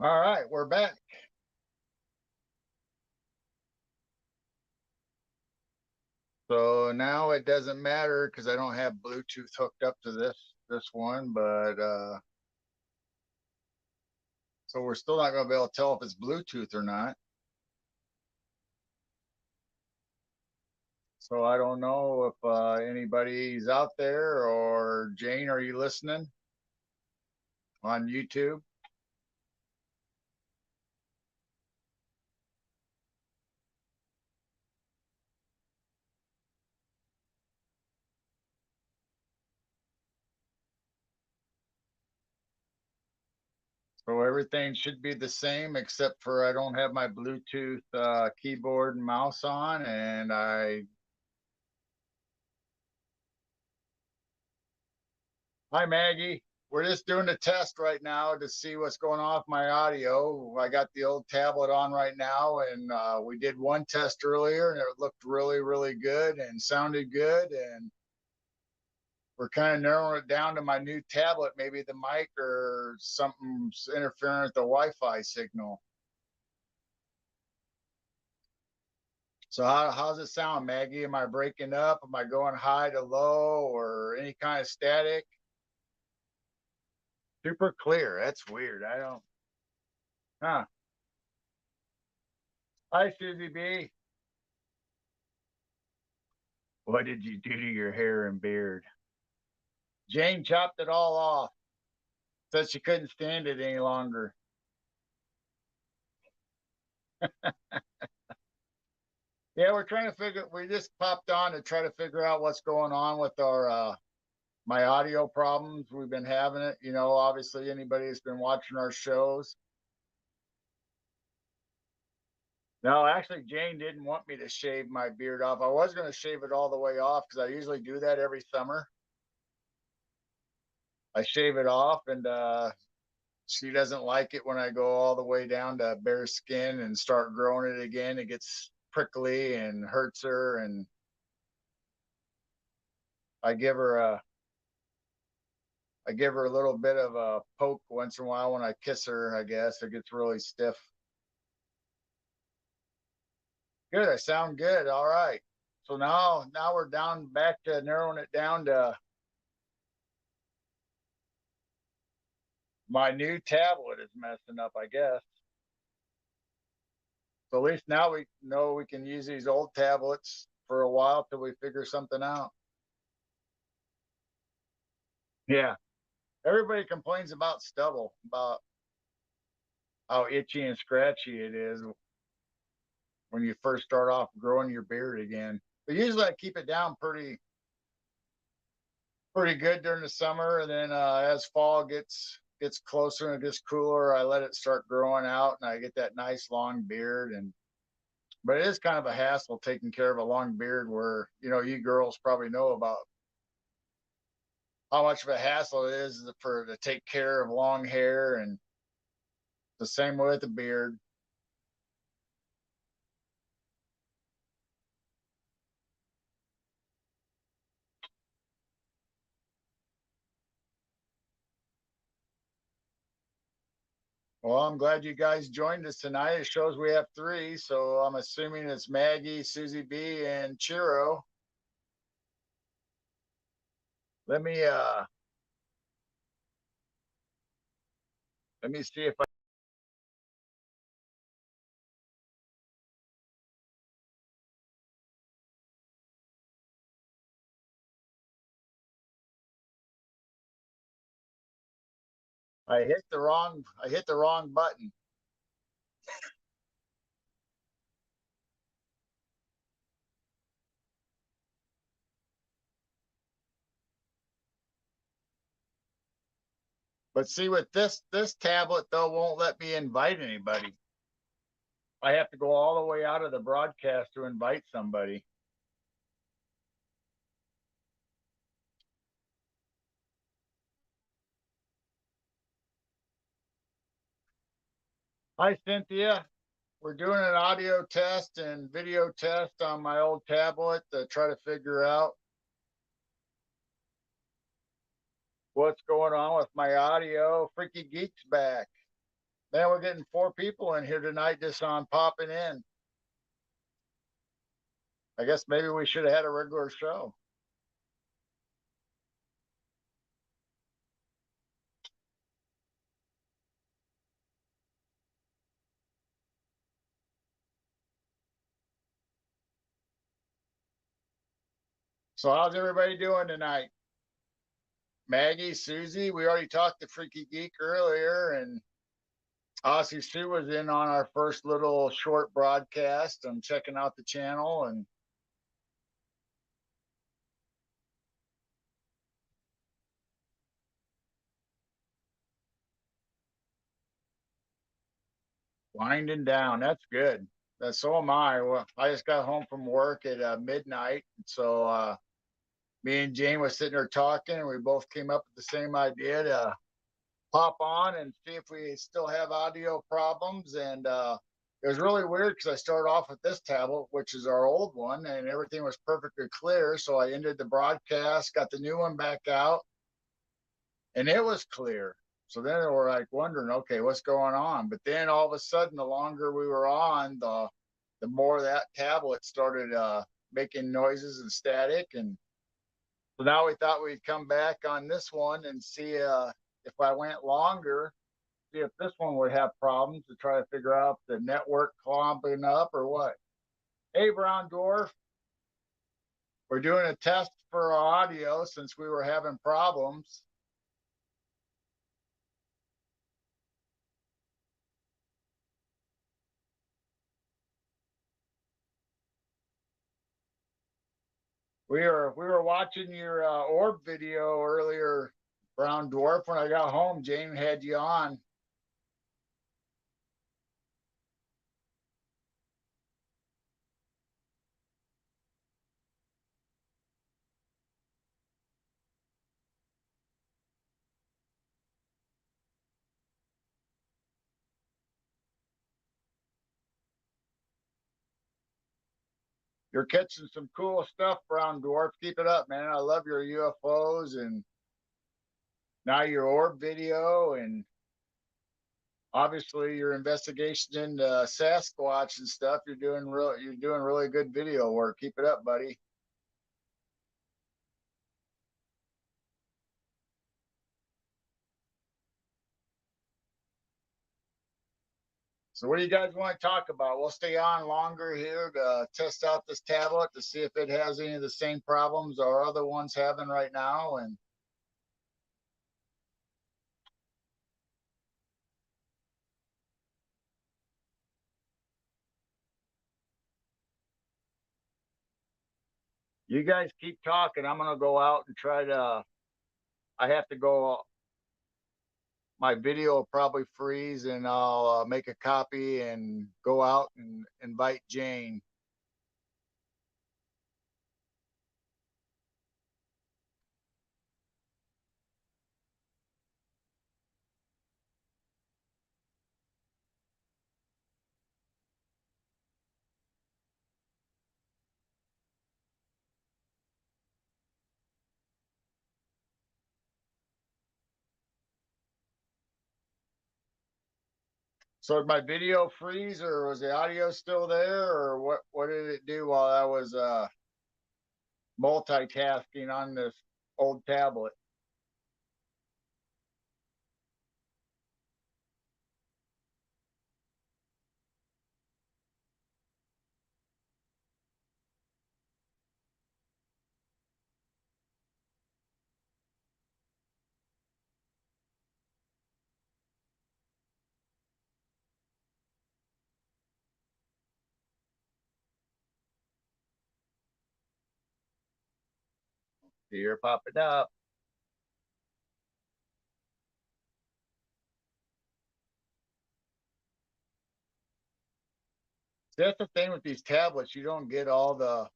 All right, we're back. So now it doesn't matter because I don't have Bluetooth hooked up to this one, but so we're still not going to be able to tell if it's Bluetooth or not. So I don't know if anybody's out there, or Jane, are you listening on YouTube? So everything should be the same except for I don't have my Bluetooth keyboard and mouse on, and hi, Maggie. We're just doing a test right now to see what's going on with my audio. I got the old tablet on right now, and we did one test earlier, and it looked really, really good and sounded good. And we're kind of narrowing it down to my new tablet. Maybe the mic or something's interfering with the Wi-Fi signal. So how's it sound, Maggie? Am I breaking up? Am I going high to low or any kind of static? Super clear. That's weird. I don't. Huh. Hi, Susie B. What did you do to your hair and beard? Jane chopped it all off. Said she couldn't stand it any longer. Yeah, we're trying to figure. We just popped on to try to figure out what's going on with our my audio problems. We've been having it. Obviously anybody that's been watching our shows. No, actually, Jane didn't want me to shave my beard off. I was going to shave it all the way off because I usually do that every summer. I shave it off, and she doesn't like it when I go all the way down to bare skin and start growing it again. It gets prickly and hurts her, and I give her a I give her a little bit of a poke once in a while when I kiss her. I guess it gets really stiff. Good, I sound good. All right. So now we're down back to narrowing it down to my new tablet is messing up, I guess. So at least now we know we can use these old tablets for a while till we figure something out. Yeah. Everybody complains about stubble, about how itchy and scratchy it is when you first start off growing your beard again. But usually I keep it down pretty good during the summer, and then as fall gets closer and it gets cooler, I let it start growing out, and I get that nice long beard. And but it is kind of a hassle taking care of a long beard, where you girls probably know about how much of a hassle it is for to take care of long hair, and the same way with the beard. Well, I'm glad you guys joined us tonight. It shows we have three, so I'm assuming it's Maggie, Susie B, and Chiro. Let me let me see if I hit the wrong button. But see, with this tablet though won't let me invite anybody. I have to go all the way out of the broadcast to invite somebody. Hi, Cynthia. We're doing an audio test and video test on my old tablet to try to figure out what's going on with my audio. Freaky Geek's back. Man, we're getting 4 people in here tonight just on popping in. I guess maybe we should have had a regular show. So how's everybody doing tonight? Maggie, Susie, we already talked to Freaky Geek earlier, and Aussie Sue was in on our first little short broadcast. I'm checking out the channel and winding down. That's good. So am I. Well, I just got home from work at midnight. So me and Jane was sitting there talking, and we both came up with the same idea to pop on and see if we still have audio problems. And it was really weird because I started off with this tablet, which is our old one, and everything was perfectly clear. So I ended the broadcast, got the new one back out, and it was clear. So then we're like wondering, okay, what's going on? But then all of a sudden, the longer we were on, the more that tablet started making noises and static. And so now we thought we'd come back on this one and see if I went longer, see if this one would have problems to try to figure out if the network clomping up or what. Hey, Brown Dwarf, we're doing a test for our audio since we were having problems. We were watching your orb video earlier, Brown Dwarf. When I got home, Jane had you on. You're catching some cool stuff, Brown Dwarf. Keep it up, man. I love your UFOs and now your orb video, and obviously your investigation into Sasquatch and stuff. You're doing really good video work. Keep it up, buddy. So what do you guys want to talk about? We'll stay on longer here to test out this tablet to see if it has any of the same problems our other ones having right now. And you guys keep talking. I'm gonna go out and try to. I have to go. My video will probably freeze, and I'll make a copy and go out and invite Jane. So did my video freeze, or was the audio still there, or what did it do while I was multitasking on this old tablet? Here, pop it up. See, that's the thing with these tablets. You don't get all the.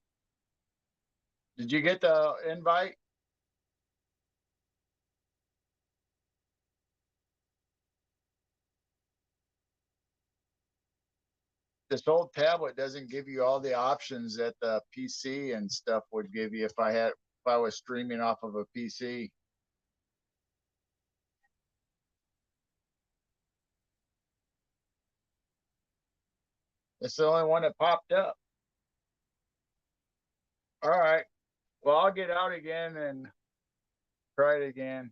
Did you get the invite? This old tablet doesn't give you all the options that the PC and stuff would give you if I was streaming off of a PC. It's the only one that popped up. All right. Well, I'll get out again and try it again.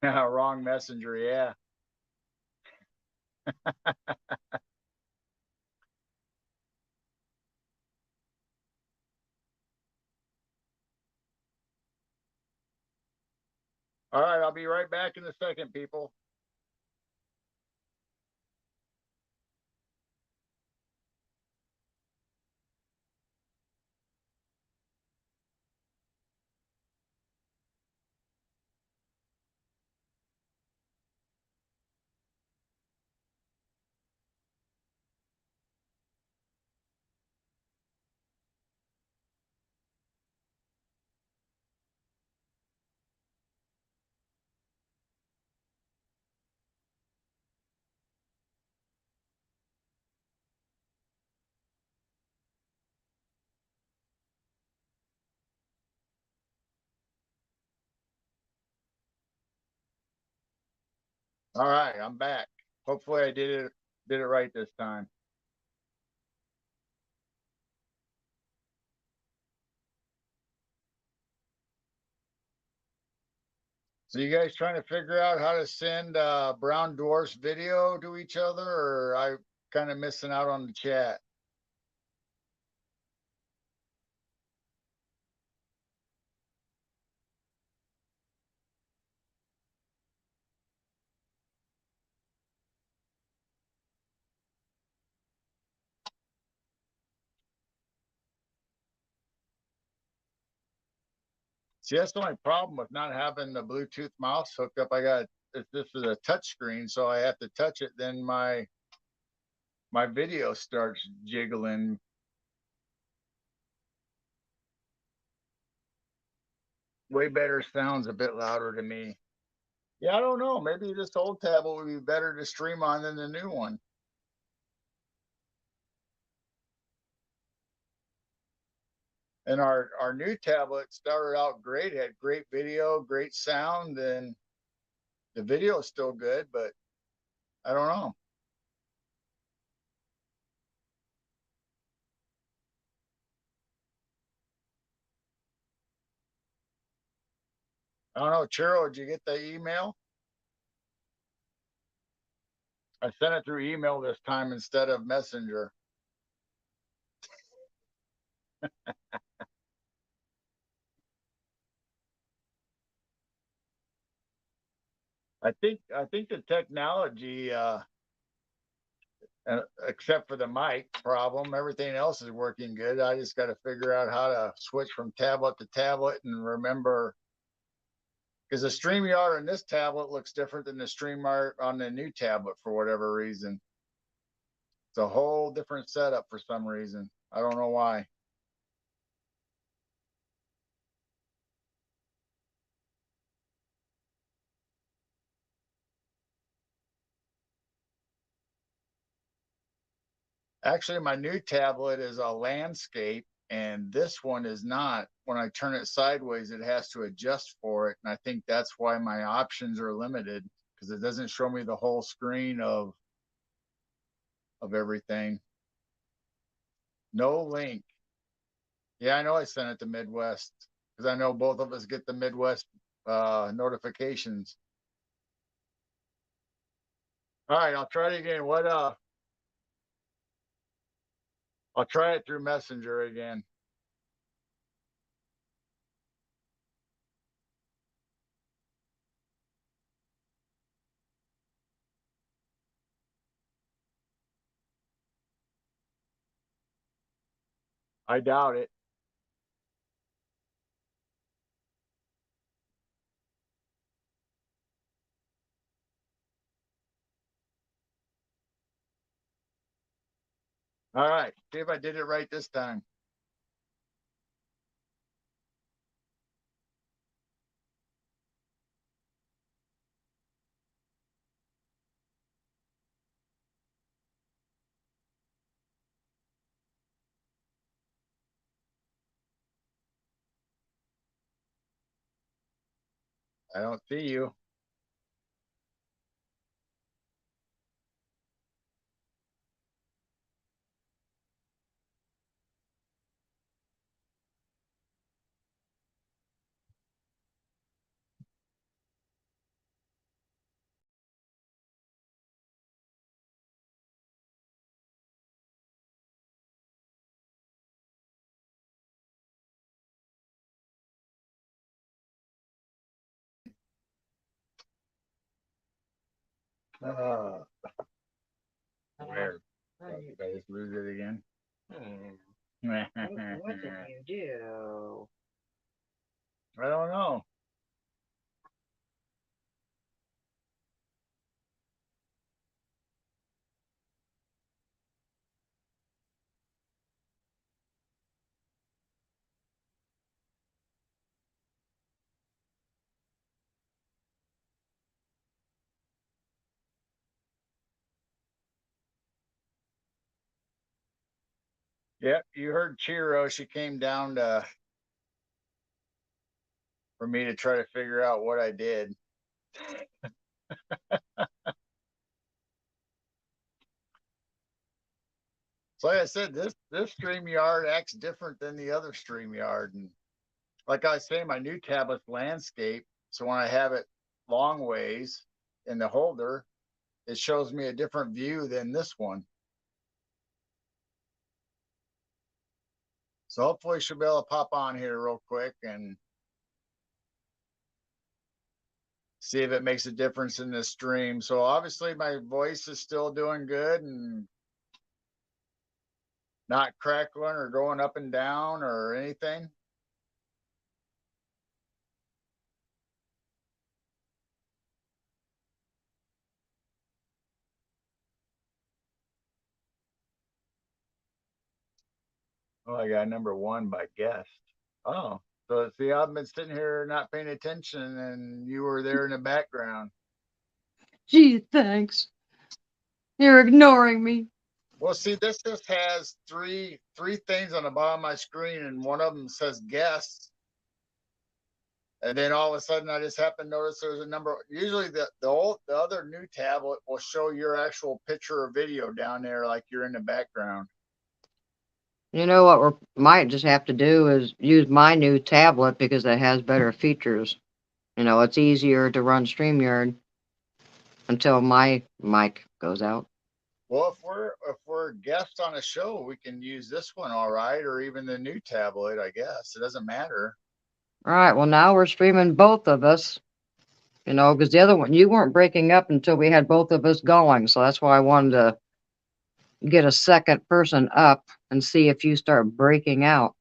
Wrong messenger. Yeah. All right. I'll be right back in a second, people. All right. I'm back. Hopefully I did it right this time. So you guys trying to figure out how to send Brown Dwarfs video to each other, or I kind of missing out on the chat? See, that's the only problem with not having the Bluetooth mouse hooked up. This is a touch screen, so I have to touch it. Then my video starts jiggling. Way better sounds a bit louder to me. Yeah, I don't know. Maybe this old tablet would be better to stream on than the new one. And our new tablet started out great, had great video, great sound, and the video is still good, but I don't know. I don't know. Chiro, did you get the email? I sent it through email this time instead of Messenger. I think the technology, except for the mic problem, everything else is working good. I just got to figure out how to switch from tablet to tablet and remember, because the StreamYard on this tablet looks different than the StreamYard on the new tablet for whatever reason. It's a whole different setup for some reason. I don't know why. Actually, my new tablet is a landscape, and this one is not. When I turn it sideways, it has to adjust for it. And I think that's why my options are limited, because it doesn't show me the whole screen of everything. No link. Yeah, I know I sent it to Midwest because I know both of us get the Midwest notifications. All right, I'll try it again. I'll try it through Messenger again. I doubt it. All right, see if I did it right this time. I don't see you. Uh, where? How do you- Did I just lose it again? what did you do? I don't know. Yep, you heard Chiro. She came down for me to try to figure out what I did. So like I said, this StreamYard acts different than the other StreamYard. And like I say, my new tablet's landscape. So when I have it long ways in the holder, it shows me a different view than this one. So hopefully she'll be able to pop on here real quick and see if it makes a difference in this stream. So obviously my voice is still doing good and not crackling or going up and down or anything. Oh, I got number one by guest. Oh, so see, I've been sitting here not paying attention, and you were there in the background. Gee, thanks. You're ignoring me. Well, see, this just has three things on the bottom of my screen, and one of them says guests. And then all of a sudden, I just happened to notice there's a number. Usually, the other new tablet will show your actual picture or video down there, like you're in the background. You know what we might just have to do is use my new tablet because it has better features. You know, it's easier to run StreamYard until my mic goes out. Well, if we're guests on a show, we can use this one, all right, or even the new tablet. I guess it doesn't matter. All right, well, now we're streaming both of us, you know, because the other one, you weren't breaking up until we had both of us going. So that's why I wanted to get a second person up and see if you start breaking out.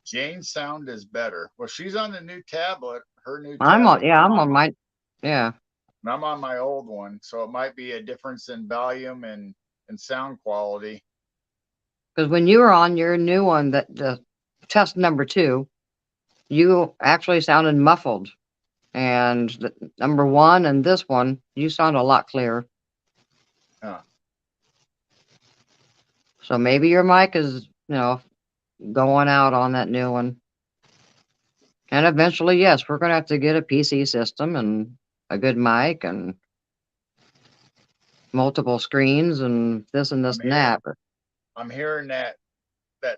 Jane's sound is better. Well, she's on the new tablet. Her new I'm on, tablet. yeah, I'm on my, yeah. And I'm on my old one, so it might be a difference in volume and sound quality. Because when you were on your new one, that the test number 2, you actually sounded muffled. And the number 1 and this one, you sound a lot clearer. Huh. So maybe your mic is, you know, going out on that new one. And eventually, yes, we're going to have to get a PC system and a good mic and multiple screens and this and this and that. But I'm hearing that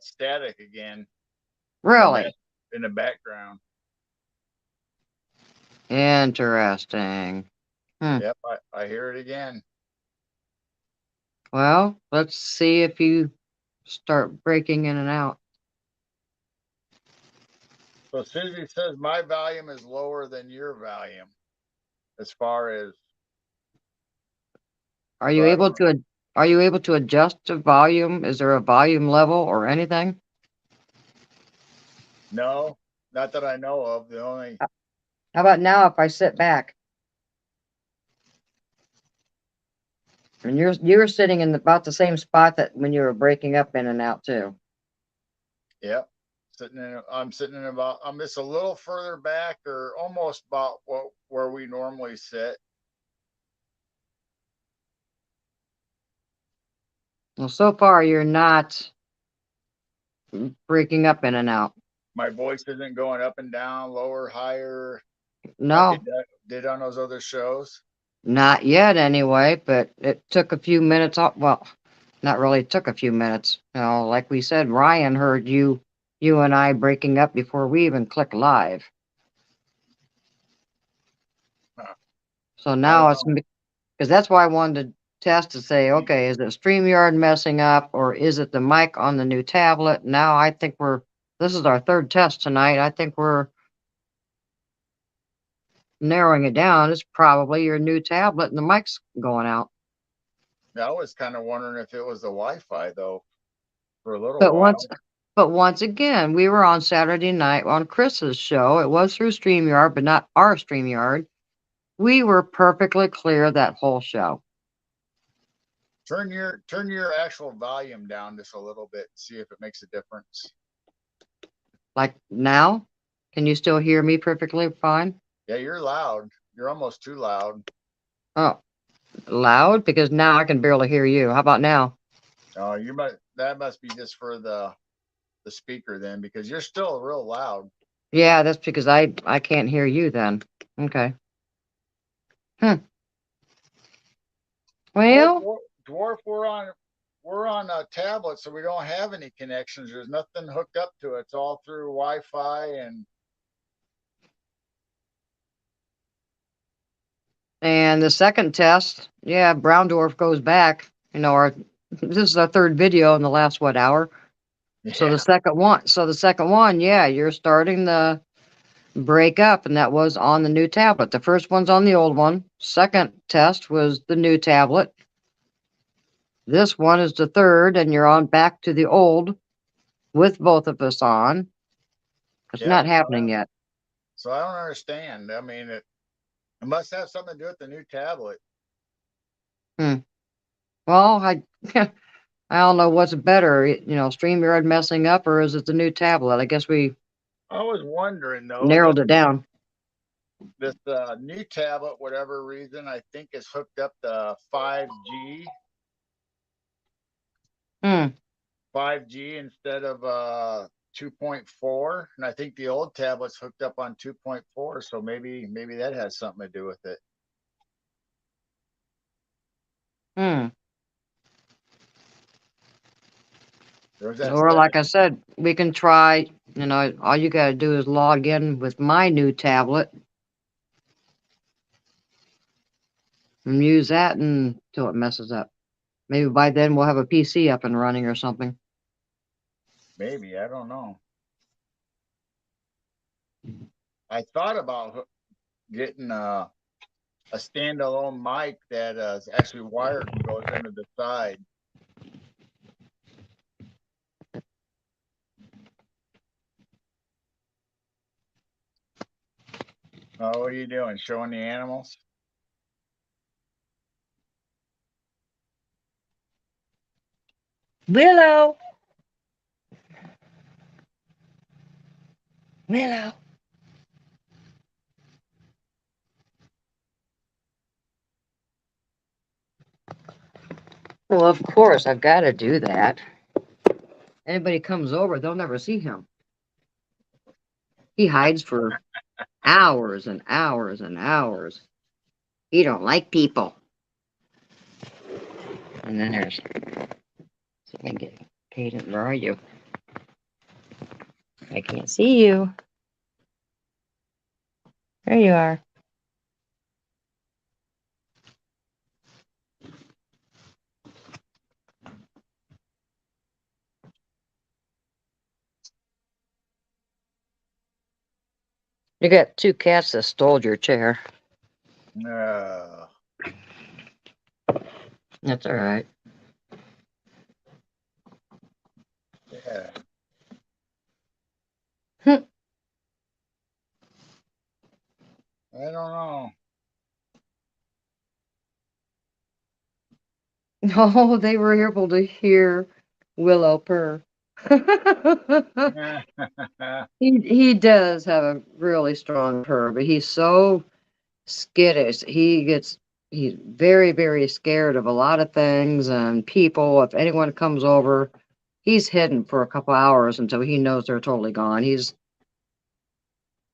static again. really In the background. interesting. Yep, I hear it again. Well, let's see if you start breaking in and out. So Susie says my volume is lower than your volume, as far as. Are you able to adjust the volume? Is there a volume level or anything? No, not that I know of. The only. How about now if I sit back? And you're sitting in about the same spot that when you were breaking up in and out too. Yep. I'm just a little further back or almost about where we normally sit. Well, so far you're not breaking up in and out. My voice isn't going up and down, lower, higher. No. Like it did on those other shows. Not yet anyway, but it took a few minutes off. Well, not really took a few minutes. You know, like we said, Ryan heard you and I breaking up before we even click live. Huh. So now it's because that's why I wanted to test to say, okay, is it StreamYard messing up or is it the mic on the new tablet? Now I think this is our third test tonight. I think we're narrowing it down is probably your new tablet and the mic's going out. I was kind of wondering if it was the Wi-Fi though, for a little But while. once again, we were on Saturday night on Chris's show. It was through StreamYard, but not our StreamYard. We were perfectly clear that whole show. Turn your actual volume down just a little bit, see if it makes a difference. Like now, can you still hear me perfectly fine? Yeah, you're loud. You're almost too loud. Oh, loud? Because now I can barely hear you. How about now? Oh, that must be just for the speaker then, because you're still real loud. Yeah, that's because I can't hear you then. Okay. Well, Dwarf, we're on a tablet, so we don't have any connections. There's nothing hooked up to it. It's all through Wi-Fi and the second test, yeah, Brown Dwarf goes back. You know, this is our third video in the last hour. yeah. So the second one, yeah, you're starting the break up, and that was on the new tablet. The first one's on the old one. Second test was the new tablet. This one is the third, and you're on back to the old with both of us on. It's not happening yet. So I don't understand. I mean, it must have something to do with the new tablet. Well, I don't know what's better, StreamYard messing up, or is it the new tablet? I guess we I was wondering though. narrowed it down. This new tablet, whatever reason, I think is hooked up to 5G. 5G instead of 2.4, and I think the old tablet's hooked up on 2.4, so maybe that has something to do with it. Or like I said, we can try, all you got to do is log in with my new tablet and use that until it messes up. Maybe by then we'll have a PC up and running or something. Maybe, I don't know. I thought about getting a standalone mic that is actually wired and goes into the side. Oh, what are you doing? Showing the animals? Willow. Well, of course, I've got to do that. Anybody comes over, they'll never see him. He hides for hours and hours and hours. He don't like people. And then there's, see if I can get Kaden, where are you? I can't see you. There you are. You got two cats that stole your chair. That's all right. Yeah. I don't know. Oh, they were able to hear Willow purr. He does have a really strong purr, but he's so skittish. He's very, very scared of a lot of things and people. If anyone comes over, he's hidden for a couple hours until he knows they're totally gone. He's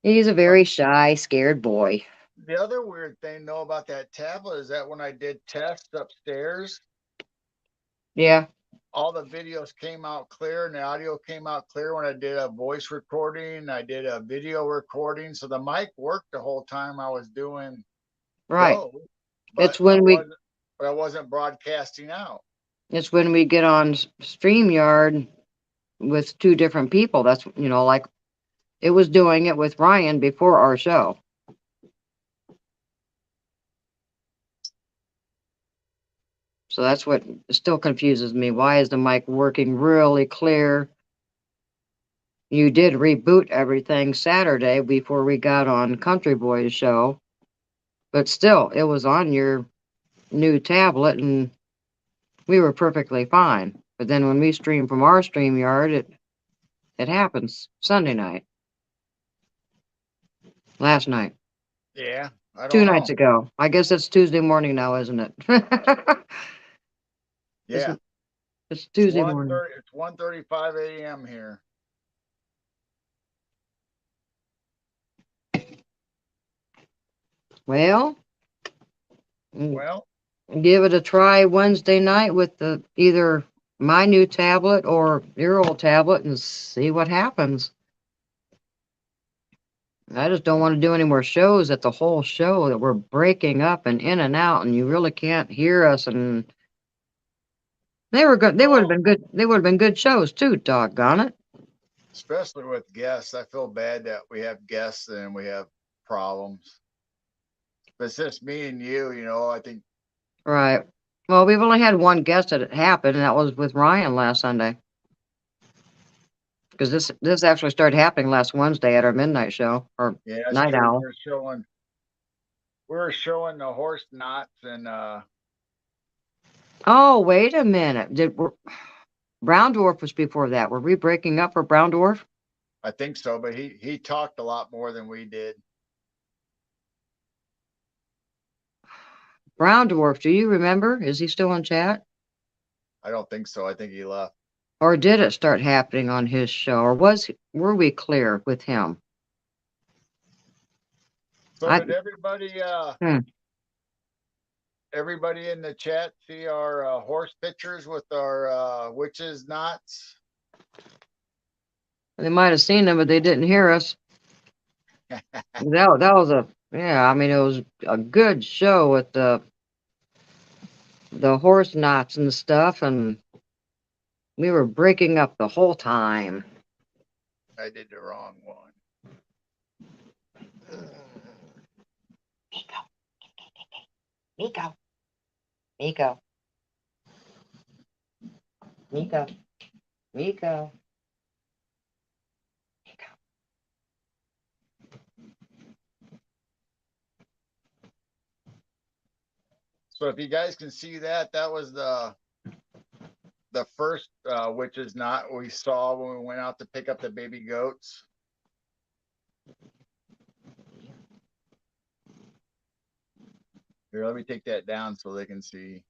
a very shy, scared boy. The other weird thing though about that tablet is that when I did tests upstairs, yeah, all the videos came out clear and the audio came out clear. When I did a voice recording, I did a video recording, so the mic worked the whole time I was doing. Right. Those, It's when I wasn't broadcasting out. It's when we get on StreamYard with two different people. That's, like it was doing it with Ryan before our show. So that's what still confuses me. Why is the mic working really clear? You did reboot everything Saturday before we got on Country Boy's show, but still, it was on your new tablet and we were perfectly fine. But then when we stream from our StreamYard, it happens Sunday night, last night, Yeah, I two don't nights know. ago. I guess it's Tuesday morning now, isn't it? it's, Yeah, it's Tuesday morning. It's 1:35 a.m. here. Well, Well, give it a try Wednesday night with the either my new tablet or your old tablet and see what happens. I just don't want to do any more shows at the whole show that we're breaking up and in and out and you really can't hear us and they were good. They would have been good. They would have been good shows too, doggone it. especially with guests, I feel bad that we have guests and we have problems. But it's just me and you, I think. Right. Well, we've only had one guest that it happened, and that was with Ryan last Sunday. Because this actually started happening last Wednesday at our midnight show or Yeah, that's night true. owl. We were showing the horse knots and Oh, wait a minute. Brown Dwarf was before that? Were we breaking up for Brown Dwarf? I think so, but he talked a lot more than we did. Brown Dwarf, do you remember? Is he still in chat? I don't think so. I think he left. Or did it start happening on his show? Or were we clear with him? So I, did everybody hmm. everybody in the chat see our horse pictures with our witches knots? They might have seen them, but they didn't hear us. That was yeah, I mean, it was a good show with the horse knots and stuff, and we were breaking up the whole time. I did the wrong one. Miko. Miko. Miko. Miko. So if you guys can see that, that was the first witch's knot we saw when we went out to pick up the baby goats. Here, let me take that down so they can see.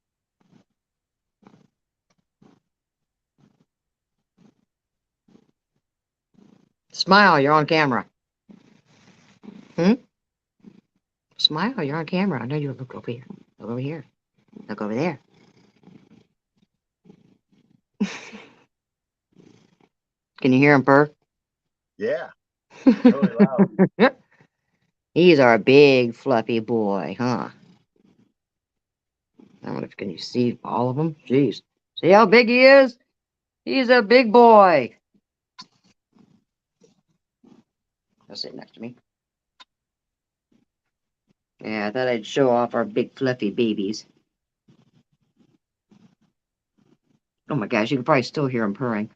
Smile, you're on camera. Smile, you're on camera. I know you look over here. Look over here. Look over there. Can you hear him purr? Yeah. Really loud. He's our big fluffy boy, huh? I don't know if can you see all of them. Jeez. See how big he is? He's a big boy. He'll sit next to me. Yeah, I thought I'd show off our big fluffy babies. Oh my gosh, you can probably still hear him purring.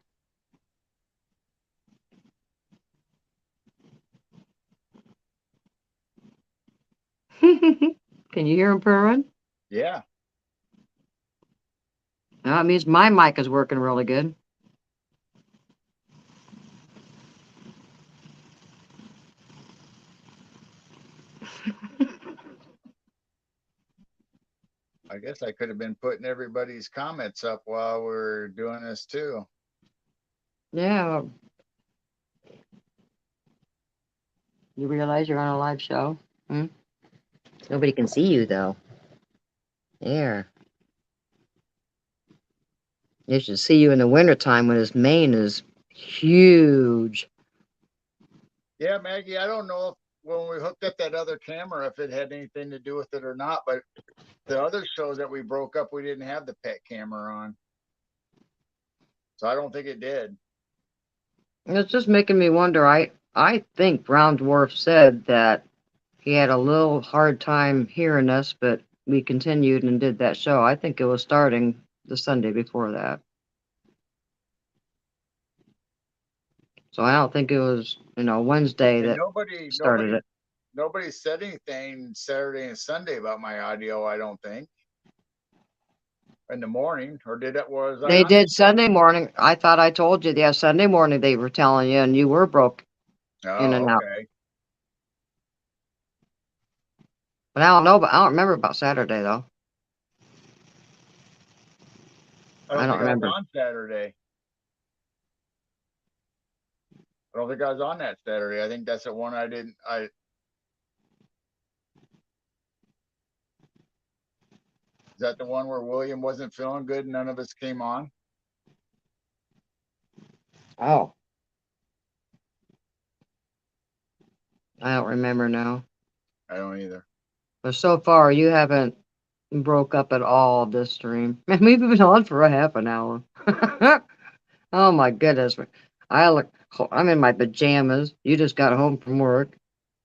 Can you hear him purring? Yeah. That means my mic is working really good. I guess I could have been putting everybody's comments up while we're doing this too. Yeah. You realize you're on a live show? Nobody can see you though. There. You should see you in the wintertime when his mane is huge. Yeah, Maggie, I don't know if when we hooked up that other camera, if it had anything to do with it or not, but the other shows that we broke up, we didn't have the pet camera on. So I don't think it did. It's just making me wonder. I think Brown Dwarf said that he had a little hard time hearing us, but we continued and did that show. I think it was starting the Sunday before that. So I don't think it was, Wednesday And that started it. nobody said anything Saturday and Sunday about my audio, I don't think. In the morning, or did it was I They on the did show? Sunday morning. I thought I told you, yeah, Sunday morning they were telling you and you were broke in Oh, and out. okay. But I don't remember about Saturday though. I I don't don't think I was remember. on Saturday. I don't think I was on that Saturday. I think that's the one I didn't. Is that the one where William wasn't feeling good and none of us came on? Oh, I don't remember now. I don't either. But so far you haven't broke up at all this stream. And we've been on for a half an hour. Oh my goodness. I'm in my pajamas. You just got home from work.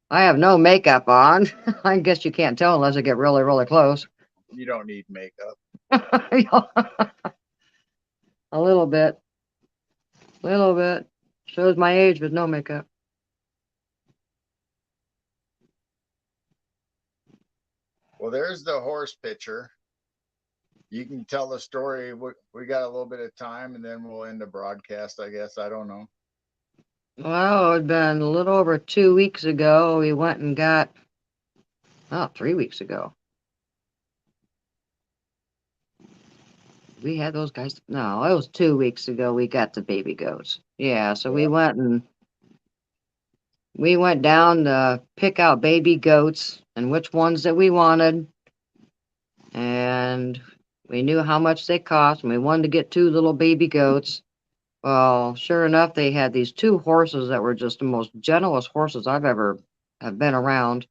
I have no makeup on. I guess you can't tell unless I get really, really close. You don't need makeup. A little bit. Little bit. Shows my age with no makeup. Well, there's the horse picture. You can tell the story. We got a little bit of time and then we'll end the broadcast, I guess. I don't know. Well, it had been a little over 2 weeks ago. We went and got, 3 weeks ago. We had those guys. No, it was 2 weeks ago. We got the baby goats. Yeah, so we went down to pick out baby goats and which ones that we wanted. And we knew how much they cost, and we wanted to get 2 little baby goats. Well, sure enough, they had these 2 horses that were just the most gentlest horses I've ever have been around.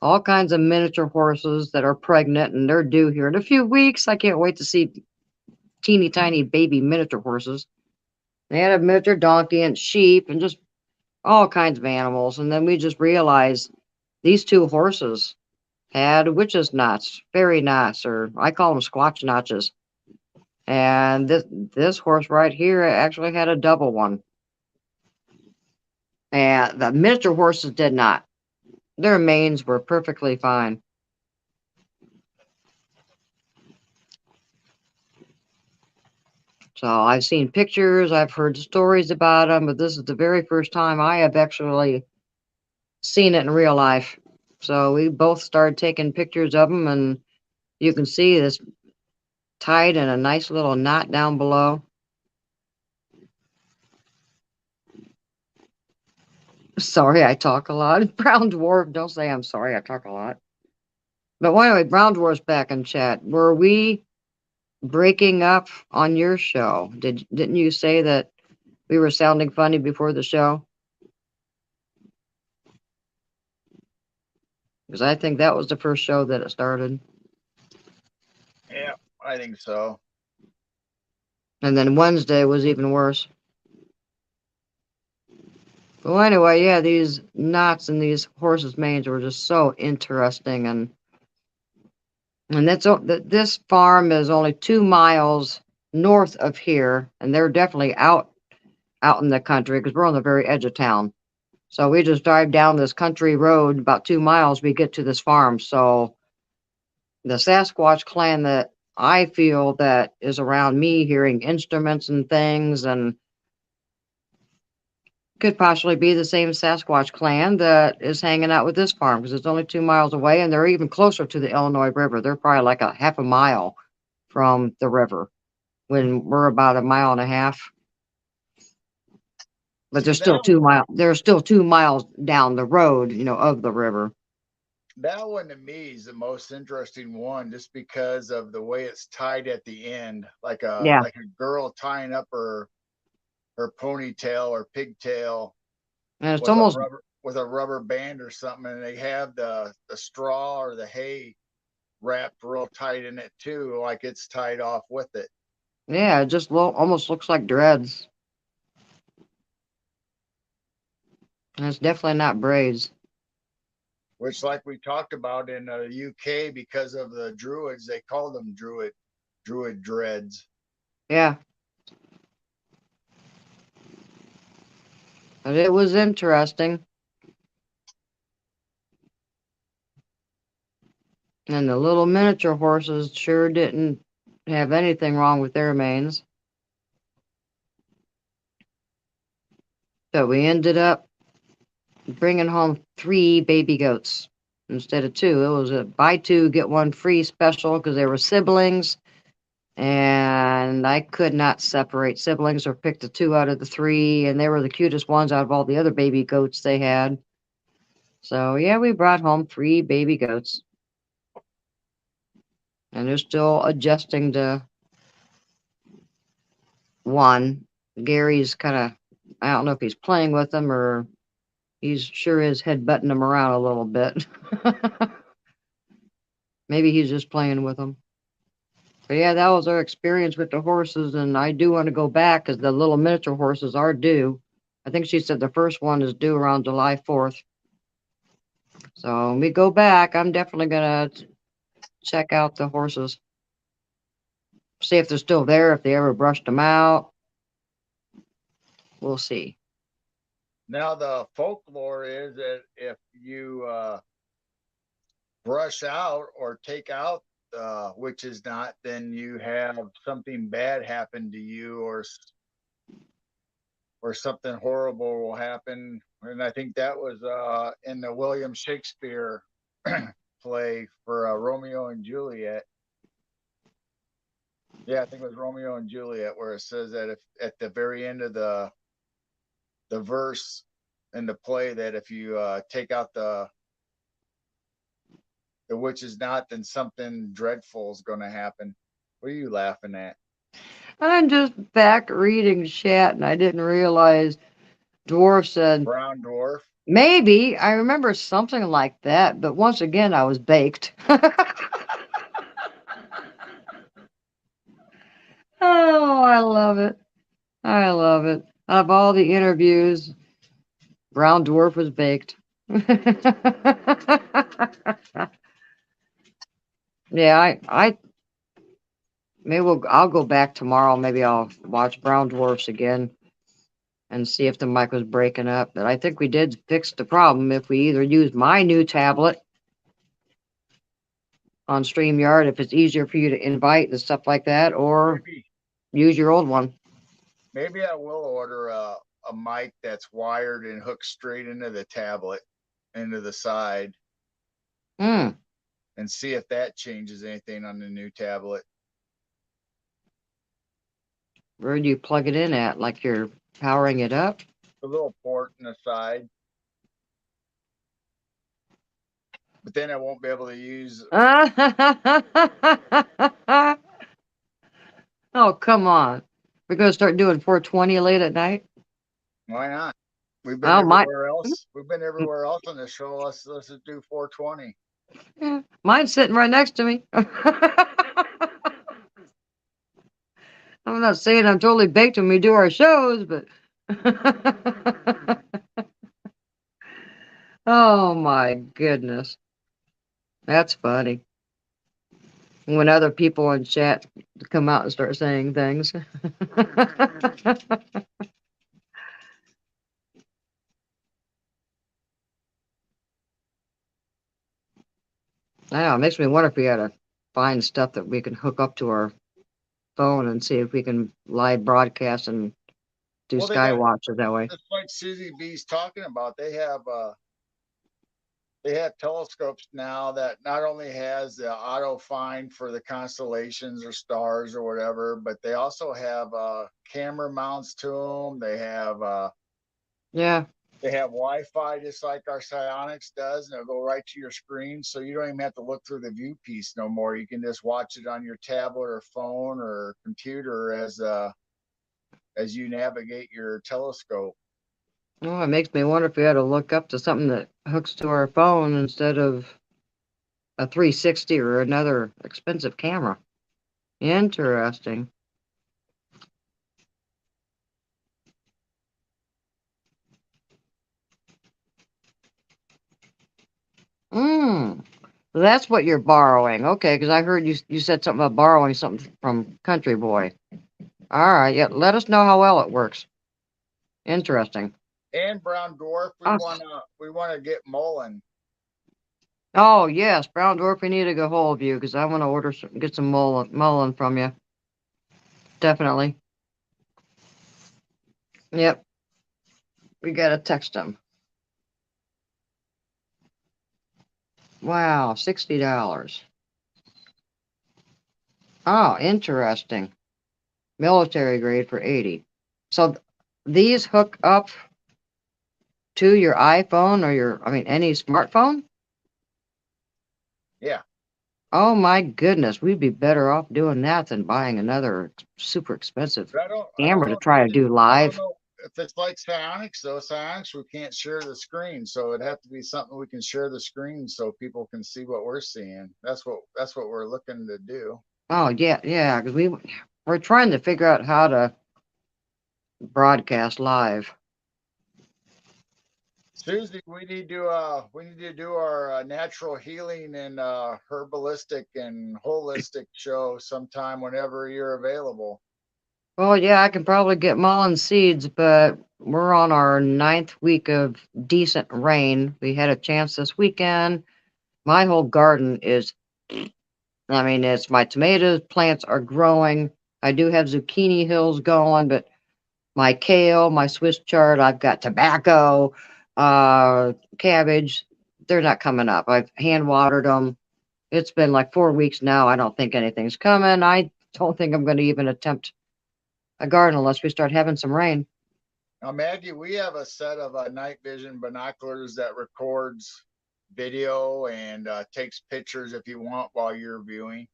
All kinds of miniature horses that are pregnant, and they're due here in a few weeks. I can't wait to see teeny tiny baby miniature horses. They had a miniature donkey and sheep and just all kinds of animals. And then we just realized these 2 horses had witches' knots, fairy knots, or I call them squatch notches. And this horse right here actually had a double one. And the miniature horses did not. Their manes were perfectly fine. So I've seen pictures, I've heard stories about them, but this is the very first time I have actually seen it in real life. So we both started taking pictures of them, and you can see this tied in a nice little knot down below. Sorry, I talk a lot. Brown Dwarf, don't say I'm sorry, I talk a lot. But anyway, Brown Dwarf's back in chat. Were we breaking up on your show? Didn't you say that we were sounding funny before the show? Because I think that was the first show that it started. Yeah, I think so. And then Wednesday was even worse. Well, anyway, yeah, these knots and these horses' manes were just so interesting, and this farm is only 2 miles north of here, and they're definitely out in the country because we're on the very edge of town. So we just drive down this country road about 2 miles, we get to this farm. So the Sasquatch clan that I feel that is around me, hearing instruments and things, and could possibly be the same Sasquatch clan that is hanging out with this farm because it's only 2 miles away, and they're even closer to the Illinois River. They're probably like a half a mile from the river when we're about a mile and a half. But See, they're still 2 miles. They're still 2 miles down the road, of the river. that one to me is the most interesting one, just because of the way it's tied at the end, like a Yeah, girl tying up her ponytail or pigtail and it's with a almost rubber band or something, and they have the straw or the hay wrapped real tight in it too, like it's tied off with it. yeah, it just almost looks like dreads. And it's definitely not braids. which like we talked about in the UK, because of the Druids, they called them Druid dreads. Yeah. But it was interesting. And the little miniature horses sure didn't have anything wrong with their manes. So we ended up bringing home 3 baby goats instead of 2. It was a buy 2, get 1 free special because they were siblings. And I could not separate siblings or pick the 2 out of the 3. And they were the cutest ones out of all the other baby goats they had. So yeah, we brought home 3 baby goats. And they're still adjusting to 1. Gary's kind of, I don't know if he's playing with them or he's sure is headbutting them around a little bit. Maybe he's just playing with them. But yeah, that was our experience with the horses, and I do want to go back because the little miniature horses are due. I think she said the first one is due around July 4th. So when we go back, I'm definitely gonna check out the horses. See if they're still there, if they ever brushed them out. We'll see. Now the folklore is that if you brush out or take out which is not, then you have something bad happen to you, or something horrible will happen. And I think that was in the William Shakespeare play for Romeo and Juliet. Yeah, I think it was Romeo and Juliet, where it says that if at the very end of the verse in the play, that if you take out the witch is not, then something dreadful is going to happen. What are you laughing at? I'm just back reading chat, and I didn't realize Dwarf said Brown dwarf. maybe. I remember something like that, but once again, I was baked. Oh, I love it. I love it. Out of all the interviews, Brown Dwarf was baked. Yeah, maybe I'll go back tomorrow. Maybe I'll watch Brown Dwarfs again and see if the mic was breaking up. But I think we did fix the problem if we either use my new tablet on StreamYard, if it's easier for you to invite and stuff like that, or Maybe use your old one. maybe I will order a mic that's wired and hooked straight into the tablet, into the side, Hmm. and see if that changes anything on the new tablet. Where do you plug it in at? Like you're powering it up? The little port in the side. But then I won't be able to use. Oh, come on. We're going to start doing 420 late at night? Why not? We've been Oh, my. everywhere else. We've been everywhere else on the show. Let's just do 420. Yeah, mine's sitting right next to me. I'm not saying I'm totally baked when we do our shows, but. Oh, my goodness. That's funny. When other people in chat come out and start saying things. I know, it makes me wonder if we ought to find stuff that we can hook up to our phone and see if we can live broadcast and do Well, they got, Skywatches that way. just like Susie B's talking about. They have telescopes now that not only has the auto find for the constellations or stars or whatever, but they also have camera mounts to them. Yeah. They have Wi-Fi just like our Psionics does, and it'll go right to your screen, so you don't even have to look through the view piece no more. You can just watch it on your tablet or phone or computer as you navigate your telescope. Oh, it makes me wonder if we ought to look up to something that hooks to our phone instead of a 360 or another expensive camera. Interesting. So that's what you're borrowing. Okay, because I heard you said something about borrowing something from Country Boy. All right, yeah. Let us know how well it works. Interesting. And Brown Dwarf, Oh, we wanna get Mullen. oh yes, Brown Dwarf. We need to get hold of you because I want to order get some mullen from you. Definitely. Yep. We gotta text him. Wow, $60. Oh, interesting. Military grade for 80. So these hook up to your iPhone or any smartphone? Yeah, Oh my goodness, we'd be better off doing that than buying another super expensive but I don't camera know to if you try to can, do I don't live. know if it's like Psionics though. Psionics, we can't share the screen, so it'd have to be something we can share the screen so people can see what we're seeing. That's what we're looking to do. Oh yeah, yeah, because we're trying to figure out how to broadcast live. Susie, we need to do our natural healing and herbalistic and holistic show sometime whenever you're available. Well, yeah, I can probably get mullein seeds, but we're on our ninth week of decent rain. We had a chance this weekend. My whole garden is, I mean, it's my tomatoes plants are growing. I do have zucchini hills going, but my kale, my Swiss chard, I've got tobacco, cabbage. They're not coming up. I've hand watered them. It's been like 4 weeks now. I don't think anything's coming. I don't think I'm going to even attempt a garden unless we start having some rain. Now, Maggie, we have a set of night vision binoculars that records video and takes pictures if you want while you're viewing.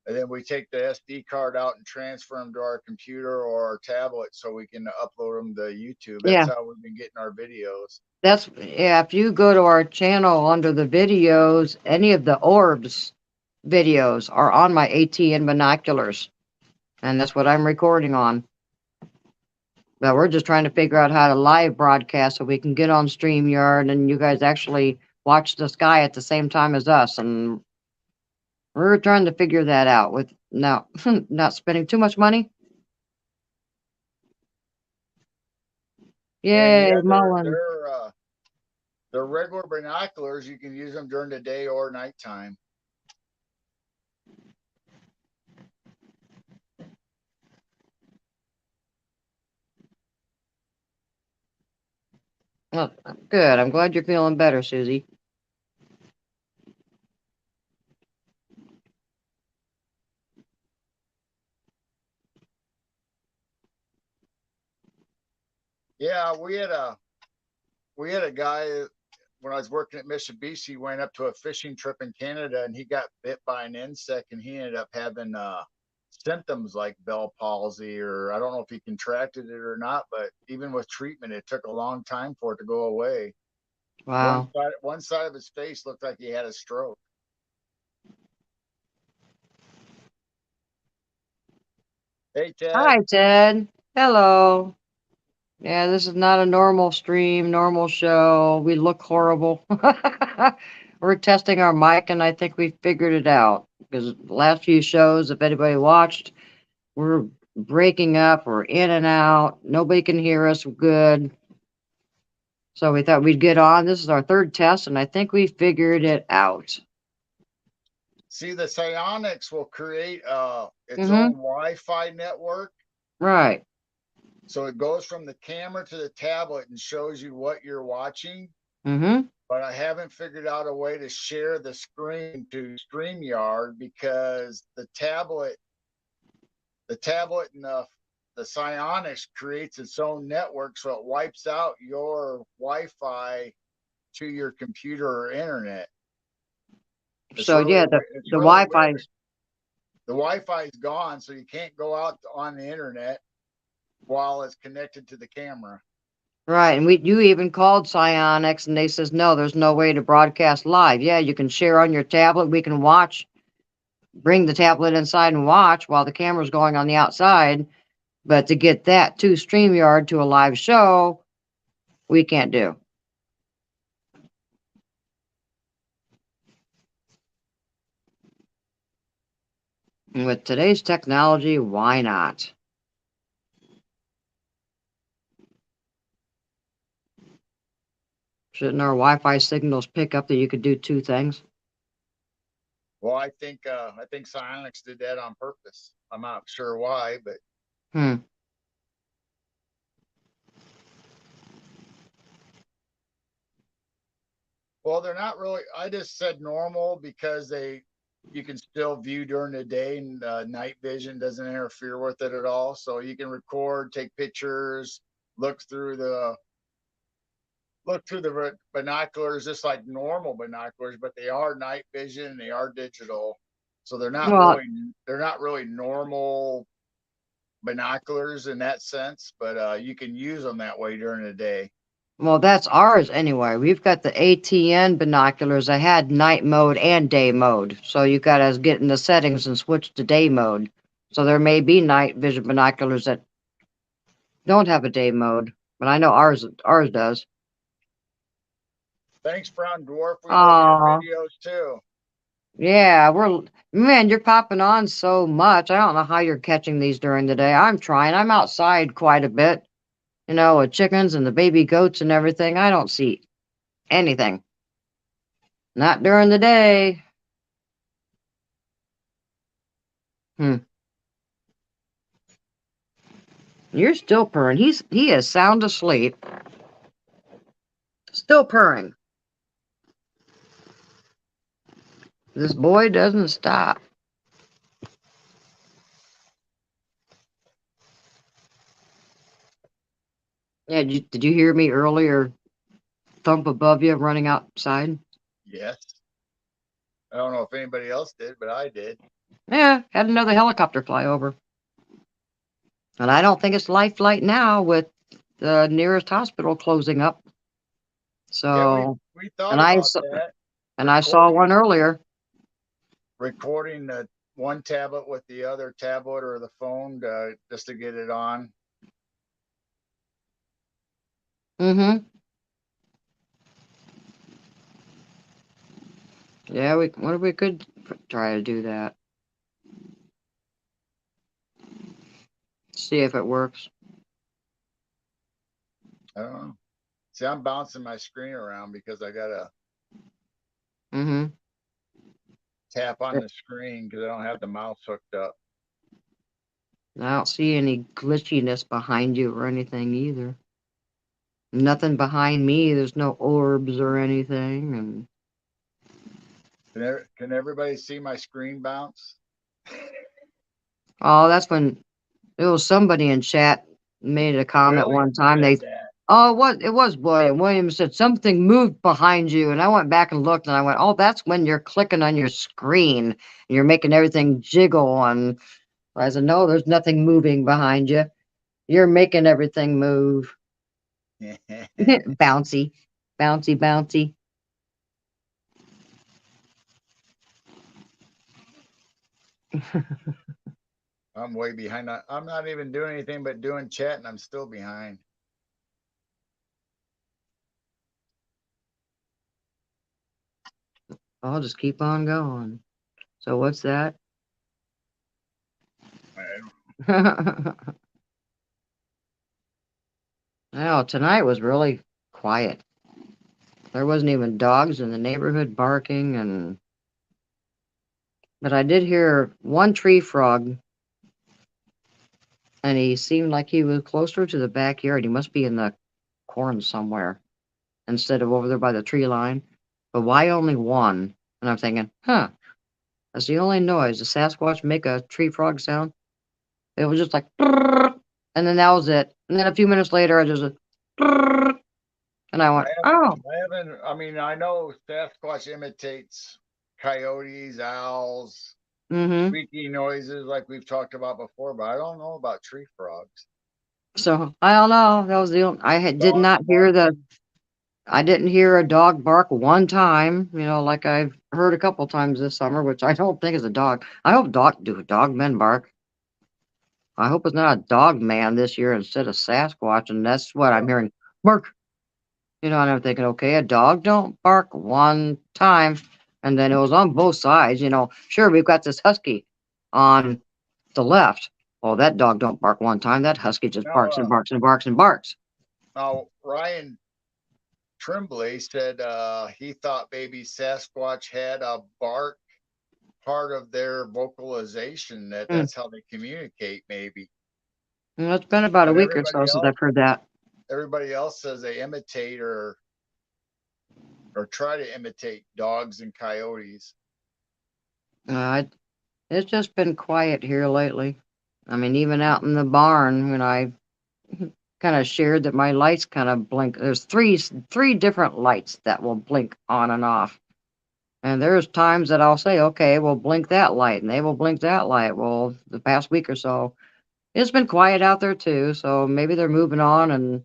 And then we take the SD card out and transfer them to our computer or our tablet so we can upload them to YouTube. That's Yeah, how we've been getting our videos. yeah. If you go to our channel under the videos, any of the orbs videos are on my ATN binoculars, and that's what I'm recording on. But we're just trying to figure out how to live broadcast so we can get on StreamYard and you guys actually watch the sky at the same time as us. And we're trying to figure that out with now not spending too much money. And Yay, yeah, Mullen. they're regular binoculars. You can use them during the day or nighttime. Well, good. I'm glad you're feeling better, Susie. Yeah, we had a guy when I was working at Mitsubishi, went up to a fishing trip in Canada and he got bit by an insect and he ended up having symptoms like Bell palsy, or I don't know if he contracted it or not, but even with treatment, it took a long time for it to go away. Wow. One side of his face looked like he had a stroke. Hey, Ted. Hi, Ted. Hello. Yeah, this is not a normal stream, normal show. We look horrible. We're testing our mic, and I think we figured it out. Because the last few shows, if anybody watched, we're breaking up, we're in and out. Nobody can hear us good. So we thought we'd get on. This is our third test, and I think we figured it out. See, the psionics will create its Mm-hmm. own Wi-Fi network. Right. So it goes from the camera to the tablet and shows you what you're watching. Mm-hmm. But I haven't figured out a way to share the screen to StreamYard because the tablet and the Psionics creates its own network, so it wipes out your Wi-Fi to your computer or internet. So yeah, the Wi-Fi. The Wi-Fi is gone, so you can't go out on the internet while it's connected to the camera. Right, and you even called Psionics, and they says no, there's no way to broadcast live. Yeah, you can share on your tablet. We can watch, bring the tablet inside and watch while the camera's going on the outside. But to get that to StreamYard to a live show, we can't do. And with today's technology, why not? Shouldn't our Wi-Fi signals pick up that you could do two things? Well, I think Silence did that on purpose. I'm not sure why, but Hmm. well, they're not really. I just said normal because you can still view during the day, and night vision doesn't interfere with it at all. So you can record, take pictures, look through the binoculars just like normal binoculars, but they are night vision, they are digital. So Well, they're not really normal binoculars in that sense, but you can use them that way during the day. well, that's ours anyway. We've got the ATN binoculars. I had night mode and day mode. So you gotta get in the settings and switch to day mode. So there may be night vision binoculars that don't have a day mode, but I know ours does. Thanks, Brown Dwarf. We love your Oh, videos too. yeah, man, you're popping on so much. I don't know how you're catching these during the day. I'm trying. I'm outside quite a bit, with chickens and the baby goats and everything. I don't see anything. Not during the day. Hmm. You're still purring. He is sound asleep. Still purring. This boy doesn't stop. Yeah, did you hear me earlier thump above you running outside? Yes. I don't know if anybody else did, but I did. Yeah, had another helicopter fly over. And I don't think it's life flight now with the nearest hospital closing up. Yeah, So, we thought and I about saw, that and I saw one earlier. recording the one tablet with the other tablet or the phone just to get it on. Mm-hmm. Yeah, we could try to do that. See if it works. I don't know. See, I'm bouncing my screen around because I gotta Mm-hmm. tap on the screen because I don't have the mouse hooked up. I don't see any glitchiness behind you or anything either. Nothing behind me. There's no orbs or anything. And Can everybody see my screen bounce? oh, that's when it was somebody in chat made a comment Really? one Who time. said that? Oh, what it was William. William said something moved behind you, and I went back and looked, and I went, "Oh, that's when you're clicking on your screen and you're making everything jiggle." And I said, "No, there's nothing moving behind you. You're making everything move." Bouncy, bouncy, bouncy. I'm way behind. I'm not even doing anything but doing chat, and I'm still behind. I'll just keep on going. So what's that? Now tonight was really quiet. There wasn't even dogs in the neighborhood barking, but I did hear one tree frog, and he seemed like he was closer to the backyard. He must be in the corn somewhere instead of over there by the tree line. But why only one? And I'm thinking, huh, that's the only noise. Does Sasquatch make a tree frog sound? It was just like, "Brrr," and then that was it. And then a few minutes later, I just, "Brrr," and I went, oh, I haven't. I mean, I know Sasquatch imitates coyotes, owls, mm-hmm. squeaky noises like we've talked about before, but I don't know about tree frogs. So I don't know. That was the only, did Dogs not hear barking. I didn't hear a dog bark one time, like I've heard a couple times this summer, which I don't think is a dog. I hope dog men bark. I hope it's not a dog man this year instead of Sasquatch, and that's what I'm hearing. Bark. And I'm thinking, okay, a dog don't bark one time. And then it was on both sides. Sure, we've got this husky. on the left. Well, that dog don't bark one time. That husky just Now, barks and barks and barks and barks. now Ryan Trimbley said he thought maybe Sasquatch had a bark part of their vocalization, that Hmm. that's how they communicate, maybe. Well, it's been about a But week or so since I've heard that. everybody else says they imitate or try to imitate dogs and coyotes. It's just been quiet here lately. I mean, even out in the barn when I kind of shared that my lights kind of blink. There's three different lights that will blink on and off. And there's times that I'll say, okay, we'll blink that light, and they will blink that light. Well, the past week or so, it's been quiet out there too. So maybe they're moving on and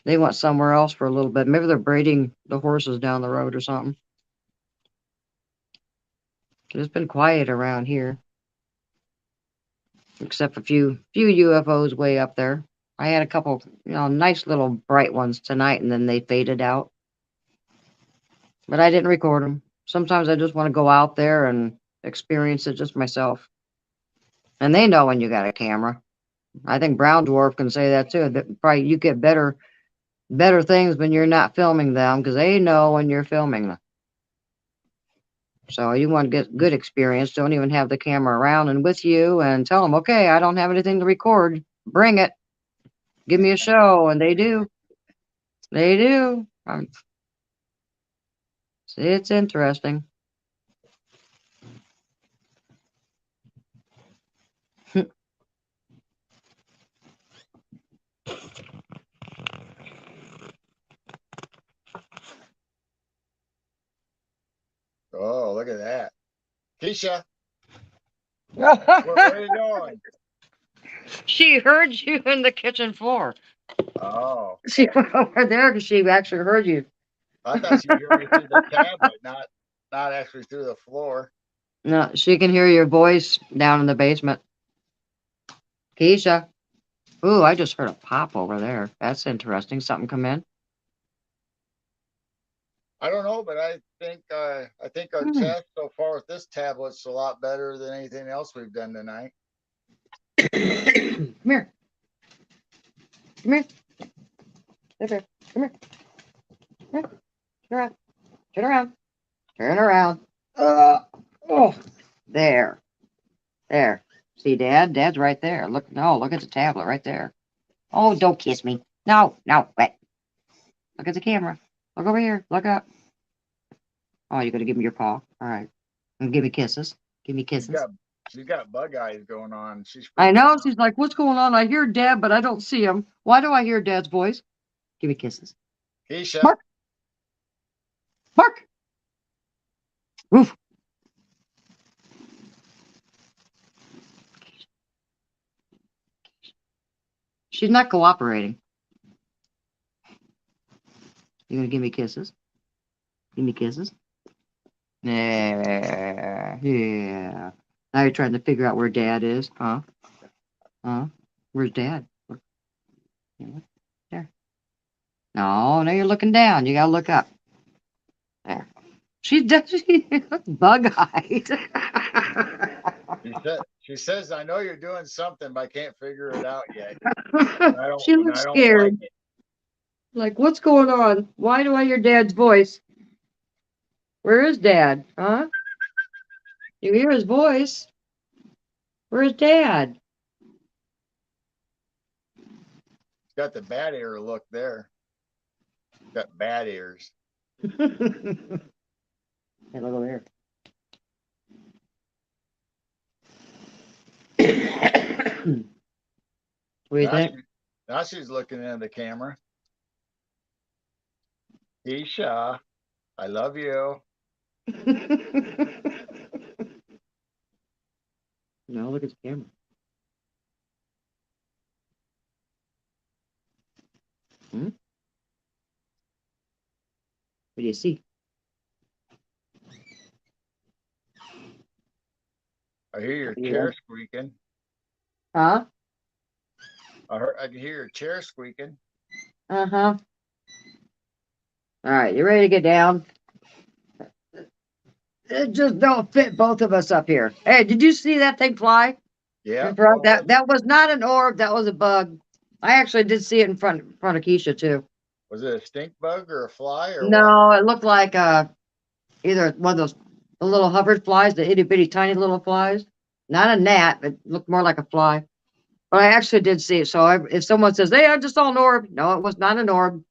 they went somewhere else for a little bit. Maybe they're braiding the horses down the road or something. It's been quiet around here, except a few UFOs way up there. I had a couple, nice little bright ones tonight, and then they faded out. But I didn't record them. Sometimes I just want to go out there and experience it just myself. And they know when you got a camera. I think Brown Dwarf can say that too. That probably you get better things when you're not filming them, because they know when you're filming them. So you want to get good experience. Don't even have the camera around and with you, and tell them, okay, I don't have anything to record. Bring it. Give me a show. And they do. They do. It's interesting. Oh, look at that. Keisha, where are you going? She heard you in the kitchen floor. Oh, She went over there because she actually heard you. I thought she heard me through the tablet, not actually through the floor. No, she can hear your voice down in the basement. Keisha. Ooh, I just heard a pop over there. That's interesting. Something come in. I don't know, but I think our test so far with this tablet's a lot better than anything else we've done tonight. Come here. Come here. Come here. Come here. Come here. Turn around. Turn around. Turn around. Oh, there. There. See, Dad? Dad's right there. Look, no, look at the tablet right there. Oh, don't kiss me. No, no, wait. Look at the camera. Look over here. Look up. Oh, you're gonna give me your paw. All right. And give me kisses. Give me kisses. She's got bug eyes going on. I know. She's like, what's going on? I hear Dad, but I don't see him. Why do I hear Dad's voice? Give me kisses. Keisha. Mark. Mark. Oof. She's not cooperating. You gonna give me kisses? Give me kisses? Yeah. Yeah. Now you're trying to figure out where Dad is, huh? Huh? Where's Dad? There. No, now you're looking down. You gotta look up. There. She's bug eyed. She says, I know you're doing something, but I can't figure it out yet. She looks scared. Like, what's going on? Why do I hear Dad's voice? Where is Dad? Huh? You hear his voice? Where's Dad? He's got the bad ear look there. He's got bad ears. Hey, look over here. What do you think? Now she's looking into the camera. Keisha, I love you. No, look at the camera. What do you see? I hear your chair squeaking. Huh? I can hear your chair squeaking. Uh-huh. All right, you ready to get down? it just don't fit both of us up here. Hey, did you see that thing fly Yeah. in front? Well, That was not an orb. That was a bug. I actually did see it in front of Keisha too. was it a stink bug or a fly or what? No, it looked like either one of those the little hovered flies, the itty bitty tiny little flies. Not a gnat, it looked more like a fly. But I actually did see it. So if someone says, "Hey, I just saw an orb," no, it was not an orb.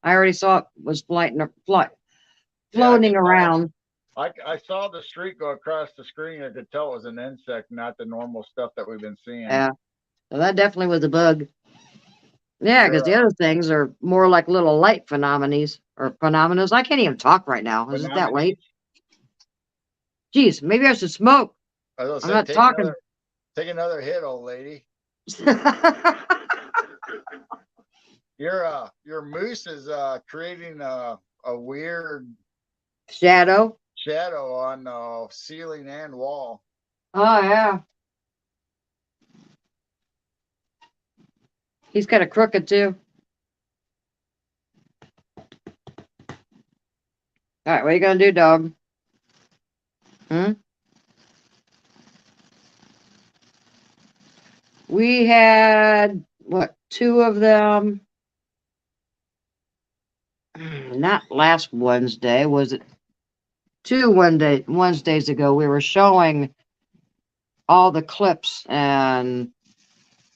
I already saw it was floating around. I saw the streak go across the screen. I could tell it was an insect, not the normal stuff that we've been seeing. Yeah, so that definitely was a bug. Yeah, because the other things are more like little light phenomenons or phenomenons. I can't even talk right now. Is it that late? Geez, maybe I should smoke. I'm not talking. Take another hit, old lady. Your moose is creating a weird shadow on ceiling and wall. Oh yeah. He's kind of crooked too. All right, what are you gonna do, dog? We had what, 2 of them? Not last Wednesday, was it? 2 Wednesdays ago, we were showing all the clips and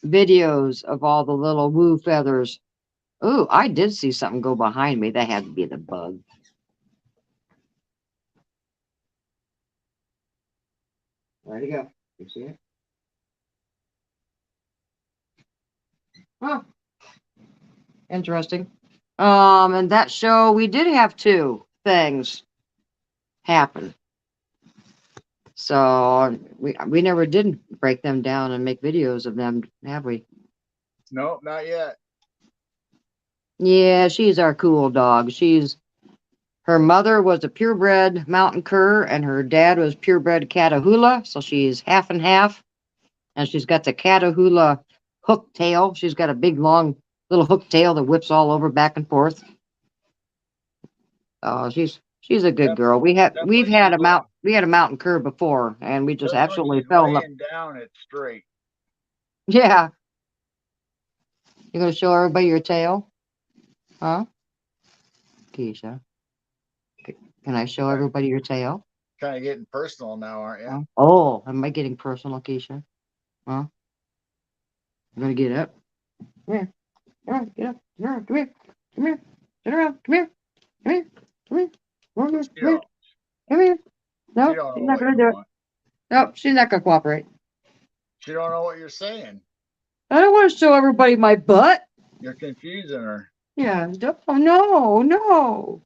videos of all the little woo feathers. Ooh, I did see something go behind me. That had to be the bug. Where'd it go? You see it? Huh. Interesting. And that show, we did have 2 things happen. So we never did break them down and make videos of them, have we? Nope, not yet. Yeah, she's our cool dog. Her mother was a purebred mountain cur, and her dad was purebred Catahoula, so she's half and half. And she's got the Catahoula hook tail. She's got a big, long, little hook tail that whips all over back and forth. Oh, she's a good girl. We had a mountain cur before, and we just absolutely fell in love. Down, it's straight. Yeah. You gonna show everybody your tail? Huh? Keisha. Can I show everybody your tail? Kind of getting personal now, aren't you? Oh, am I getting personal, Keisha? Huh? I'm gonna get up. Come here. Come on, get up. Come here. Come here. Sit around. Come here. Come here. Come here. Come here. Come here. No, she's not gonna do it. Nope, she's not gonna cooperate. She don't know what you're saying. I don't want to show everybody my butt. You're confusing her. Yeah. Oh, no.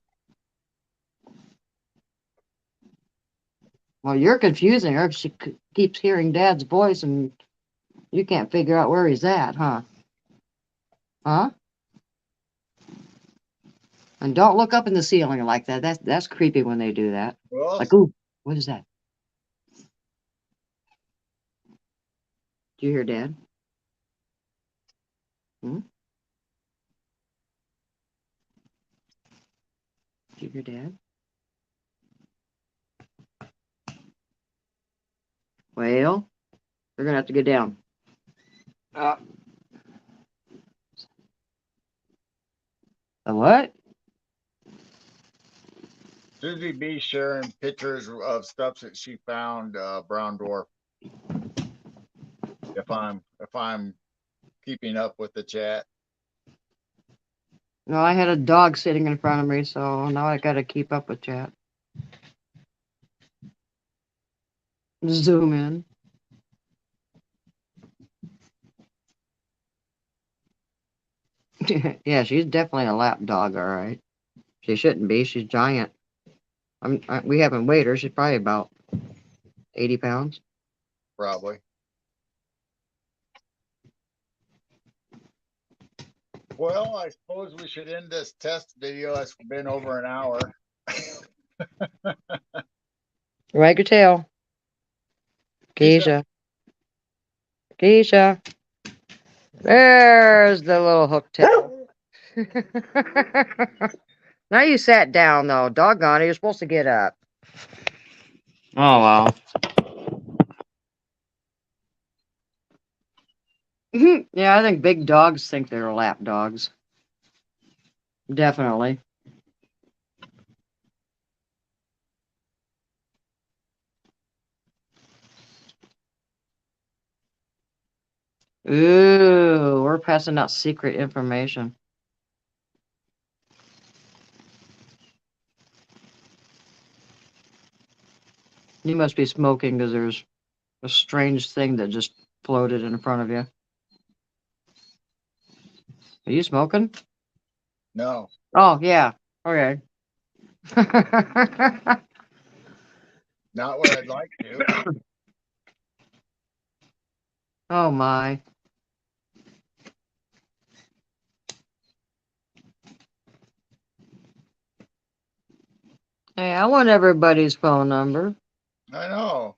Well, you're confusing her. She keeps hearing Dad's voice, and you can't figure out where he's at, huh? Huh? And don't look up in the ceiling like that. That's creepy when they do that. Well, like, ooh, what is that? Do you hear Dad? Do you hear Dad? Well, we're gonna have to get down. The what? Susie B sharing pictures of stuff that she found, brown dwarf. If I'm keeping up with the chat. No, I had a dog sitting in front of me, so now I gotta keep up with chat. Zoom in. Yeah, she's definitely a lap dog, all right. She shouldn't be. She's giant. We haven't weighed her. She's probably about 80 pounds. Probably. Well, I suppose we should end this test video. It's been over an hour. Wag your tail. Keisha. There's the little hook tail. Now you sat down, though. Doggone it, you're supposed to get up. Oh, wow. Yeah, I think big dogs think they're lap dogs. Definitely. Ooh, we're passing out secret information. You must be smoking because there's a strange thing that just floated in front of you. Are you smoking? No, Oh, yeah. Okay. not what I'd like to. Oh, my. Hey, I want everybody's phone number. I know.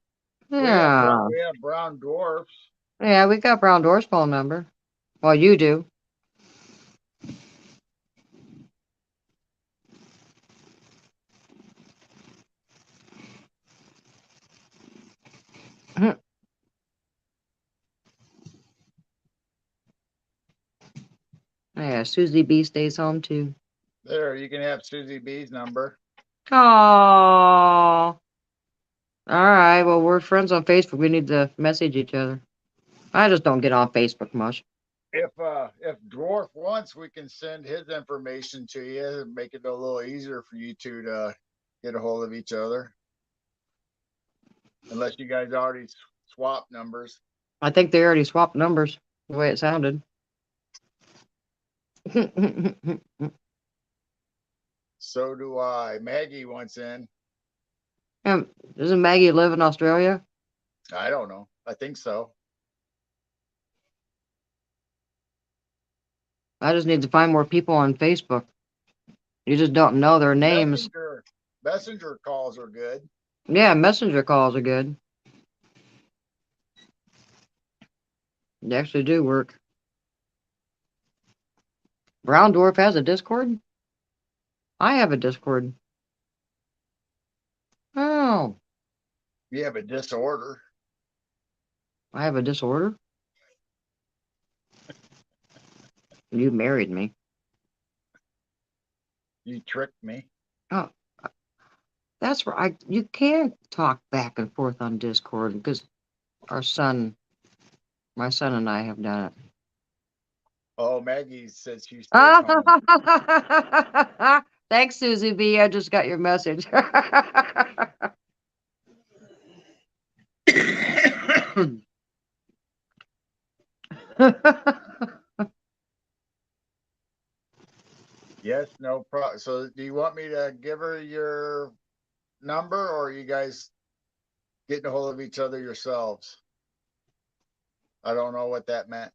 Yeah. We have brown dwarfs. Yeah, we got Brown Door's phone number. Well, you do. Yeah, Susie B stays home too. There, you can have Susie B's number. Oh. All right. Well, we're friends on Facebook. We need to message each other. I just don't get on Facebook much. If Dwarf wants, we can send his information to you and make it a little easier for you two to get a hold of each other. Unless you guys already swapped numbers. I think they already swapped numbers the way it sounded. So do I. Maggie wants in. Doesn't Maggie live in Australia? I don't know. I think so. I just need to find more people on Facebook. You just don't know their names. Messenger calls are good. Yeah, messenger calls are good. They actually do work. Brown Dwarf has a Discord? I have a Discord. Oh, You have a disorder. I have a disorder? You married me. You tricked me. Oh, that's right. You can't talk back and forth on Discord because my son and I have done it. Oh, Maggie says she stays home. Thanks, Susie B. I just got your message. Yes, no problem. So, do you want me to give her your number, or are you guys getting a hold of each other yourselves? I don't know what that meant.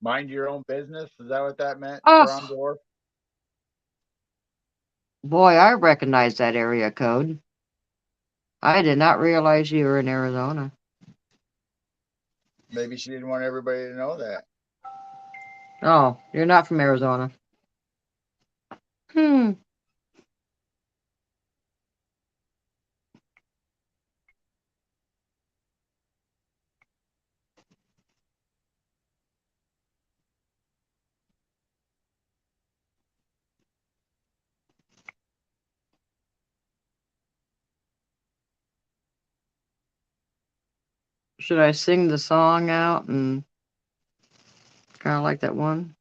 Mind your own business. Is that what that meant, Brown Oh, Dwarf? boy, I recognize that area code. I did not realize you were in Arizona. Maybe she didn't want everybody to know that. Oh, you're not from Arizona. Hmm. Should I sing the song out and kind of like that one?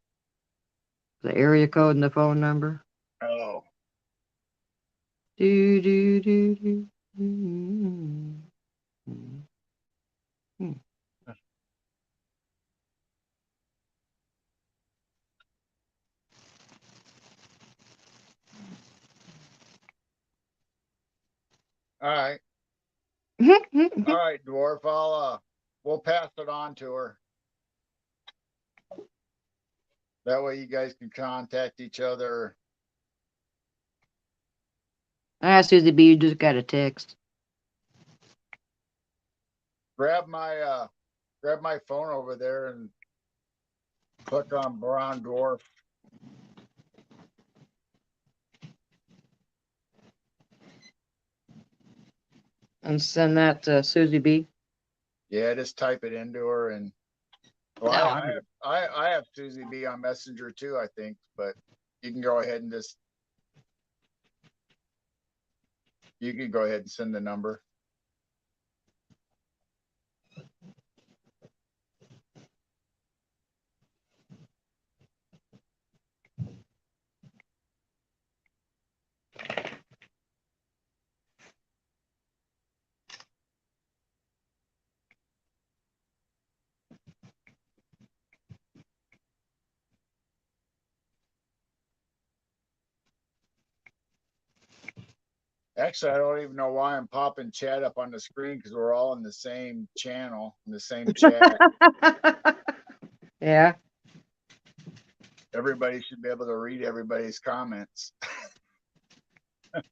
The area code and the phone number? Oh, Do, do, do, do. Mm, mm, mm. all right. All right, Dwarf. We'll pass it on to her. That way you guys can contact each other. Susie B, you just got a text. Grab my phone over there and click on Brown Dwarf. And send that to Susie B. Yeah, just type it into her and well, I have Susie B on Messenger too, I think, but you can go ahead and just you can go ahead and send the number. Actually, I don't even know why I'm popping chat up on the screen because we're all in the same channel, in the same chat. Yeah. Everybody should be able to read everybody's comments. All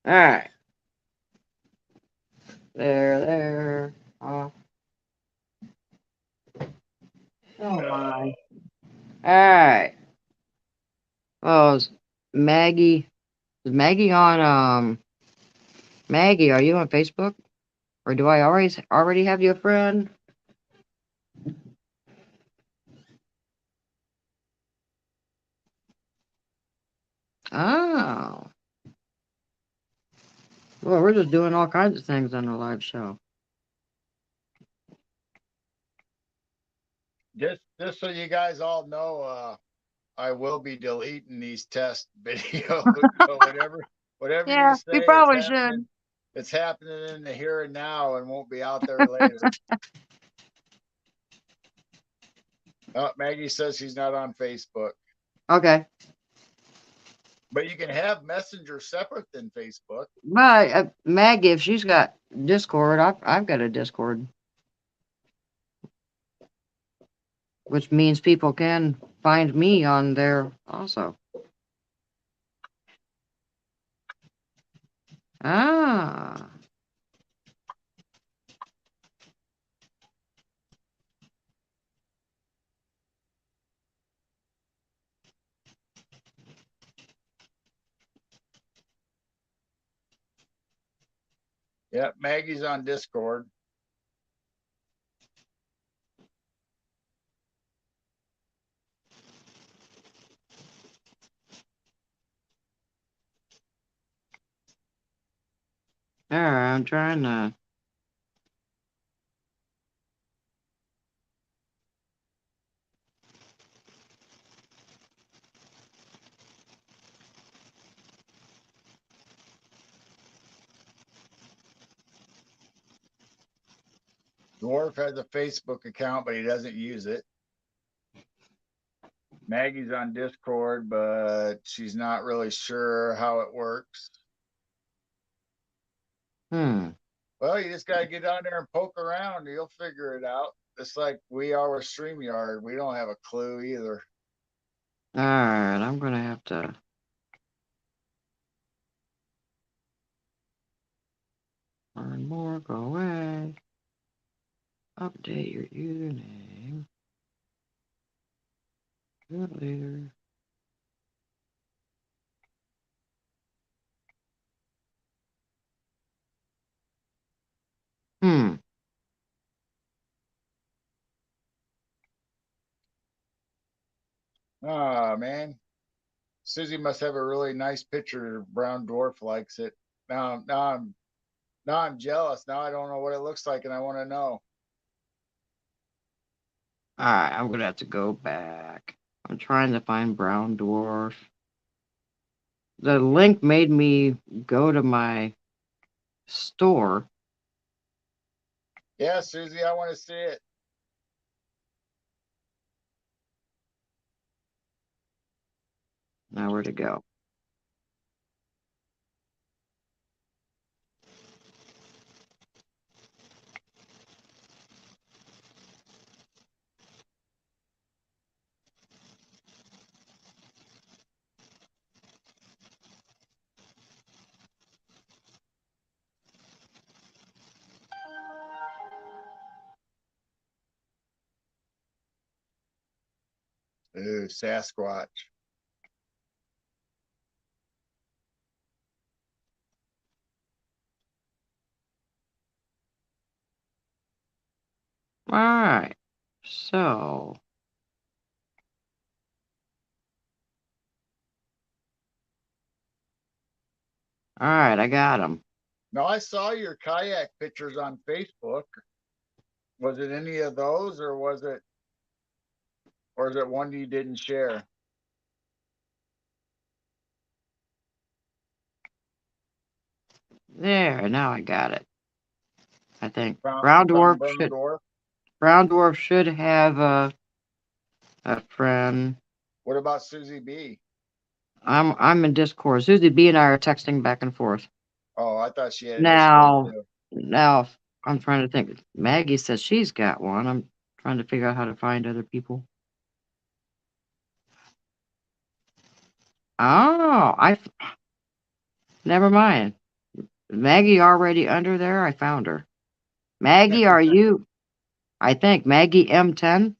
right. There. Oh my. All right. Oh, Maggie. Is Maggie on? Maggie, are you on Facebook? Or do I already have you a friend? Oh. Well, we're just doing all kinds of things on the live show. Just so you guys all know, I will be deleting these test videos. So whatever you Yeah, say, we probably should. it's happening in the here and now and won't be out there later. Maggie says she's not on Facebook. Okay. But you can have Messenger separate than Facebook. But Maggie, if she's got Discord, I've got a Discord, which means people can find me on there also. Ah. Yep, Maggie's on Discord. All right, I'm trying to. Dwarf has a Facebook account, but he doesn't use it. Maggie's on Discord, but she's not really sure how it works. Well, you just got to get on there and poke around. You'll figure it out. Just like we are with StreamYard. We don't have a clue either. All right, I'm going to have to. Learn more, go away. Update your username. Do it later. Ah, man. Susie must have a really nice picture. Brown Dwarf likes it. Now I'm jealous. Now I don't know what it looks like, and I want to know. All right, I'm going to have to go back. I'm trying to find Brown Dwarf. The link made me go to my store. Yeah, Susie, I want to see it. Now where to go? Ooh, Sasquatch. All right. So. All right, I got him. Now I saw your kayak pictures on Facebook. Was it any of those, or is it one you didn't share? There, now I got it. I think Found Brown Brown Dwarf Dwarf? should have a friend. What about Susie B? I'm in Discord. Susie B and I are texting back and forth. Oh, I thought she had a Discord Now, too. now I'm trying to think. Maggie says she's got one. I'm trying to figure out how to find other people. Oh, never mind. Maggie already under there. I found her. Maggie, are you? I think Maggie M10.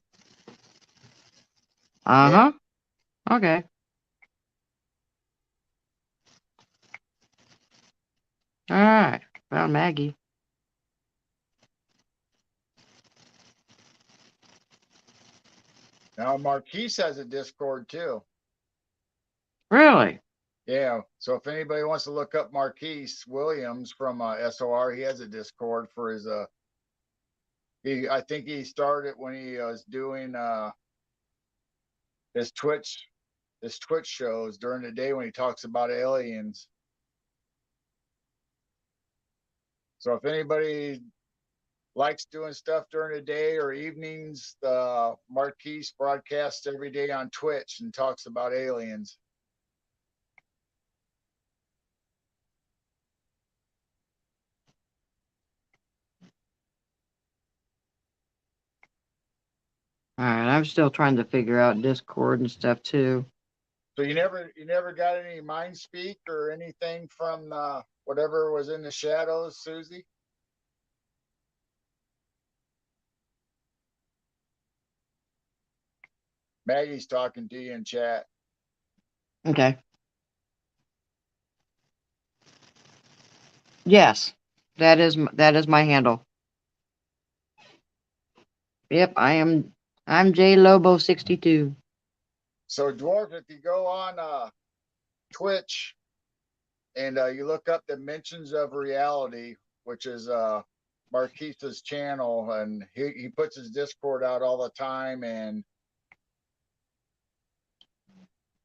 Yeah. Okay. All right. Found Maggie. Now Marquise has a Discord too. Really? Yeah. So if anybody wants to look up Marquise Williams from SOR, he has a Discord for his I think he started when he was doing his Twitch shows during the day when he talks about aliens. So if anybody likes doing stuff during the day or evenings, Marquise broadcasts every day on Twitch and talks about aliens. All right. I'm still trying to figure out Discord and stuff too. So you never got any mind speak or anything from whatever was in the shadows, Susie? Maggie's talking to you in chat. Okay. Yes, that is my handle. Yep, I'm J Lobo 62. So Dwarf, if you go on Twitch and you look up Dimensions of Reality, which is Marquise's channel, and he puts his Discord out all the time, and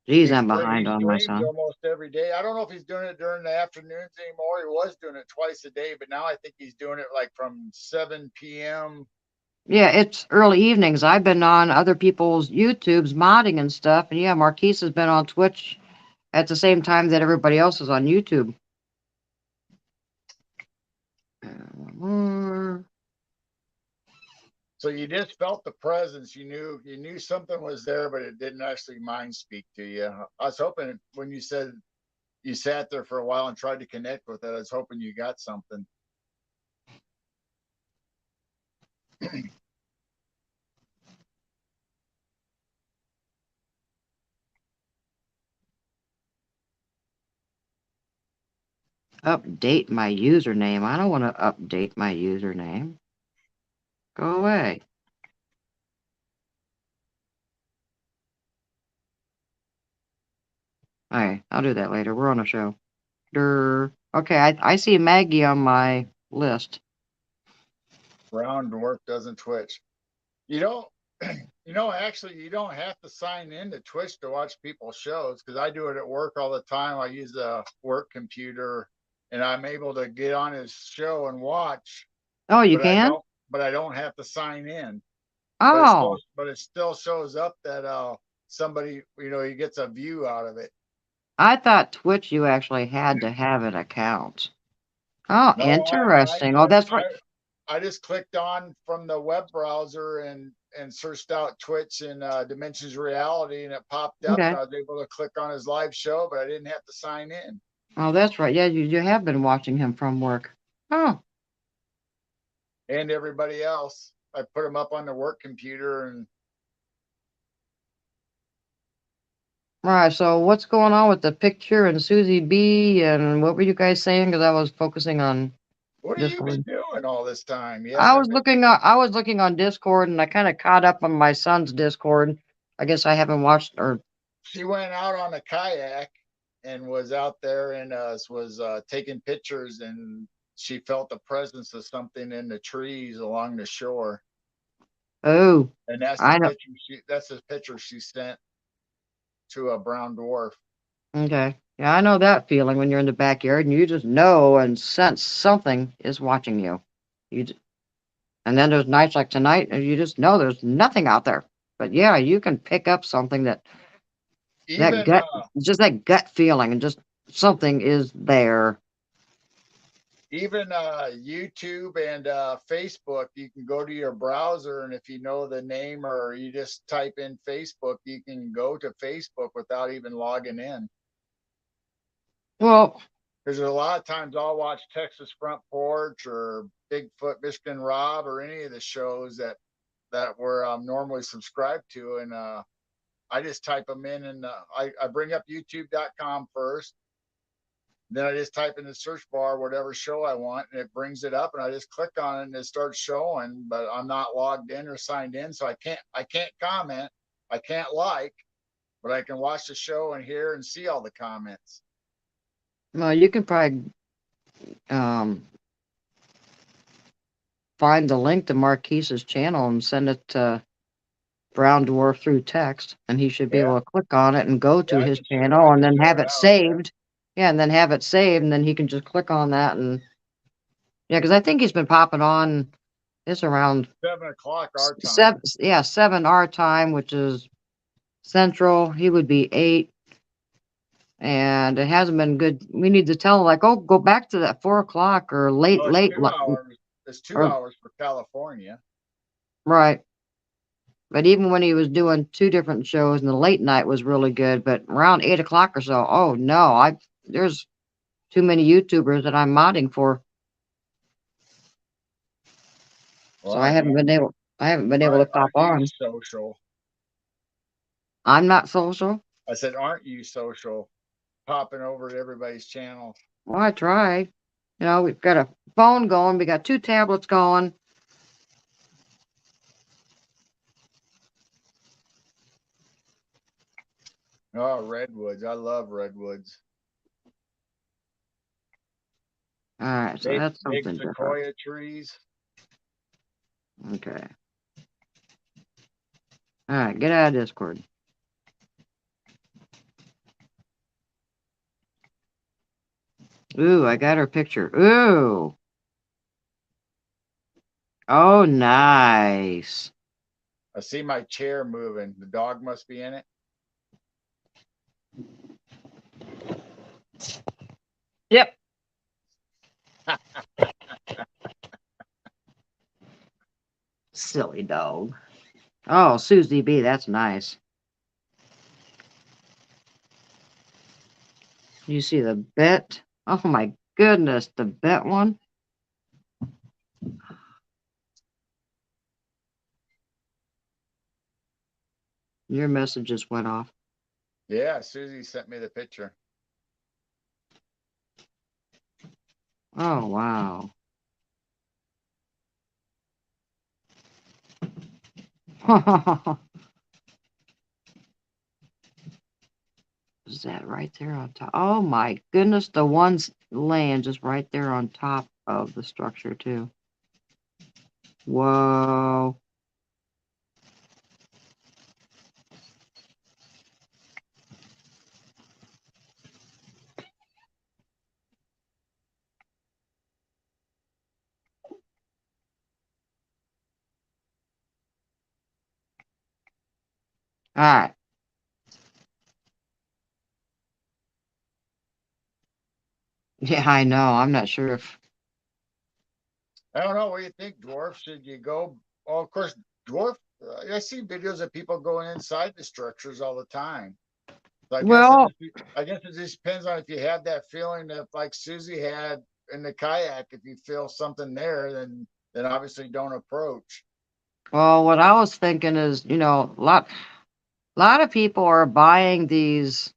Geez, he I'm behind on my streams son. almost every day. I don't know if he's doing it during the afternoons anymore. He was doing it twice a day, but now I think he's doing it like from 7 p.m. Yeah, it's early evenings. I've been on other people's YouTubes modding and stuff, and yeah, Marquise has been on Twitch at the same time that everybody else is on YouTube. So you just felt the presence. You knew something was there, but it didn't actually mind speak to you. I was hoping when you said you sat there for a while and tried to connect with it, I was hoping you got something. Update my username. I don't want to update my username. Go away. Alright, I'll do that later. We're on a show. Okay, I see Maggie on my list. Brown Dwarf doesn't Twitch. You don't, actually, you don't have to sign in to Twitch to watch people's shows because I do it at work all the time. I use a work computer and I'm able to get on his show and watch. Oh, you can? But I don't have to sign in. Oh, But it still shows up that somebody, he gets a view out of it. I thought Twitch you actually had to have an account. Oh, No, interesting. Oh, that's right. I just clicked on from the web browser and searched out Twitch and Dimensions Reality, and it popped up, Okay. and I was able to click on his live show, but I didn't have to sign in. Oh, that's right. Yeah, you have been watching him from work. Oh, And everybody else, I put them up on the work computer, and Right, so what's going on with the picture and Susie B and what were you guys saying? Because I was focusing on What have you been Discord. doing all this time? You haven't been. I was looking on Discord and I kind of caught up on my son's Discord. I guess I haven't watched or She went out on a kayak and was out there and was taking pictures, and she felt the presence of something in the trees along the shore. oh, And that's the I know. picture she sent to a brown dwarf. Okay. Yeah, I know that feeling when you're in the backyard and you just know and sense something is watching you. You j- and then there's nights like tonight and you just know there's nothing out there. But yeah, you can pick up something that Even gut just that gut feeling and just something is there. even YouTube and Facebook, you can go to your browser, and if you know the name or you just type in Facebook, you can go to Facebook without even logging in. Well, Because a lot of times I'll watch Texas Front Porch or Bigfoot Michigan Rob or any of the shows that we're normally subscribed to, and I just type them in, and I bring up YouTube.com first. Then I just type in the search bar whatever show I want, and it brings it up, and I just click on it, and it starts showing. But I'm not logged in or signed in, so I can't comment, I can't like, but I can watch the show and hear and see all the comments. well, you can probably um find the link to Marquise's channel and send it to Brown Dwarf through text, and he should be Yeah, able to click on it and go to yeah, his I channel and can then share have it it out. Yeah, saved. Yeah, and then have it saved, and then he can just click on that and yeah, because I think he's been popping on. It's around 7 o'clock our time. yeah, 7 our time, which is Central. He would be 8, and it hasn't been good. We need to tell him like, oh, go back to that 4 o'clock or Well, it's 2 hours. It's two or hours for California. right. But even when he was doing 2 different shows and the late night was really good, but around 8 o'clock or so, oh no, there's too many YouTubers that I'm modding for. Well, So I haven't been able to pop aren't you on. social? I'm not social. I said, aren't you social? Popping over to everybody's channel. Well, I tried. You know, we've got a phone going, we got 2 tablets going. Oh, redwoods! I love redwoods. All right, so Big, that's big something different. sequoia trees. Okay. All right, get out of Discord. Ooh, I got her picture. Ooh. Oh, nice. I see my chair moving. The dog must be in it. Yep. Silly dog. Oh, Susie B, that's nice. You see the bet? Oh my goodness, the bet one. Your message just went off. Yeah, Susie sent me the picture. Oh wow. Is that right there on top? Oh my goodness, the one's laying just right there on top of the structure too. Whoa. All right. Yeah, I know. I'm not sure if. I don't know. What do you think, dwarf? Should you go? Oh, of course, dwarf. I see videos of people going inside the structures all the time. So Well, I guess it just depends on if you have that feeling that like Susie had in the kayak. If you feel something there, then obviously don't approach. what I was thinking is, a lot. A lot of people are buying these,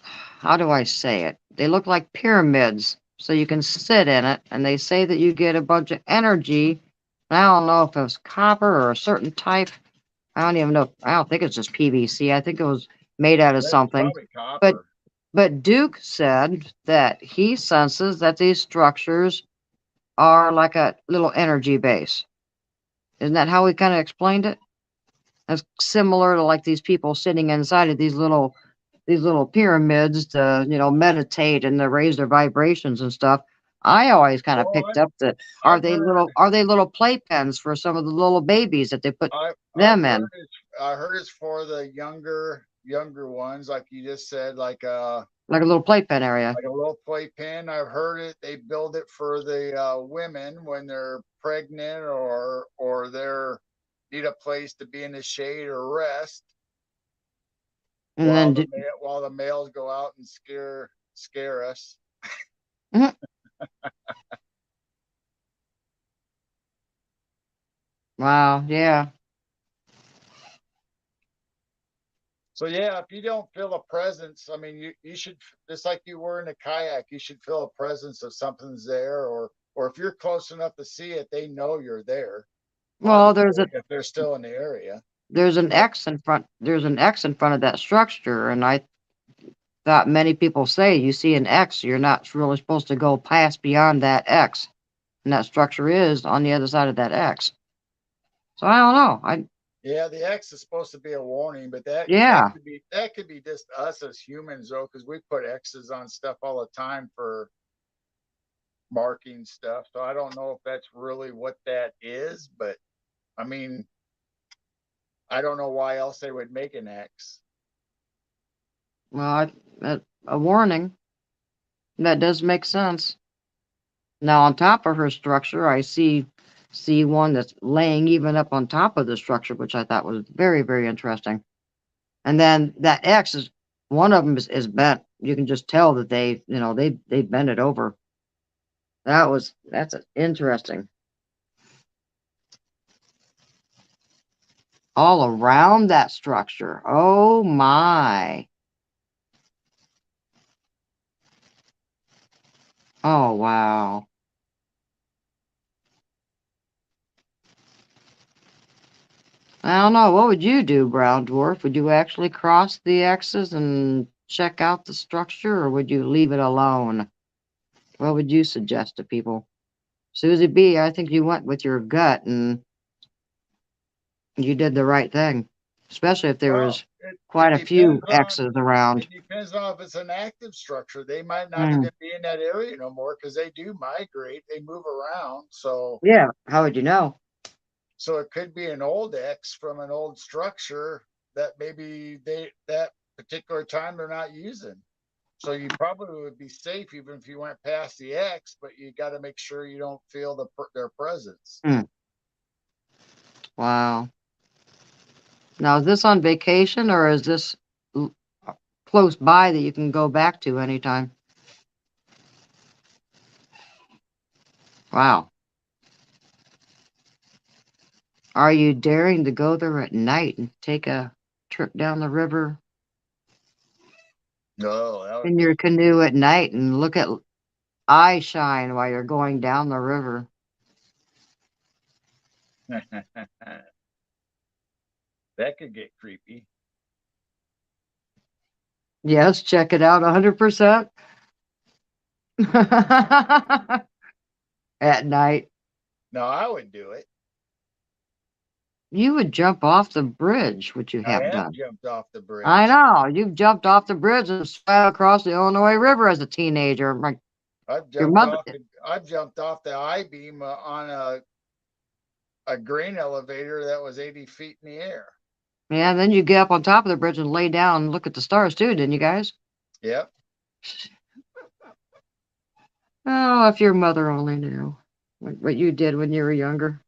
how do I say it? They look like pyramids, so you can sit in it, and they say that you get a bunch of energy. I don't know if it was copper or a certain type. I don't even know. I don't think it's just PVC. I think it was made out of That's something. probably But copper. but Duke said that he senses that these structures are like a little energy base. Isn't that how we kind of explained it? As similar to like these people sitting inside of these little pyramids to, meditate and to raise their vibrations and stuff. I always kind of Oh, picked up that I've heard, are they little playpens for some of the little babies that they put I've them in, heard it's for the younger ones, like you just said, like a little playpen area? like a little playpen. I've heard it. They build it for the women when they're pregnant or they're need a place to be in the shade or rest And then, while the males go out and scare us. Mhm. Wow, yeah. So yeah, if you don't feel a presence, I mean, you should, just like you were in a kayak, you should feel a presence of something's there, or if you're close enough to see it, they know you're there. Well, Obviously, if they're still in the area. there's an X in front. There's an X in front of that structure, and I thought many people say you see an X, you're not really supposed to go past beyond that X, and that structure is on the other side of that X. So I don't know. Yeah, the X is supposed to be a warning, but Yeah. that could be just us as humans though, because we put X's on stuff all the time for marking stuff. So I don't know if that's really what that is, but I mean, I don't know why else they would make an X. Well, a warning. That does make sense. Now, on top of her structure, I see one that's laying even up on top of the structure, which I thought was very, very interesting. And then that X is one of them is bent. You can just tell that they bent it over. That's interesting. All around that structure. Oh my. Oh wow. I don't know. What would you do, Brown Dwarf? Would you actually cross the X's and check out the structure, or would you leave it alone? What would you suggest to people? Susie B, I think you went with your gut and you did the right thing, especially if there Well, was quite a few X's it around. depends on if it's an active structure. They might not Mm, even be in that area no more because they do migrate, they move around. yeah. How would you know? So it could be an old X from an old structure that maybe that particular time they're not using. So you probably would be safe even if you went past the X, but you got to make sure you don't feel their presence. Mm, wow. Now, is this on vacation or is this l- close by that you can go back to anytime? Wow. Are you daring to go there at night and take a trip down the river No, that would in your canoe at night and look at eye shine while you're going down the river? that could get creepy. Yes, check it out 100%. At night. No, I would do it. You would jump off the bridge, which you I have have done. jumped off the I bridge. know. You've jumped off the bridge and swam across the Illinois River as a teenager. Like your mother. I've jumped off the I beam on a grain elevator that was 80 feet in the air. Yeah, and then you get up on top of the bridge and lay down and look at the stars too, didn't you guys? Yep. Oh, if your mother only knew what you did when you were younger.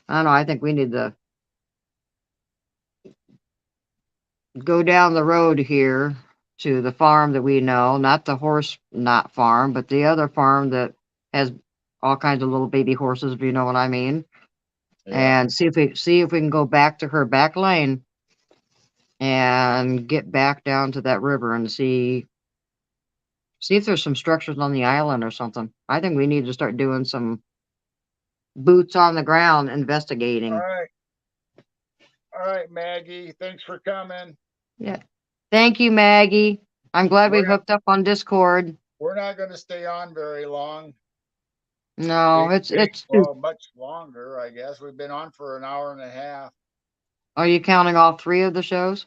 I don't know. I think we need to go down the road here to the farm that we know, not the horse not farm, but the other farm that has all kinds of little baby horses, if you know what I mean. Yeah. and see if we can go back to her back lane and get back down to that river and see if there's some structures on the island or something. I think we need to start doing some boots on the ground All investigating. right. All right, Maggie. Thanks for coming. Yeah. Thank you, Maggie. I'm glad we We're not hooked up on Discord. we're not going to stay on very long. No, it's too. Well, much longer, I guess. We've been on for an hour and a half. Are you counting all three of the shows?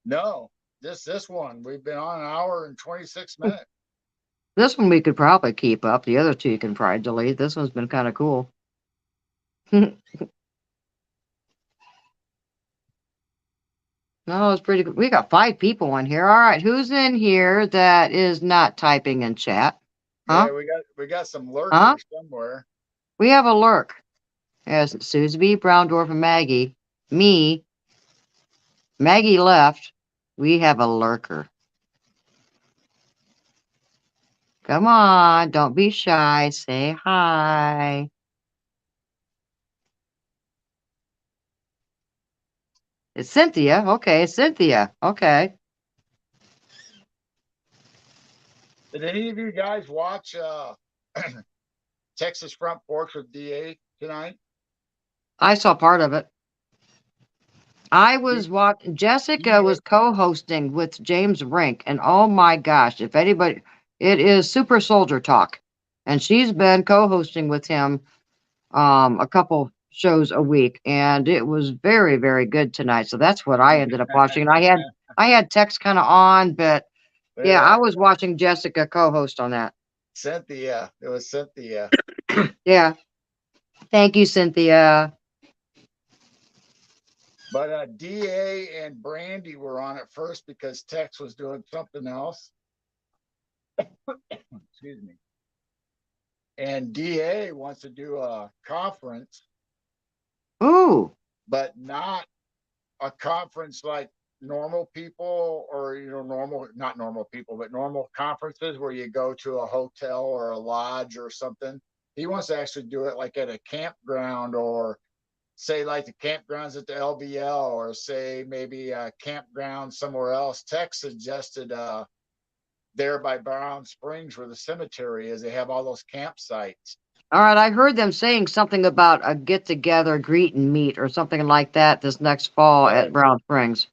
No, this one. We've been on an hour and 26 minutes. This one we could probably keep up. The other two you can probably delete. This one's been kind of cool. No, it's pretty good. We got 5 people in here. All right, who's in here that is not typing in chat? Huh? Yeah, we got some Huh? lurkers somewhere. We have a lurk. Yes, Susie B, Brown Dwarf, and Maggie. Me. Maggie left. We have a lurker. Come on, don't be shy. Say hi. It's Cynthia. Okay, Cynthia. Okay. Did any of you guys watch Texas Front Porch with DA tonight? I saw part of it. I was watching, Jessica was co-hosting with James Rink, and oh my gosh, if anybody, it is Super Soldier Talk. And she's been co-hosting with him a couple shows a week, and it was very, very good tonight. So that's what I ended up watching. And I had text kind of on, but yeah, I was watching Jessica co-host on that. Cynthia. It was Cynthia. Yeah. Thank you, Cynthia. But DA and Brandy were on it first because Tex was doing something else. Excuse me. And DA wants to do a conference, Ooh. but not a conference like normal people or not normal people, but normal conferences where you go to a hotel or a lodge or something. He wants to actually do it like at a campground, or say like the campgrounds at the LBL, or say maybe a campground somewhere else. Tex suggested there by Brown Springs where the cemetery is. They have all those campsites. All right, I heard them saying something about a get together, greet and meet, or something like that this next fall at Brown Springs.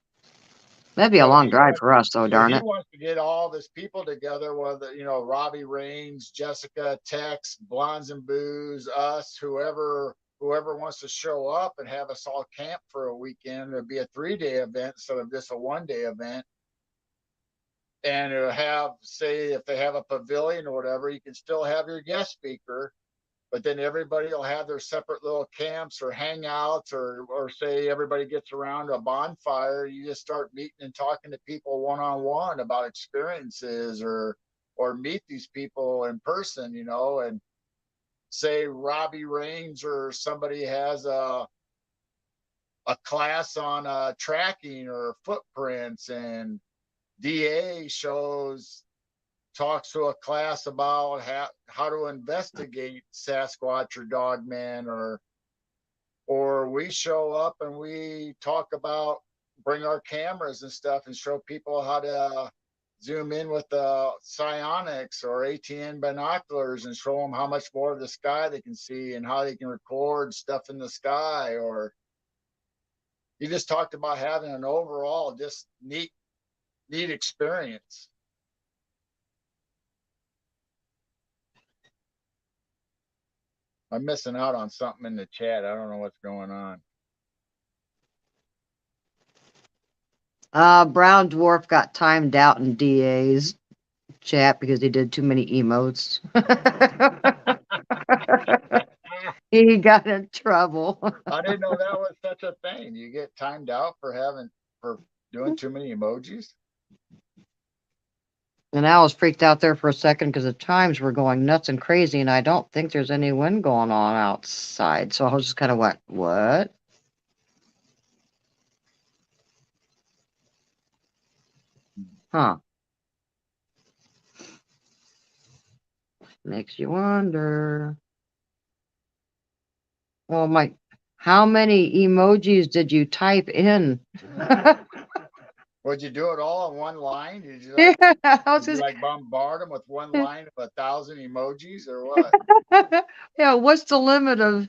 That'd be a long drive for us, though, darn He it. wants to get all these people together, whether Robbie Raines, Jessica, Tex, Blondes and Booze, us, whoever wants to show up and have us all camp for a weekend. It'll be a 3-day event instead of just a 1-day event. And it'll have, say, if they have a pavilion or whatever, you can still have your guest speaker, but then everybody will have their separate little camps or hangouts, or say everybody gets around a bonfire. You just start meeting and talking to people one-on-one about experiences, or meet these people in person, and say Robbie Raines or somebody has a class on tracking or footprints, and DA talks to a class about how to investigate Sasquatch or Dogman, or we show up and we talk about, bring our cameras and stuff and show people how to zoom in with the psionics or ATN binoculars and show them how much more of the sky they can see and how they can record stuff in the sky. Or you just talked about having an overall just neat experience. I'm missing out on something in the chat. I don't know what's going on. Brown Dwarf got timed out in DA's chat because he did too many emotes. He got in trouble. I didn't know that was such a thing. You get timed out for doing too many emojis. And I was freaked out there for a second because the times were going nuts and crazy, and I don't think there's any wind going on outside. So I was just kind of went, what? Huh. Makes you wonder. Well, How many emojis did you type in? Would you do it all in one line? Did you Yeah, like, I was did you just, like bombard them with one line of 1,000 emojis or what? yeah, what's the limit of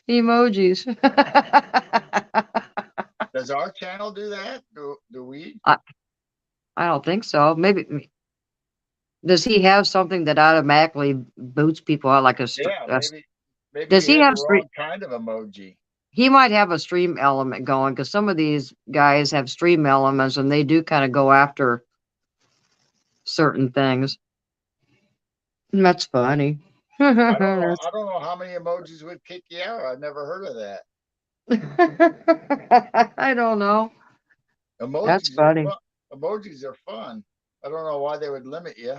emojis? Does our channel do that? Do we? I, I don't think so. Maybe, does he have something that automatically boots people out like Yeah, maybe does you he had the have wrong kind of emoji. he might have a stream element going because some of these guys have stream elements and they do kind of go after certain things. That's funny. I don't know how many emojis would kick you out. I've never heard of that. I don't know. That's Emojis are funny. fun. Emojis are fun. I don't know why they would limit you.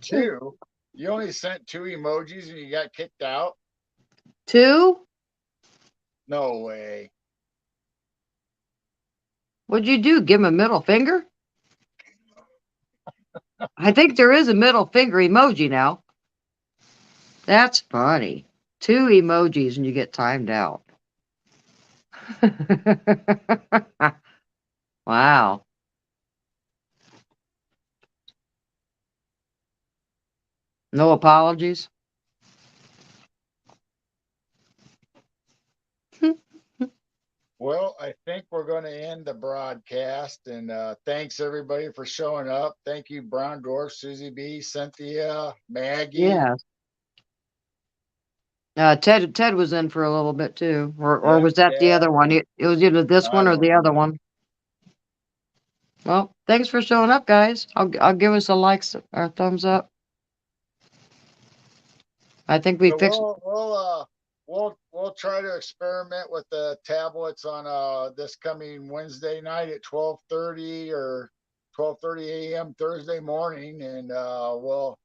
Two? You only sent 2 emojis and you got kicked out? Two? No way. What'd you do? Give him a middle finger? I think there is a middle finger emoji now. That's funny. 2 emojis and you get timed out. Wow. No apologies. Well, I think we're going to end the broadcast. And thanks everybody for showing up. Thank you, Brown Dwarf, Susie B, Cynthia, Maggie. Yeah. Ted was in for a little bit too, or Yeah, was that the other Ted. one? It was either this I one or don't the other know. one. Well, thanks for showing up, guys. I'll give us a likes or thumbs up. I think we So fixed. we'll try to experiment with the tablets on this coming Wednesday night at 12:30 or 12:30 a.m. Thursday morning, and we'll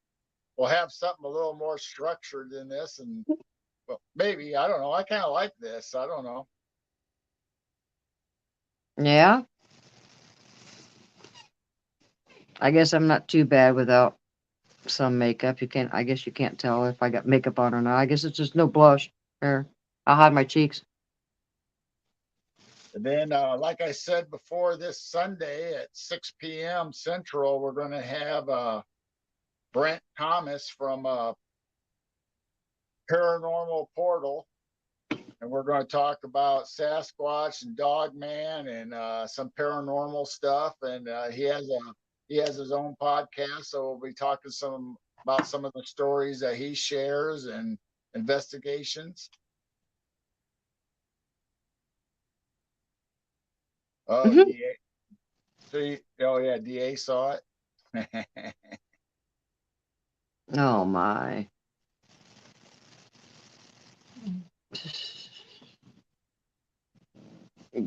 have something a little more structured than this. And well, maybe I don't know. I kind of like this. I don't know. Yeah, I guess I'm not too bad without some makeup. You can't. I guess you can't tell if I got makeup on or not. I guess it's just no blush. Here, I'll hide my cheeks. And then, like I said before, this Sunday at 6 p.m. Central, we're going to have Brent Thomas from Paranormal Portal, and we're going to talk about Sasquatch and Dogman and some paranormal stuff. And he has his own podcast, so we'll be talking about some of the stories that he shares and investigations. Oh, Mhm. DA. Oh yeah, DA saw it. Oh my.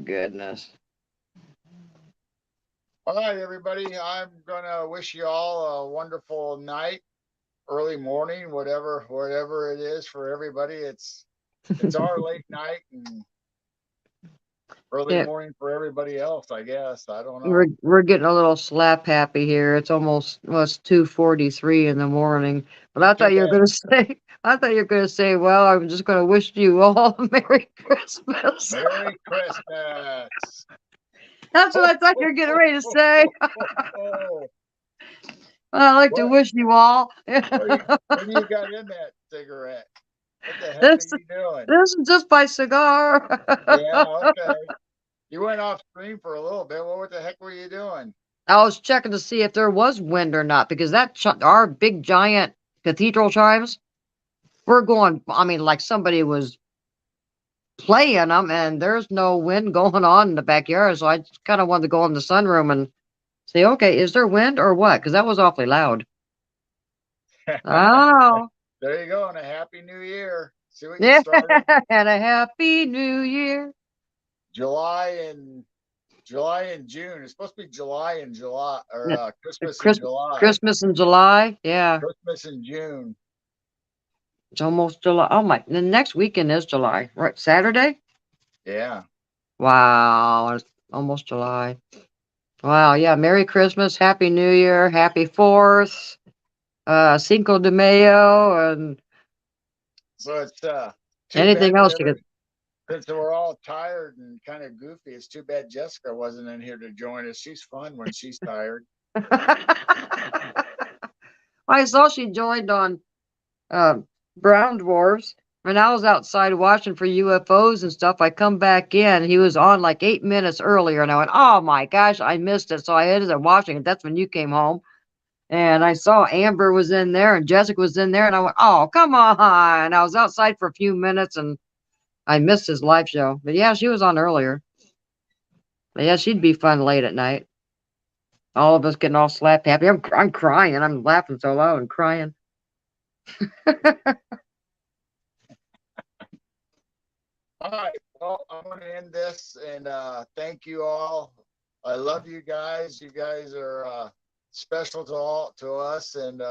Goodness. All right, everybody. I'm gonna wish you all a wonderful night, early morning, whatever it is for everybody. It's our late night and early Yeah, morning for everybody else, I guess. I don't we're know. we're getting a little slap happy here. It's almost well, it's 2:43 in the morning. But I Too thought you were bad. gonna say I thought you were gonna say, well, I'm just gonna wish you all a Merry Christmas. Merry Christmas. That's what Ho, I thought you ho, were getting ho, ready to ho, say. ho, ho, ho. I'd like to What? wish you all. What do you got in that cigarette? What the heck are This you doing? this is just my cigar. Yeah, okay. You went off screen for a little bit. What the heck were you doing? I was checking to see if there was wind or not because our big giant cathedral chimes, we're going. I mean, like somebody was playing them, and there's no wind going on in the backyard. So I just kind of wanted to go in the sunroom and say, okay, is there wind or what? Because that was awfully loud. I don't know. There you go, and a happy new year. See what you Yeah, started? and a happy new year. July and June. It's supposed to be July or Yeah, Christmas in Chris, July. Christmas in July. Yeah, Christmas in June. it's almost July. Oh my, the next weekend is July, right? Saturday? Yeah. Wow, it's almost July. Wow, yeah. Merry Christmas, Happy New Year, Happy 4th, Cinco de Mayo, and So it's too bad anything that else you since we're all tired and kind of goofy, it's too bad Jessica wasn't in here to join us. She's fun when she's tired. could. I saw she joined on Brown Dwarfs. And I was outside watching for UFOs and stuff. I come back in. He was on like 8 minutes earlier, and I went, "Oh my gosh, I missed it." So I ended up watching it. That's when you came home, and I saw Amber was in there and Jessica was in there, and I went, "Oh, come on!" And I was outside for a few minutes, and I missed his live show. But yeah, she was on earlier. But yeah, she'd be fun late at night. All of us getting all slap happy. I'm crying. I'm laughing so loud and crying. All right. Well, I'm going to end this and thank you all. I love you guys. You guys are special to us, and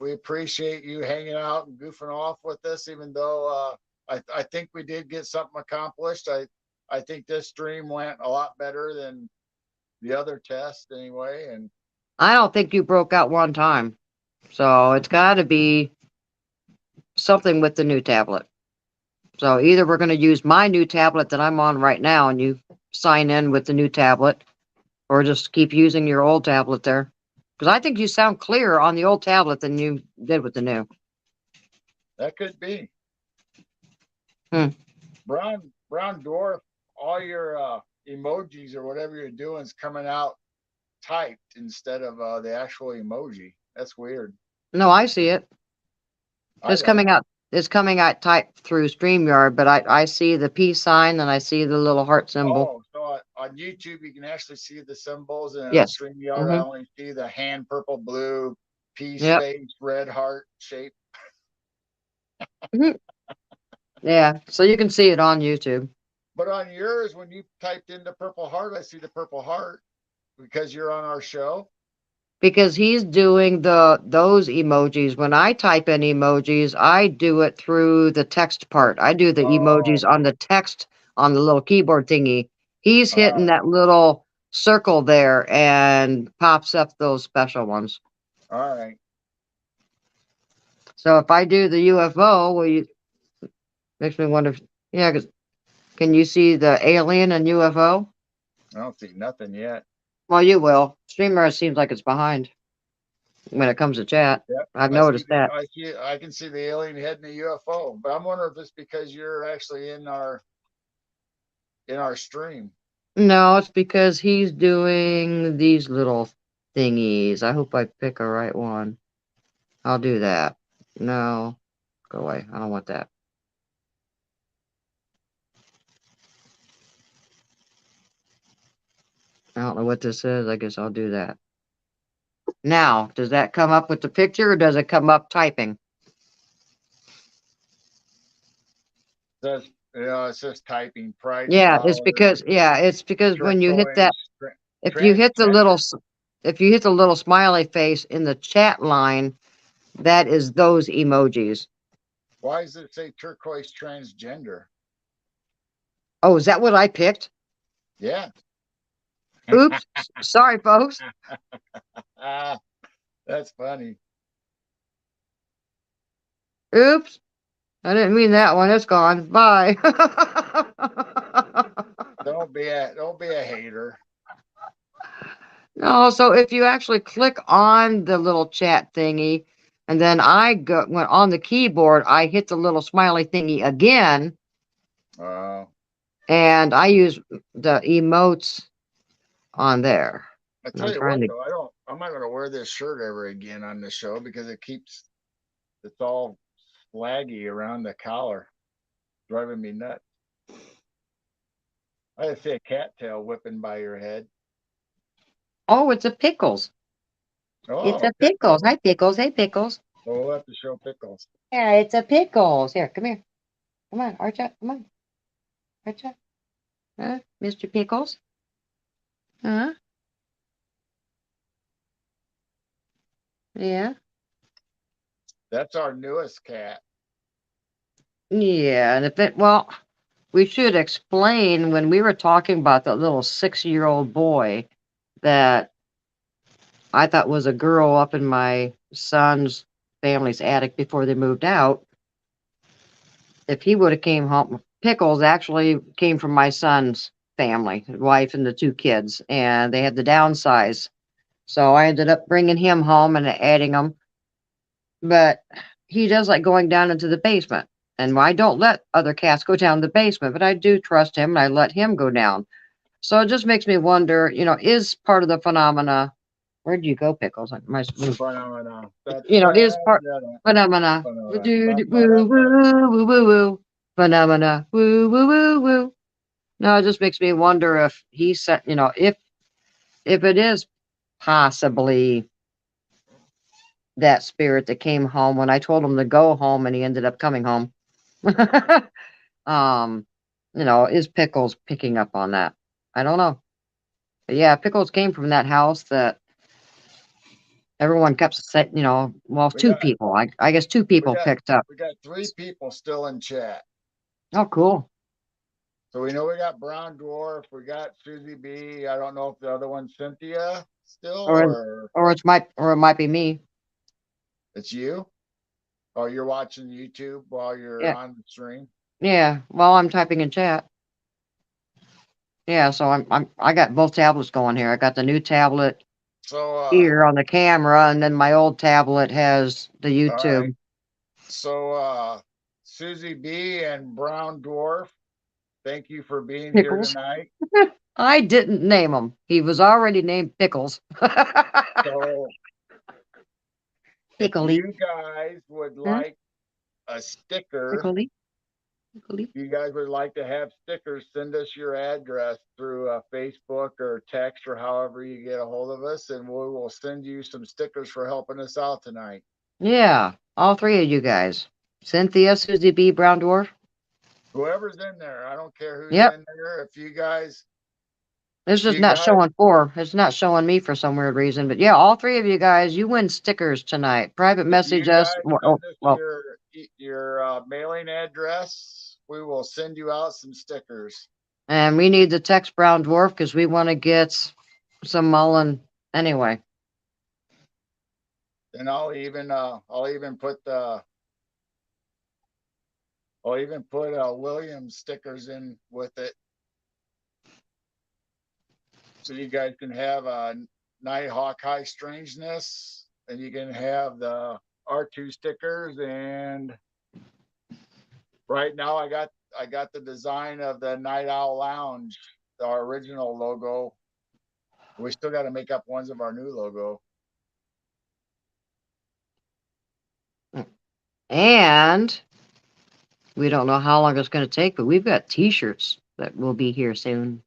we appreciate you hanging out and goofing off with us. Even though I think we did get something accomplished. I think this stream went a lot better than the other test anyway. And I don't think you broke out one time. So it's got to be something with the new tablet. So either we're going to use my new tablet that I'm on right now and you sign in with the new tablet, or just keep using your old tablet there. Because I think you sound clearer on the old tablet than you did with the new. that could be. Hmm. Brown dwarf. All your emojis or whatever you're doing is coming out typed instead of the actual emoji. That's weird. No, I see it. I It's don't. coming out. It's coming out typed through StreamYard, but I see the peace sign and I see the little heart symbol. Oh, so on YouTube you can actually see the symbols, and on Yes. StreamYard I Mm-hmm. only see the hand purple, blue, peace Yep. face, red heart shape. Hmm. Yeah. So you can see it on YouTube. But on yours, when you typed in the purple heart, I see the purple heart because you're on our show. Because he's doing those emojis. When I type in emojis, I do it through the text part. I do the emojis Oh, on the text on the little keyboard thingy. He's hitting all that little circle there and pops up those special ones. right. So if I do the UFO, well, makes me wonder. Yeah, 'cause can you see the alien and UFO? I don't see nothing yet. Well, you will. Streamer seems like it's behind when it comes to chat. Yep. I've noticed that. I can see the alien head in the UFO, but I'm wondering if it's because you're actually in our stream. No, it's because he's doing these little thingies. I hope I pick a right one. I'll do that. No, go away. I don't want that. I don't know what this is. I guess I'll do that. Now, does that come up with the picture or does it come up typing? Says it's just typing price Yeah, dollar it's because when you hit that, turquoise if you hit the little, transgender. if you hit the little smiley face in the chat line, that is those emojis. Why does it say turquoise transgender? Oh, is that what I picked? Yeah. Oops. Sorry, folks. Ah, that's funny. Oops. I didn't mean that one. It's gone. Bye. Don't be a hater. No, so if you actually click on the little chat thingy, and then went on the keyboard, I hit the little smiley thingy again, Uh, and I use the emotes on there. I And I'm tell you trying what to. though, I'm not gonna wear this shirt ever again on the show because it's all flaggy around the collar, driving me nuts. I see a cattail whipping by your head. Oh, it's a pickles. It's Oh, a pickles. pickles. Hi, pickles. Hey, pickles. Oh, we'll have to show pickles. Yeah, it's a pickles. Here, come here. Come on, arch up. Come on, arch up. Huh, Mr. Pickles? Huh? Yeah. That's our newest cat. Yeah, and if it, well, we should explain when we were talking about that little 6-year-old boy that I thought was a girl up in my son's family's attic before they moved out. If he would have came home, Pickles actually came from my son's family, his wife and the 2 kids, and they had to downsize. So I ended up bringing him home and adding him. But he does like going down into the basement. And I don't let other cats go down the basement, but I do trust him and I let him go down. So it just makes me wonder, is part of the phenomena. Where'd you go, Pickles? Phenomena. Is part phenomena. Woo woo woo woo woo. Phenomena. Woo woo woo woo. No, it just makes me wonder if he said, if it is possibly that spirit that came home when I told him to go home and he ended up coming home. um, is Pickles picking up on that? I don't know. But yeah, Pickles came from that house that everyone kept saying, well, We 2 got people. I guess 2 we people got picked up. we got 3 people still in chat. Oh, cool. So we know we got Brown Dwarf, we got Susie B. I don't know if the other one's Cynthia still Or or or it might be me. it's you. Oh, you're watching YouTube while you're Yeah. on the stream. Yeah. While I'm typing in chat. Yeah, so I got both tablets going here. I got the new tablet So here on the camera, and then my old tablet has the all right. YouTube. So Susie B and Brown Dwarf, thank you for being here Pickles. tonight. I didn't name him. He was already named Pickles. So if Pickly. you guys would Huh? like a sticker, Pickly. Pickly. if you guys would like to have stickers, send us your address through Facebook or text or however you get a hold of us, and we will send you some stickers for helping us out tonight. Yeah, all 3 of you guys. Cynthia, Susie B, Brown Dwarf. Whoever's in there, I don't care who's Yep. in there. If you guys, It's just you not guys, showing 4. It's not showing me for some weird reason. But yeah, all 3 of you guys, you win stickers tonight. Private if you message us. guys Well, send us well, your mailing address, we will send you out some stickers. and we need the text Brown Dwarf because we want to get some mullen anyway. And I'll even put Williams stickers in with it, so you guys can have a Nighthawk High Strangeness, and you can have the R2 stickers. And right now, I got the design of the Night Owl Lounge, our original logo. We still got to make up ones of our new logo. And we don't know how long it's going to take, but we've got T-shirts that will be here soon.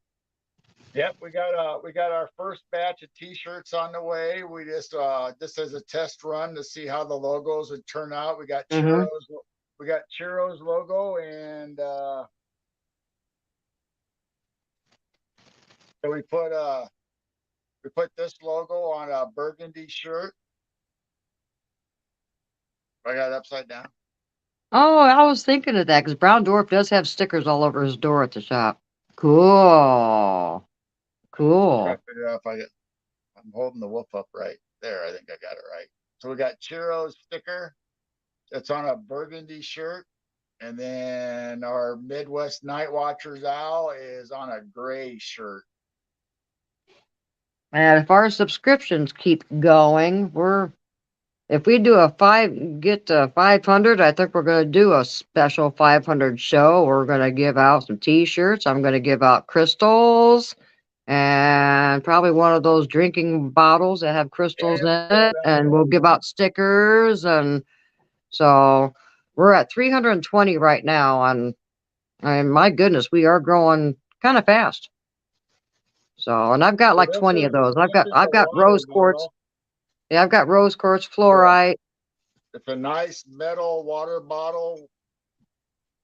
Yep, we got our first batch of T-shirts on the way. We just as a test run to see how the logos would turn out. We got Mm-hmm. Churro's logo, and so we put this logo on a burgundy shirt. I got it upside down. Oh, I was thinking of that because Brown Dwarf does have stickers all over his door at the shop. Cool. Try to Cool. figure out if I'm holding the whoop up right there. I think I got it right. So we got Churro's sticker. It's on a burgundy shirt. And then our Midwest Night Watchers owl is on a gray shirt. And if our subscriptions keep going, if we do get to 500, I think we're going to do a special 500 show. We're going to give out some T-shirts. I'm going to give out crystals and probably one of those drinking bottles that have crystals in it. And we'll give out stickers. And so we're at 320 right now. And my goodness, we are growing kind of fast. So, and I've got So like 20 of those. I've a got water rose quartz. bottle. Yeah, I've got rose quartz, Yeah. fluorite. It's a nice metal water bottle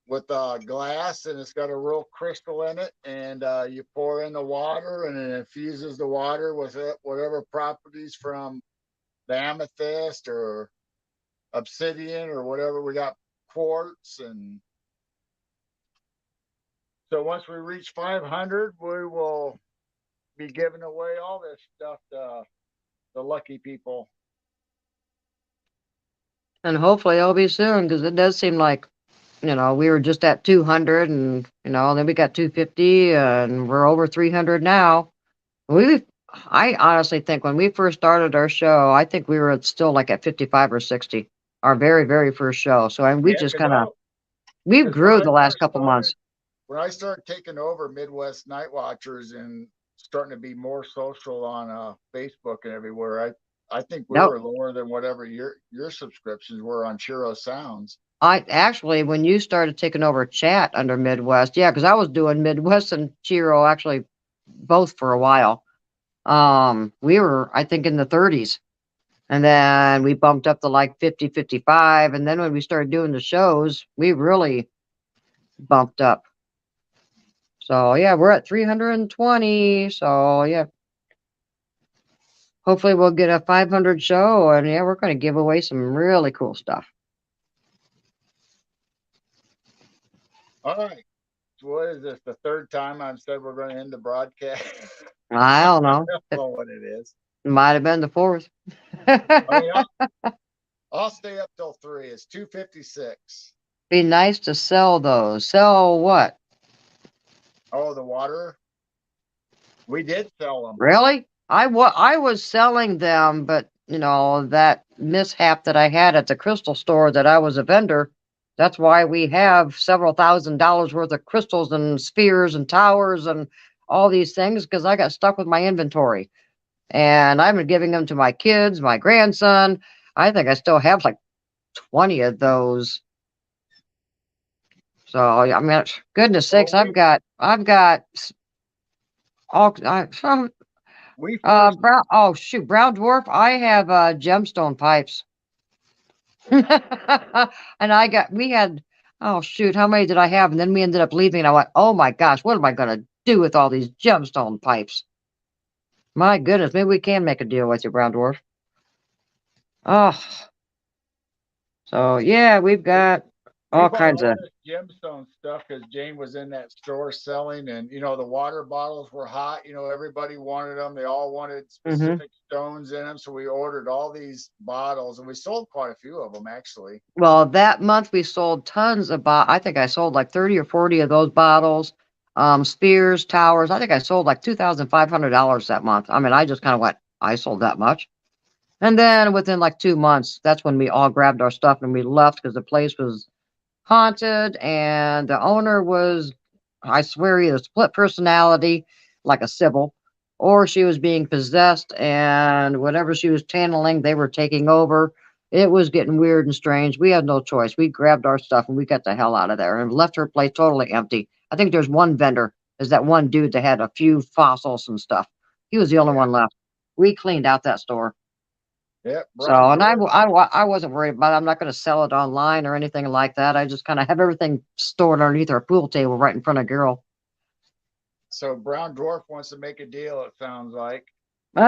with glass, and it's got a real crystal in it. And you pour in the water, and it infuses the water with whatever properties from the amethyst or obsidian or whatever. We got quartz, and So once we reach 500, we will be giving away all this stuff to the lucky people. And hopefully it'll be soon, because it does seem like, we were just at 200 and, then we got 250 and we're over 300 now. I honestly think when we first started our show, I think we were still like at 55 or 60, our very, very first show. So, and we Yeah, just because kind of, we've grew the last couple months. when I started taking over Midwest Night Watchers and starting to be more social on Facebook and everywhere, I think we Nope. were lower than whatever your subscriptions were on Chiro Sounds. I actually, when you started taking over chat under Midwest, yeah, because I was doing Midwest and Chiro actually both for a while. We were, I think, in the 30s. And then we bumped up to like 50, 55. And then when we started doing the shows, we really bumped up. So yeah, we're at 320. So yeah. Hopefully we'll get a 500 show, and yeah, we're going to give away some really cool stuff. All right. So what is this? The third time I've said we're going to end the broadcast? I don't know. I don't know what it is. Might have been the fourth. I mean, I'll stay up till 3. It's 2:56. Be nice to sell those. Sell what? Oh, the water. We did sell them. Really? I was selling them, but that mishap that I had at the crystal store that I was a vendor, that's why we have several $1,000s worth of crystals and spheres and towers and all these things, because I got stuck with my inventory. And I've been giving them to my kids, my grandson. I think I still have like 20 of those. So I mean, goodness sakes, I've got all brown, oh shoot, brown dwarf. I have gemstone pipes. And we had, oh shoot, how many did I have? And then we ended up leaving, and I went, oh my gosh, what am I gonna do with all these gemstone pipes? My goodness, maybe we can make a deal with you, brown dwarf. Oh, so yeah, we've got all kinds of gemstone stuff because Jane was in that store selling, and the water bottles were hot. Everybody wanted them. They all wanted specific stones in them, so we ordered all these bottles, and we sold quite a few of them actually. Well, that month we sold tons of I think I sold like 30 or 40 of those bottles. Spheres, towers. I think I sold like $2,500 that month. I mean, I just kind of went, I sold that much. And then within like 2 months, that's when we all grabbed our stuff and we left, because the place was haunted and the owner was, I swear, either split personality like a Sybil, or she was being possessed, and whatever she was channeling, they were taking over. It was getting weird and strange. We had no choice. We grabbed our stuff and we got the hell out of there and left her place totally empty. I think there's one vendor, is that one dude that had a few fossils and stuff. He was the only one left. We cleaned out that store. Yep. So, and I wasn't worried about it. I'm not going to sell it online or anything like that. I just kind of have everything stored underneath our pool table right in front of Girl. So Brown Dwarf wants to make a deal, it sounds like. All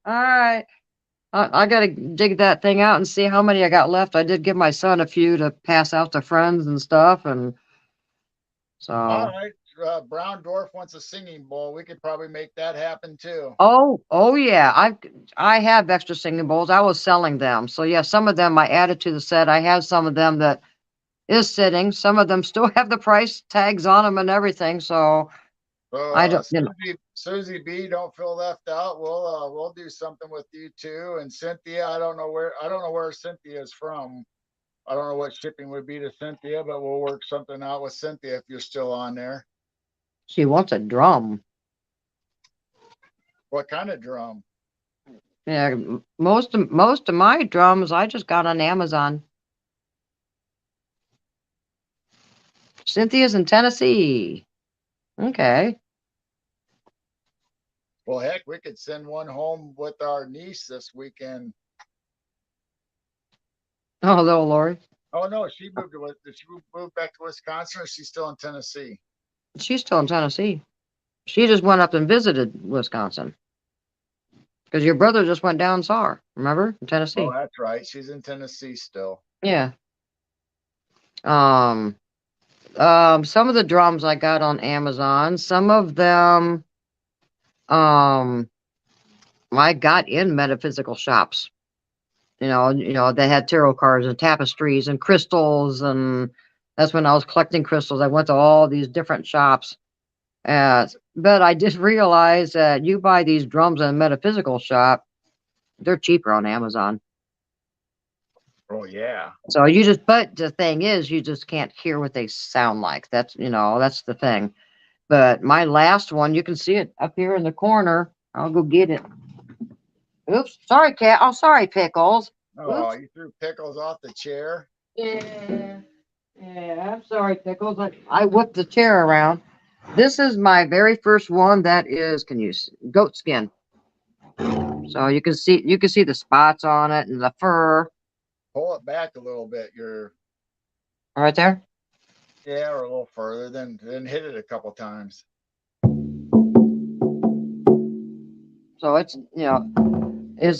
right. I got to dig that thing out and see how many I got left. I did give my son a few to pass out to friends and stuff. And so. All right. Brown Dwarf wants a singing bowl. We could probably make that happen too. Oh yeah. I have extra singing bowls. I was selling them. So yeah, some of them I added to the set. I have some of them that is sitting. Some of them still have the price tags on them and everything. So I don't. Susie B, don't feel left out. We'll do something with you too. And Cynthia, I don't know where Cynthia is from. I don't know what shipping would be to Cynthia, but we'll work something out with Cynthia if you're still on there. She wants a drum. What kind of drum? Yeah, most of my drums I just got on Amazon. Cynthia's in Tennessee. Okay. Well, heck, we could send one home with our niece this weekend. Oh, little Lori. Oh no, she moved back to Wisconsin, or she's still in Tennessee? She's still in Tennessee. She just went up and visited Wisconsin. Because your brother just went down and saw her, remember? In Tennessee. Oh, that's right. She's in Tennessee still. Yeah. Some of the drums I got on Amazon. Some of them, I got in metaphysical shops. They had tarot cards and tapestries and crystals, and that's when I was collecting crystals. I went to all these different shops. But I did realize that you buy these drums in a metaphysical shop, they're cheaper on Amazon. Oh yeah. So but the thing is, you just can't hear what they sound like. That's the thing. But my last one, you can see it up here in the corner. I'll go get it. Oops, sorry, cat. Oh, sorry, Pickles. Oh, Oops. you threw Pickles off the chair. Yeah, I'm sorry, Pickles. I whipped the chair around. This is my very first one. That is, goat skin. So you can see the spots on it and the fur Pull it back a little bit. You're right there. Yeah, or a little further. Then hit it a couple times. So it's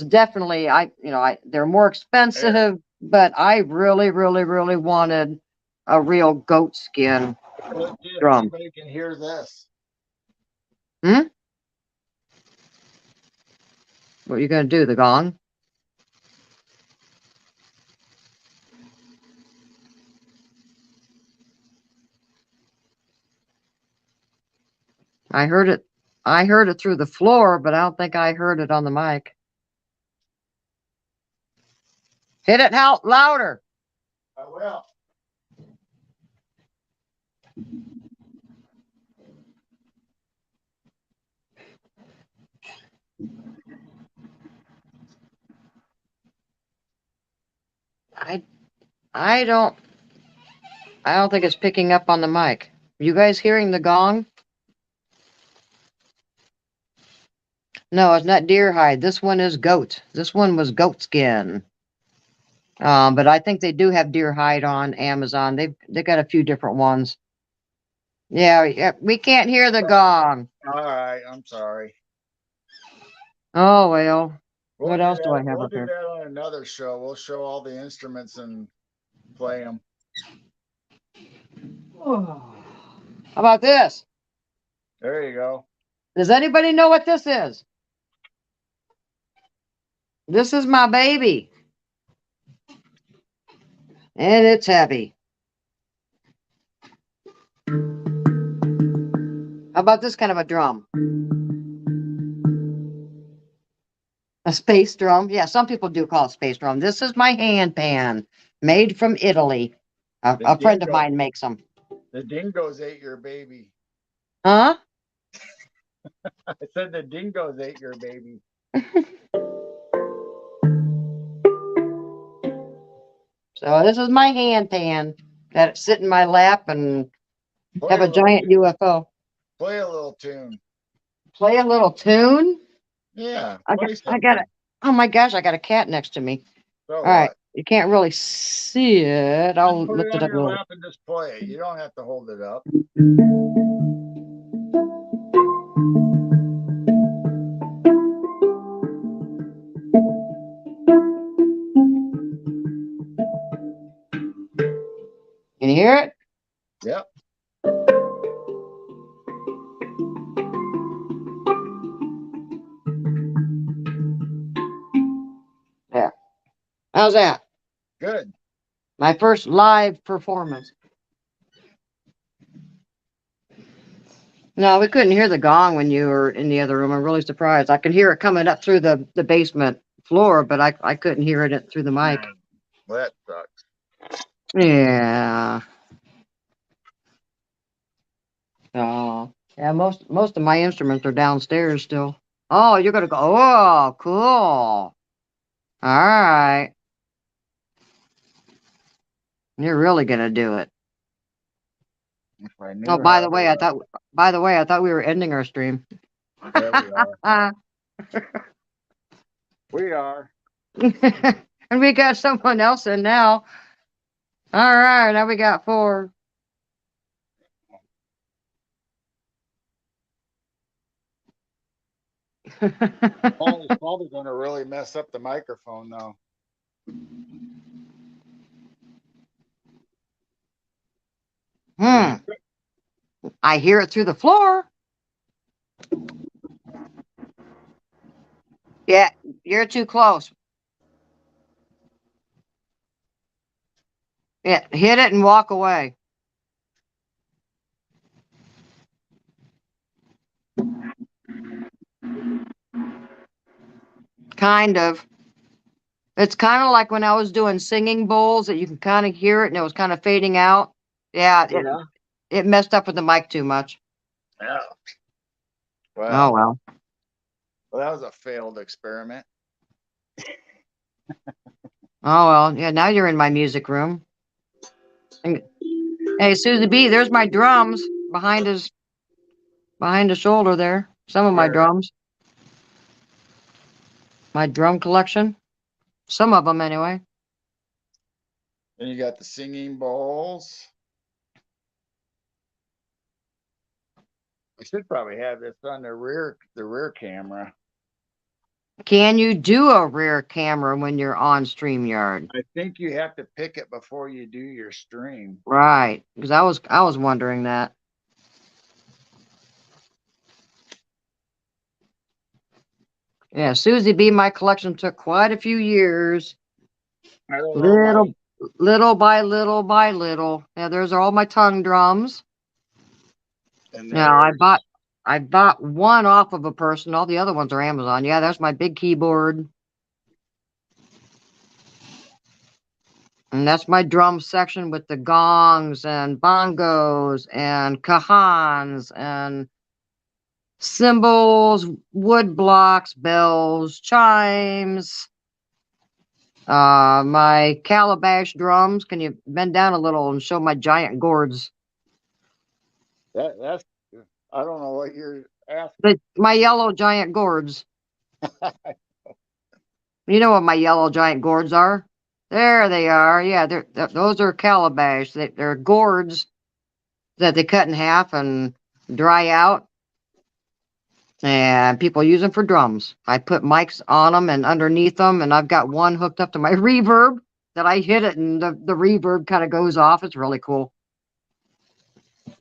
definitely they're more expensive, but I really, really, really wanted a real goat skin Let's see if drum. anybody can hear this. What are you gonna do? The gong? I heard it. I heard it through the floor, but I don't think I heard it on the mic. Hit it out louder. I will. I don't think it's picking up on the mic. You guys hearing the gong? No, it's not deer hide. This one is goat. This one was goat skin. But I think they do have deer hide on Amazon. They got a few different ones. Yeah, we can't hear the gong. All right, I'm sorry. Oh well. What else do I have We'll up do here? that on another show. We'll show all the instruments and play them. How about this? There you go. Does anybody know what this is? This is my baby. And it's heavy. How about this kind of a drum? A space drum? Yeah, some people do call it space drum. This is my hand pan, made from Italy. A friend of mine makes them. The dingoes ate your baby. Huh? I said the dingoes ate your baby. So this is my hand pan that sit in my lap and have a giant UFO. Play a little tune. Play a little tune? Yeah. I got it. Oh my gosh, I got a cat next to me. So all right. You can't really see it. I'll put lift it it on up a your little. lap and just play it. You don't have to hold it up. Can you hear it? Yep. Yeah. How's that? Good. My first live performance. No, we couldn't hear the gong when you were in the other room. I'm really surprised. I could hear it coming up through the basement floor, but I couldn't hear it through the mic. Well, that sucks. Yeah. Oh, yeah. Most of my instruments are downstairs still. Oh, you're gonna go. Oh, cool. All right. You're really gonna do it. Oh, by the way, I thought we were ending our stream. There we are. We are. And we got someone else in now. All right, now we got 4. Paul is probably going to really mess up the microphone though. Hmm. I hear it through the floor. Yeah, you're too close. Yeah, hit it and walk away. Kind of. It's kind of like when I was doing singing bowls that you can kind of hear it and it was kind of fading out. Yeah, Yeah. it messed up with the mic too much. Yeah. Oh, Well, well. that was a failed experiment. Oh, well. Yeah, now you're in my music room. And, hey, Susie B, there's my drums behind his shoulder there. Some of my Where? drums. My drum collection. Some of them, anyway. Then you got the singing bowls. I should probably have this on the rear camera. Can you do a rear camera when you're on StreamYard? I think you have to pick it before you do your stream. Right, because I was wondering that. Yeah, Susie B, my collection took quite a few years. I don't know. Little by little by little. Yeah, there's all my tongue drums. And Now there's I bought one off of a person. All the other ones are Amazon. Yeah, there's my big keyboard. And that's my drum section with the gongs and bongos and cajans and cymbals, wood blocks, bells, chimes. My calabash drums. Can you bend down a little and show my giant gourds? that's I don't know what you're asking. My yellow giant gourds. You know what my yellow giant gourds are? There they are. Yeah, those are calabash. They're gourds that they cut in half and dry out, and people use them for drums. I put mics on them and underneath them, and I've got one hooked up to my reverb that I hit it, and the reverb kind of goes off. It's really cool.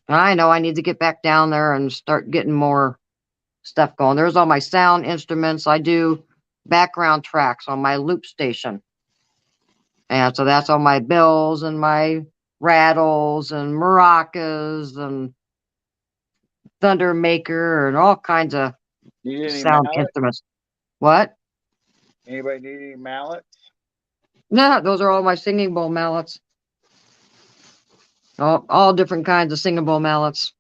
I know I need to get back down there and start getting more stuff going. There's all my sound instruments. I do background tracks on my loop station. And so that's all my bells and my rattles and maracas and thunder maker and all kinds of Need any sound mallet? instruments. What? Anybody need any mallets? No, those are all my singing bowl mallets. All different kinds of singing bowl mallets.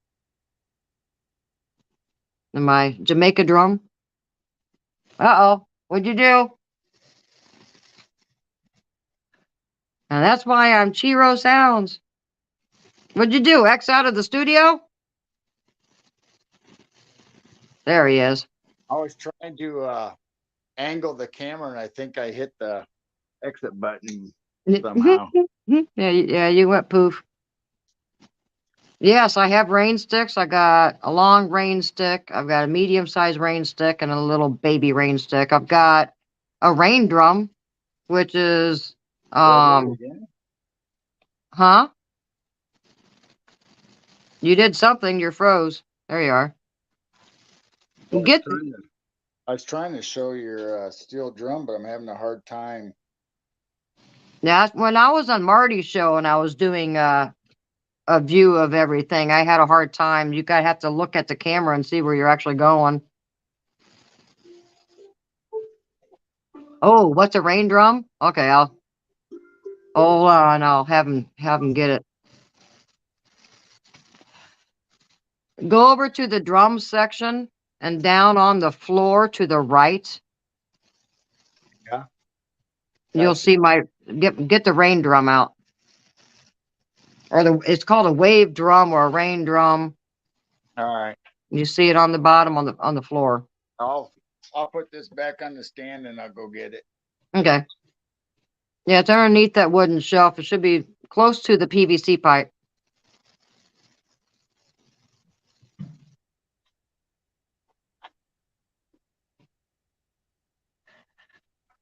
And my Jamaica drum. Uh-oh. What'd you do? And that's why I'm Chiro Sounds. What'd you do? X out of the studio? There he is. I was trying to angle the camera and I think I hit the exit button somehow. Yeah, you went poof. Yes, I have rain sticks. I got a long rain stick. I've got a medium-sized rain stick and a little baby rain stick. I've got a rain drum, which is huh? You did something, you're froze. There you are. I was trying to show your steel drum, but I'm having a hard time. Yeah, when I was on Marty's show and I was doing a view of everything, I had a hard time. You gotta have to look at the camera and see where you're actually going. Oh, what's a rain drum? Okay, I'll hold on. I'll have him get it. Go over to the drum section and down on the floor to the right. Yeah. You'll see my get the rain drum out. Or it's called a wave drum or a rain drum. All right. You see it on the bottom on the floor. I'll put this back on the stand and I'll go get it. Okay. Yeah, it's underneath that wooden shelf. It should be close to the PVC pipe.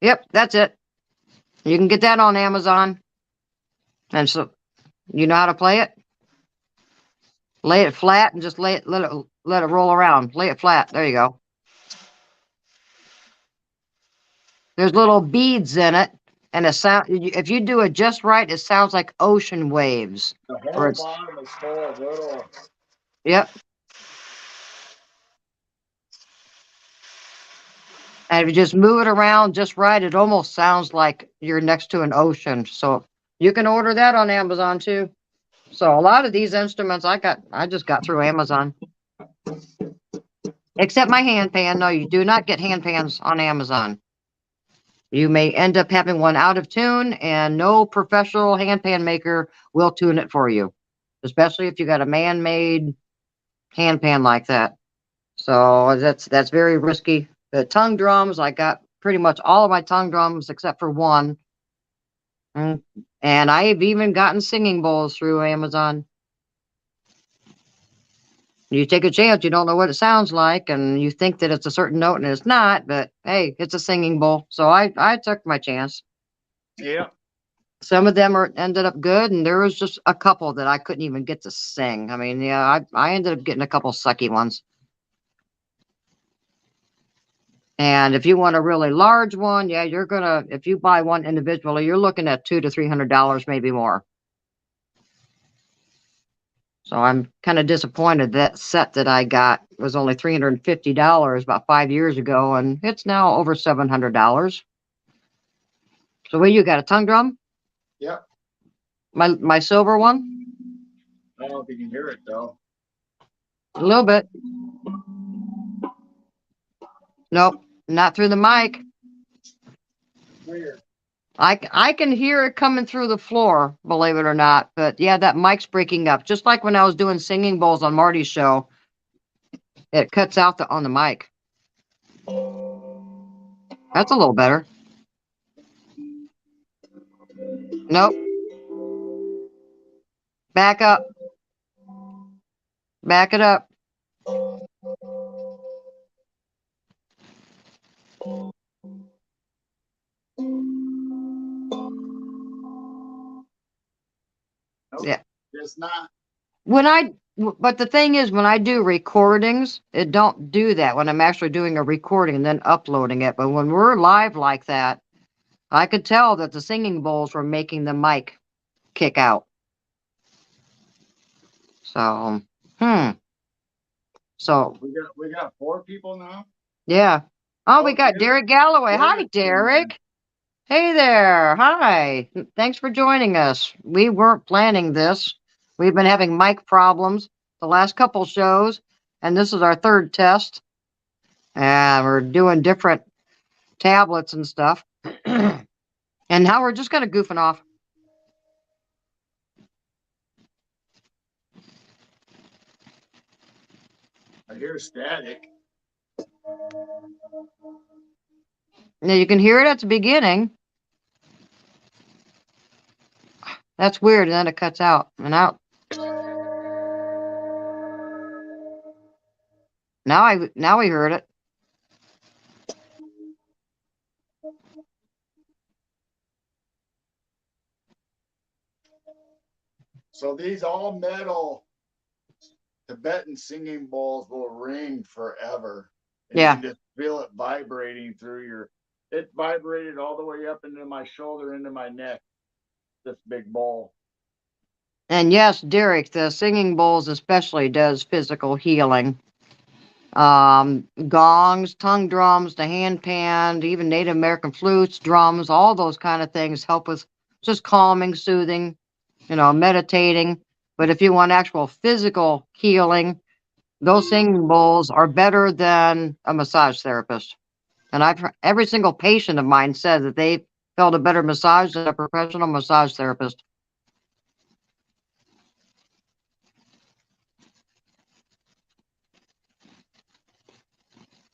Yep, that's it. You can get that on Amazon. And so, you know how to play it? Lay it flat and just let it roll around. Lay it flat. There you go. There's little beads in it, and if you do it just right, it sounds like ocean waves. The Or whole it's bottom is full of little. Yep. And if you just move it around just right, it almost sounds like you're next to an ocean. So you can order that on Amazon too. So a lot of these instruments I just got through Amazon. Except my hand pan. No, you do not get hand pans on Amazon. You may end up having one out of tune, and no professional hand pan maker will tune it for you, especially if you got a man-made hand pan like that. So that's very risky. The tongue drums, I got pretty much all of my tongue drums except for one. And I've even gotten singing bowls through Amazon. You take a chance, you don't know what it sounds like, and you think that it's a certain note and it's not, but hey, it's a singing bowl. So I took my chance. Yeah. Some of them ended up good, and there was just a couple that I couldn't even get to sing. I mean, yeah, I ended up getting a couple sucky ones. And if you want a really large one, yeah, if you buy one individually, you're looking at $200 to $300, maybe more. So I'm kind of disappointed that set that I got was only $350 about 5 years ago, and it's now over $700. So what you got, a tongue drum? Yep. My silver one? I don't know if you can hear it though. A little bit. Nope, not through the mic. Weird. I can hear it coming through the floor, believe it or not. But yeah, that mic's breaking up. Just like when I was doing singing bowls on Marty's show, it cuts out on the mic. That's a little better. Nope. Back up. Back it up. Nope. Yeah. It's not. But the thing is, when I do recordings, it don't do that when I'm actually doing a recording and then uploading it. But when we're live like that, I could tell that the singing bowls were making the mic kick out. So, So we got 4 people now. Yeah. Oh, we got Derek Galloway. Hi, Derek. Hey there. Hi. Thanks for joining us. We weren't planning this. We've been having mic problems the last couple shows, and this is our third test. And we're doing different tablets and stuff. And now we're just kind of goofing off. I hear static. Now you can hear it at the beginning. That's weird, and then it cuts out and out. Now we heard it. So these all metal Tibetan singing bowls will ring forever. And Yeah. you can just feel it vibrating through it vibrated all the way up into my shoulder, into my neck. This big bowl. And yes, Derek, the singing bowls especially does physical healing. Gongs, tongue drums, the hand pan, even Native American flutes, drums, all those kind of things help with just calming, soothing, meditating. But if you want actual physical healing, those singing bowls are better than a massage therapist. And every single patient of mine said that they felt a better massage than a professional massage therapist.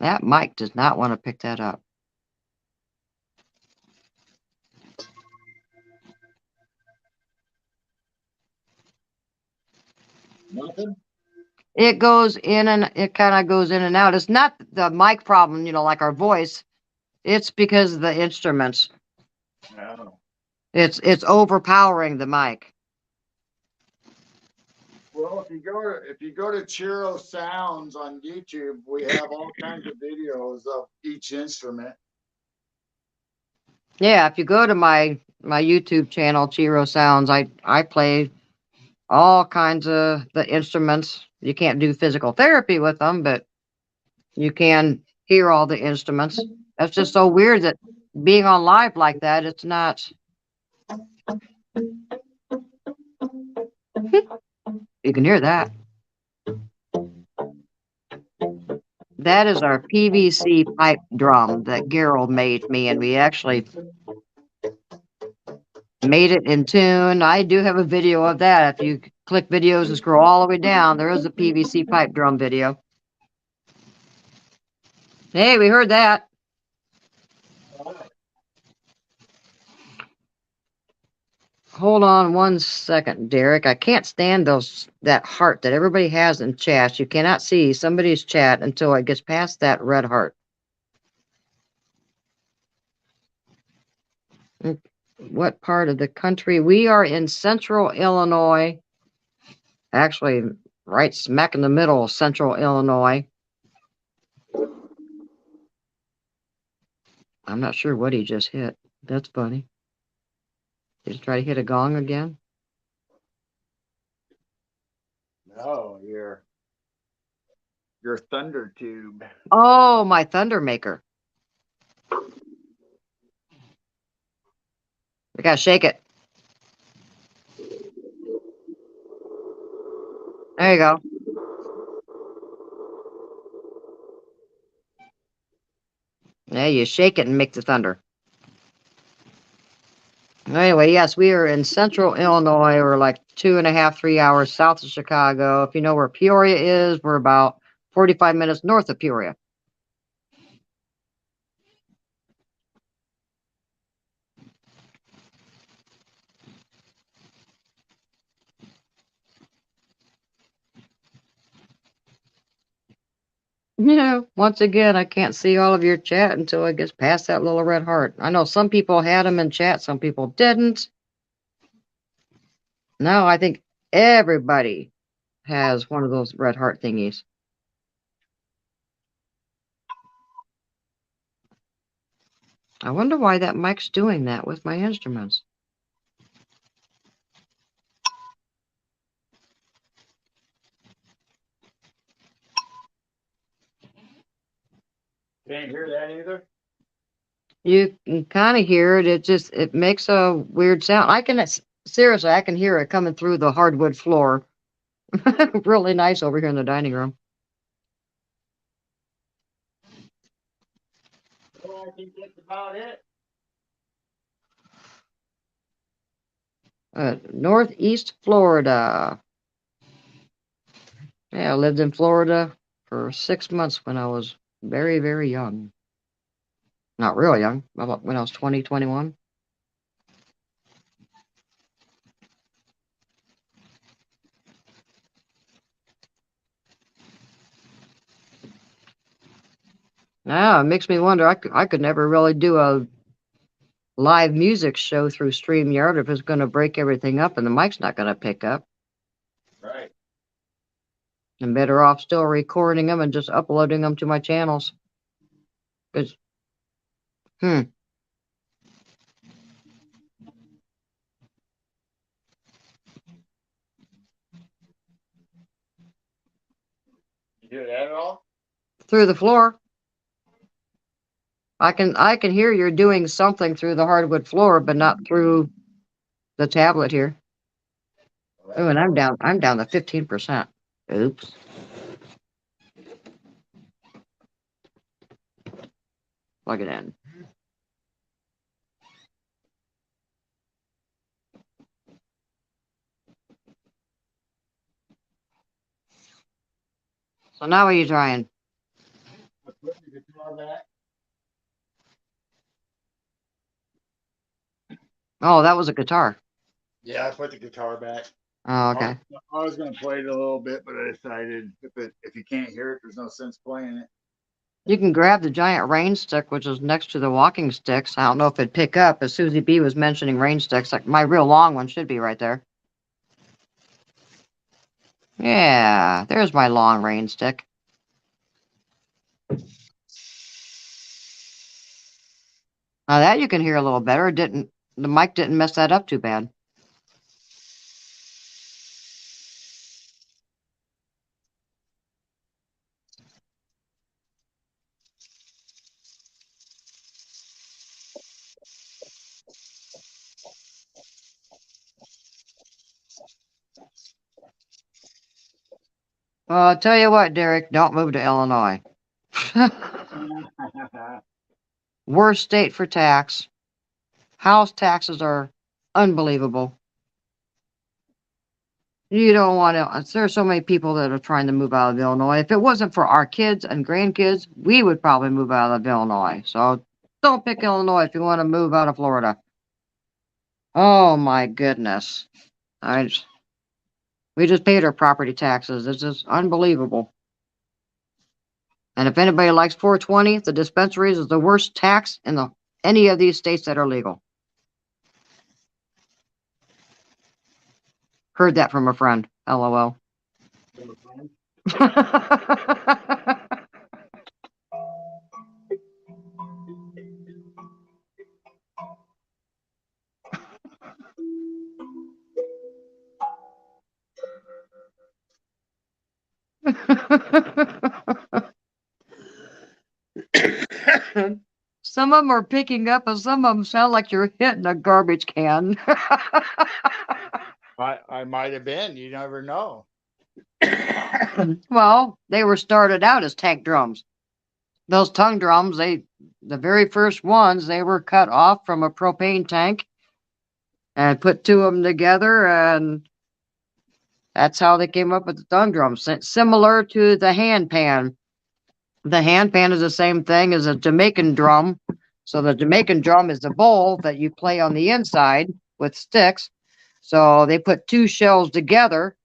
That mic does not want to pick that up. Nothing? It kind of goes in and out. It's not the mic problem, like our voice. It's because of the instruments. No. It's overpowering the mic. Well, if you go to Chiro Sounds on YouTube, we have all kinds of videos of each instrument. Yeah, if you go to my YouTube channel, Chiro Sounds, I play all kinds of the instruments. You can't do physical therapy with them, but you can hear all the instruments. That's just so weird that being on live like that, it's not. You can hear that. That is our PVC pipe drum that Gerald made me, and we actually made it in tune. I do have a video of that. If you click videos and scroll all the way down, there is a PVC pipe drum video. Hey, we heard that. Hold on one second, Derek. I can't stand that heart that everybody has in chat. You cannot see somebody's chat until it gets past that red heart. What part of the country? We are in central Illinois. Actually, right smack in the middle of central Illinois. I'm not sure what he just hit. That's funny. Did he try to hit a gong again? No, your thunder tube. Oh, my thunder maker. We gotta shake it. There you go. Yeah, you shake it and make the thunder. Anyway, yes, we are in central Illinois. We're like 2.5, 3 hours south of Chicago. If you know where Peoria is, we're about 45 minutes north of Peoria. You know, once again, I can't see all of your chat until it gets past that little red heart. I know some people had them in chat, some people didn't. No, I think everybody has one of those red heart thingies. I wonder why that mic's doing that with my instruments. Can't hear that either. You can kind of hear it. It makes a weird sound. Seriously, I can hear it coming through the hardwood floor. Really nice over here in the dining room. Well, I think that's about it. Northeast Florida. Yeah, I lived in Florida for 6 months when I was very, very young. Not real young, about when I was 20, 21. Now it makes me wonder. I could never really do a live music show through StreamYard if it's going to break everything up and the mic's not going to pick up. Right. I'm better off still recording them and just uploading them to my channels. Because, You hear that at all? through the floor. I can hear you're doing something through the hardwood floor, but not through the tablet here. Oh, and I'm down to 15%. Oops. Plug it in. So now what are you trying? I put the guitar back. Oh, that was a guitar. Yeah, I put the guitar back. Oh, okay. I was going to play it a little bit, but I decided if you can't hear it, there's no sense playing it. You can grab the giant rain stick, which is next to the walking sticks. I don't know if it'd pick up, as Susie B was mentioning rain sticks. Like my real long one should be right there. Yeah, there's my long range stick. Now that you can hear a little better. The mic didn't mess that up too bad. Well, I'll tell you what, Derek, don't move to Illinois. Worst state for tax. House taxes are unbelievable. You don't want to, there's so many people that are trying to move out of Illinois. If it wasn't for our kids and grandkids, we would probably move out of Illinois. So don't pick Illinois if you want to move out of Florida. Oh my goodness. We just paid our property taxes. It's just unbelievable. And if anybody likes 420, the dispensaries is the worst tax in any of these states that are legal. Heard that from a friend. LOL. Some of them are picking up, and some of them sound like you're hitting a garbage can. I might have been. You never know. Well, they were started out as tank drums. Those tongue drums, the very first ones, they were cut off from a propane tank and put two of them together, and that's how they came up with the tongue drums. Similar to the hand pan. The hand pan is the same thing as a Jamaican drum. So the Jamaican drum is the bowl that you play on the inside with sticks. So they put two shells together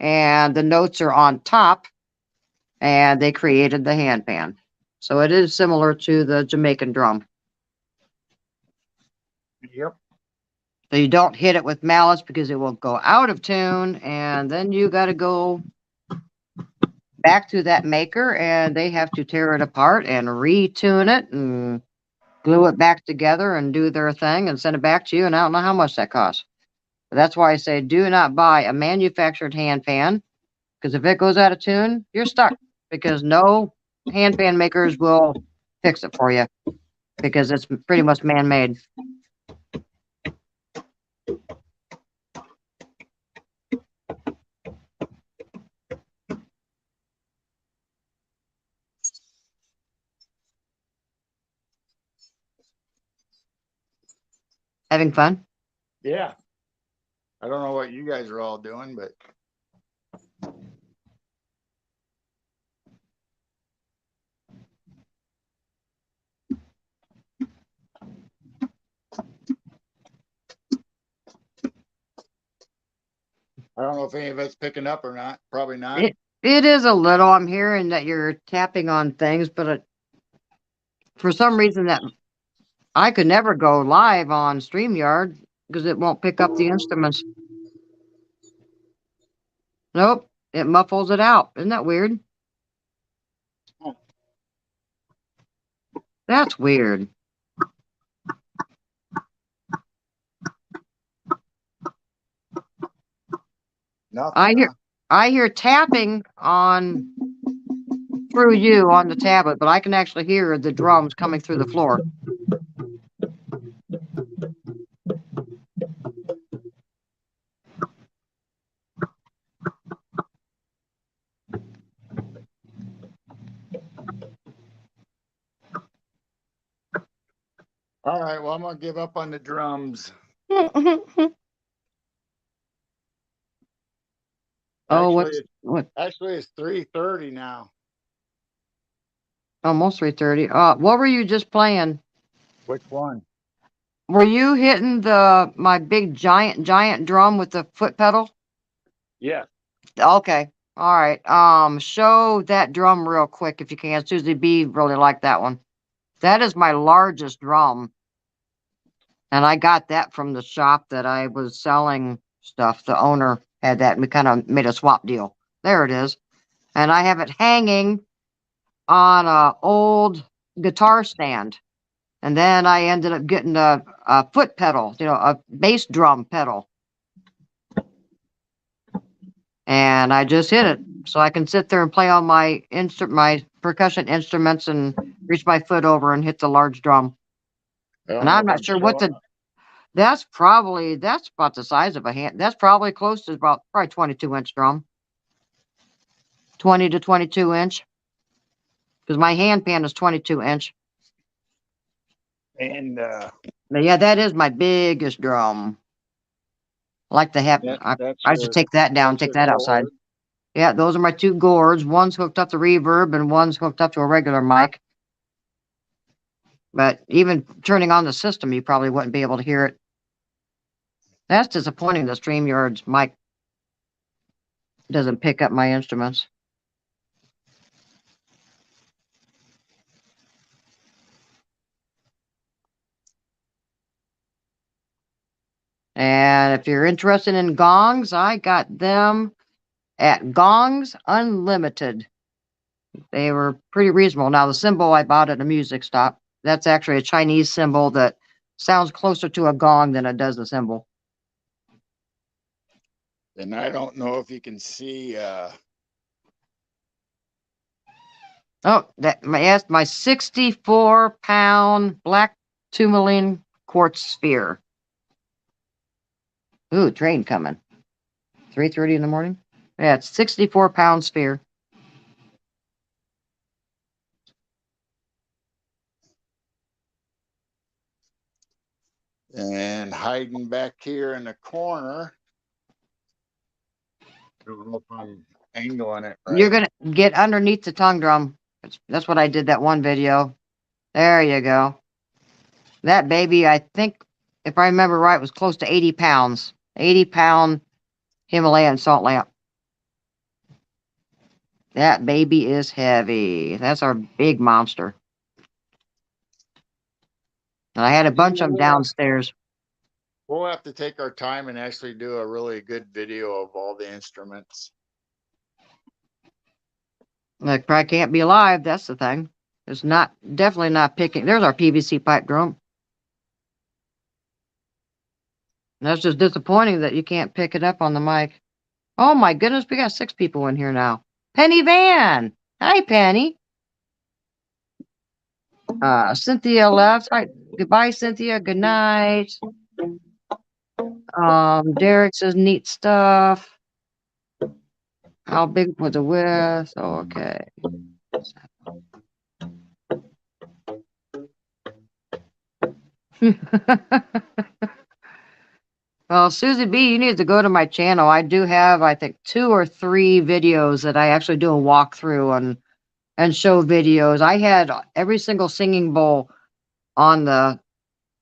and the notes are on top, and they created the hand pan. So it is similar to the Jamaican drum. Yep. So you don't hit it with malice because it will go out of tune, and then you got to go back to that maker and they have to tear it apart and retune it and glue it back together and do their thing and send it back to you. And I don't know how much that costs. But that's why I say do not buy a manufactured hand pan, because if it goes out of tune, you're stuck, because no hand pan makers will fix it for you because it's pretty much man-made. Having fun? Yeah. I don't know what you guys are all doing, but I don't know if any of it's picking up or not. Probably not. It is a little. I'm hearing that you're tapping on things, but for some reason that I could never go live on StreamYard because it won't pick up the instruments. Nope, it muffles it out. Isn't that weird? That's weird. Nothing. I hear tapping on through you on the tablet, but I can actually hear the drums coming through the floor. All right, well, I'm gonna give up on the drums. Oh, what? Actually, it's 3:30 now. Almost 3:30. What were you just playing? Which one? Were you hitting my big giant drum with the foot pedal? Yeah. Okay. All right. Show that drum real quick if you can. Susie B really liked that one. That is my largest drum. And I got that from the shop that I was selling stuff. The owner had that, and we kind of made a swap deal. There it is. And I have it hanging on a old guitar stand. And then I ended up getting a foot pedal, a bass drum pedal. And I just hit it. So I can sit there and play on my percussion instruments and reach my foot over and hit the large drum. I don't And know I'm if not I'm sure what showing. that's about the size of a hand. That's probably close to probably 22-inch drum. 20 to 22-inch. Because my hand pan is 22-inch. And But yeah, that is my biggest drum. I like to have, that's I should your take that down, take that outside. gourd. Yeah, those are my two gourds. One's hooked up to reverb and one's hooked up to a regular mic. But even turning on the system, you probably wouldn't be able to hear it. That's disappointing. The StreamYard's mic doesn't pick up my instruments. And if you're interested in gongs, I got them at Gongs Unlimited. They were pretty reasonable. Now, the cymbal I bought at a music stop, that's actually a Chinese cymbal that sounds closer to a gong than it does a cymbal. And I don't know if you can see. Oh, that's my 64-pound black tourmaline quartz sphere. Ooh, train coming. 3:30 in the morning? Yeah, it's 64-pound sphere. And hiding back here in the corner. I don't know if I'm angling it right. You're going to get underneath the tongue drum. That's what I did that one video. There you go. That baby, I think, if I remember right, was close to 80 pounds. 80-pound Himalayan salt lamp. That baby is heavy. That's our big monster. And I had a bunch of them downstairs. We'll have to take our time and actually do a really good video of all the instruments. Like, probably can't be alive. That's the thing. It's definitely not picking. There's our PVC pipe drum. That's just disappointing that you can't pick it up on the mic. Oh my goodness, we got 6 people in here now. Penny Van. Hi, Penny. Cynthia left. Hi. Goodbye, Cynthia. Good night. Derek says neat stuff. How big was the width? Oh, okay. Well, Susie B, you need to go to my channel. I do have, I think, 2 or 3 videos that I actually do a walkthrough and show videos. I had every single singing bowl on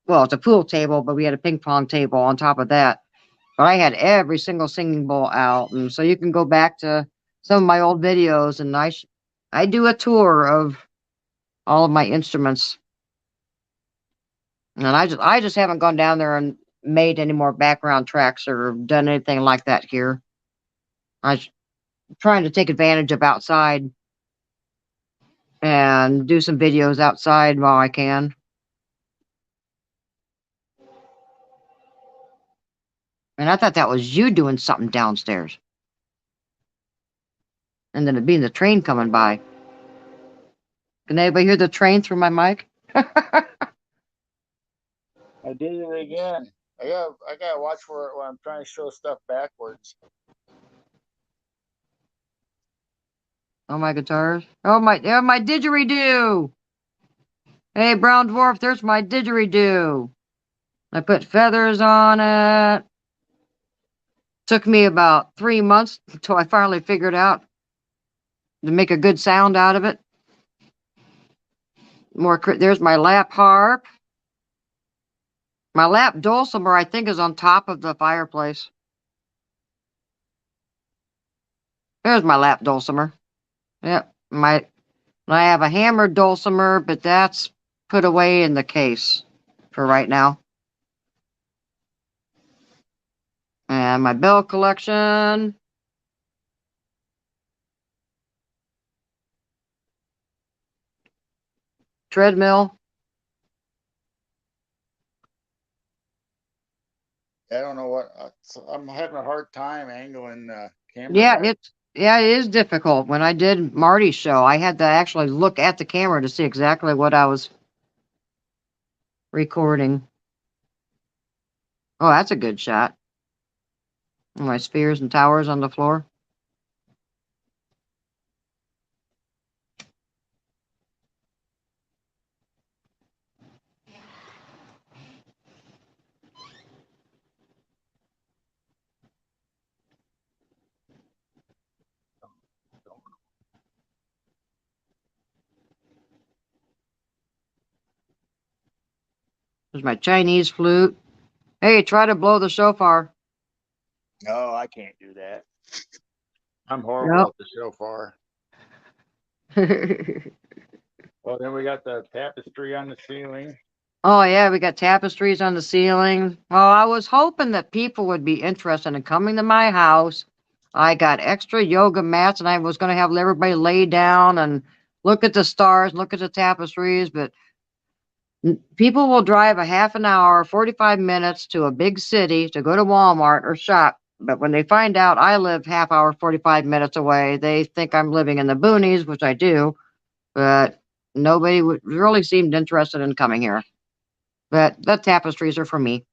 it's a pool table, but we had a ping pong table on top of that. But I had every single singing bowl out, and so you can go back to some of my old videos, and I do a tour of all of my instruments. And I just haven't gone down there and made any more background tracks or done anything like that here. I'm trying to take advantage of outside and do some videos outside while I can. And I thought that was you doing something downstairs. And then it being the train coming by. Can anybody hear the train through my mic? I did it again. I gotta watch for it when I'm trying to show stuff backwards. Oh, my guitars. Oh, my didgeridoo. Hey, Brown Dwarf, there's my didgeridoo. I put feathers on it. Took me about 3 months until I finally figured out to make a good sound out of it. There's my lap harp. My lap dulcimer, I think, is on top of the fireplace. There's my lap dulcimer. Yep. I have a hammered dulcimer, but that's put away in the case for right now. And my bell collection. treadmill. I don't know what, I'm having a hard time angling the camera Yeah, back. it is difficult. When I did Marty's show, I had to actually look at the camera to see exactly what I was recording. Oh, that's a good shot. My spheres and towers on the floor. There's my Chinese flute. Hey, try to blow the shofar. No, I can't do that. I'm horrible Yep. at the shofar. Well, then we got the tapestry on the ceiling. Oh yeah, we got tapestries on the ceiling. Oh, I was hoping that people would be interested in coming to my house. I got extra yoga mats and I was going to have everybody lay down and look at the stars, look at the tapestries, but people will drive a half an hour, 45 minutes to a big city to go to Walmart or shop. But when they find out I live half hour, 45 minutes away, they think I'm living in the boonies, which I do, but nobody would really seemed interested in coming here. But the tapestries are for me.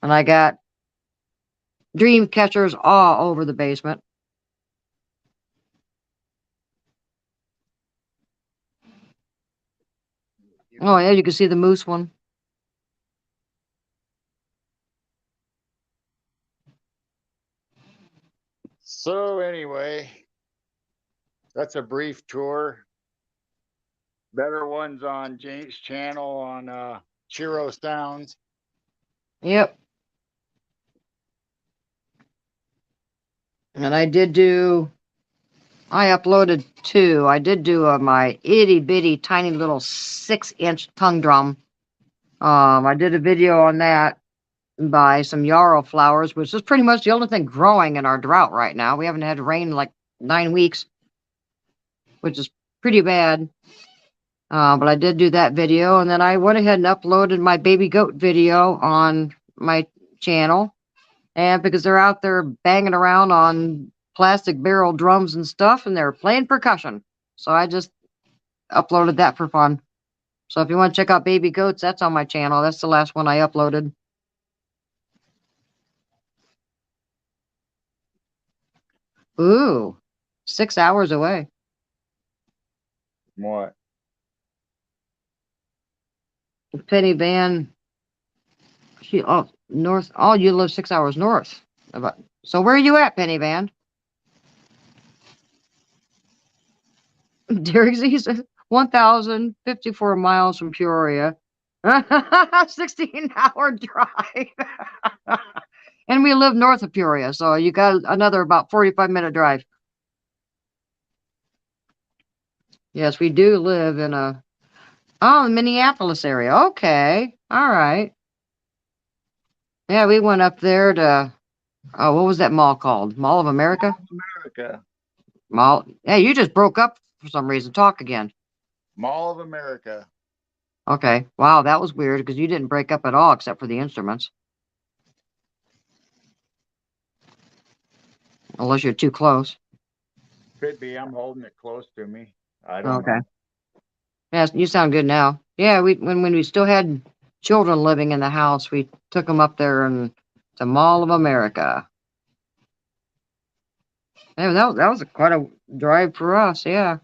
And I got dream catchers all over the basement. Oh yeah, you can see the moose one. So anyway, that's a brief tour. Better ones on James' channel on Chiro Sounds. Yep. And I uploaded two. I did do my itty bitty tiny little 6-inch tongue drum. I did a video on that by some yarrow flowers, which is pretty much the only thing growing in our drought right now. We haven't had rain in like 9 weeks, which is pretty bad. But I did do that video, and then I went ahead and uploaded my baby goat video on my channel. And because they're out there banging around on plastic barrel drums and stuff, and they're playing percussion. So I just uploaded that for fun. So if you want to check out baby goats, that's on my channel. That's the last one I uploaded. Ooh, 6 hours away. What? Penny Van. North. Oh, you live 6 hours north. So where are you at, Penny Van? Derek Z says 1,054 miles from Peoria. 16-hour drive. And we live north of Peoria, so you got another about 45-minute drive. Yes, we do live in the Minneapolis area. Okay. All right. Yeah, we went up there to, what was that mall called? Mall of America? America. Mall. Hey, you just broke up for some reason. Talk again. Mall of America. Okay. Wow, that was weird because you didn't break up at all except for the instruments. Unless you're too close. Could be. I'm holding it close to me. I don't know. Okay. Yes, you sound good now. Yeah, when we still had children living in the house, we took them up there and to Mall of America. Yeah, that was quite a drive for us. Yeah.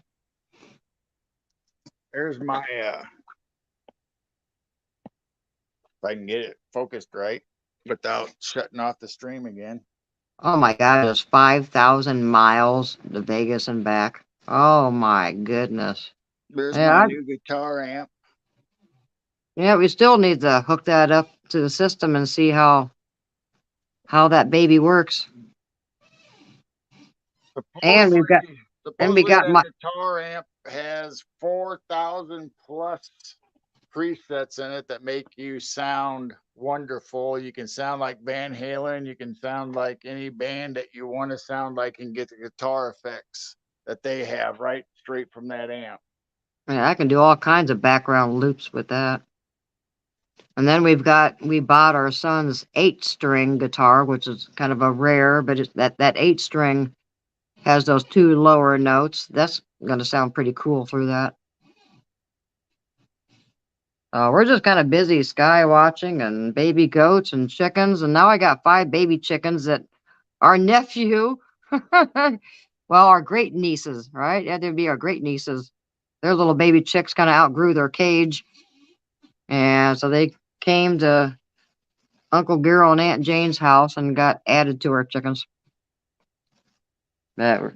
There's my if I can get it focused right without shutting off the stream again. Oh my God, it's 5,000 miles to Vegas and back. Oh my goodness. There's Yeah, my new guitar amp. yeah, we still need to hook that up to the system and see how that baby works. And we got Supposedly my that guitar amp has 4,000 plus presets in it that make you sound wonderful. You can sound like Van Halen. You can sound like any band that you want to sound like and get the guitar effects that they have right straight from that amp. Yeah, I can do all kinds of background loops with that. And then we bought our son's 8-string guitar, which is kind of a rare, but it's that 8-string has those 2 lower notes. That's going to sound pretty cool through that. We're just kind of busy sky watching and baby goats and chickens. And now I got 5 baby chickens that our nephew, well, our great nieces, right? Yeah, they'd be our great nieces. Their little baby chicks kind of outgrew their cage. And so they came to Uncle Gero and Aunt Jane's house and got added to our chickens. But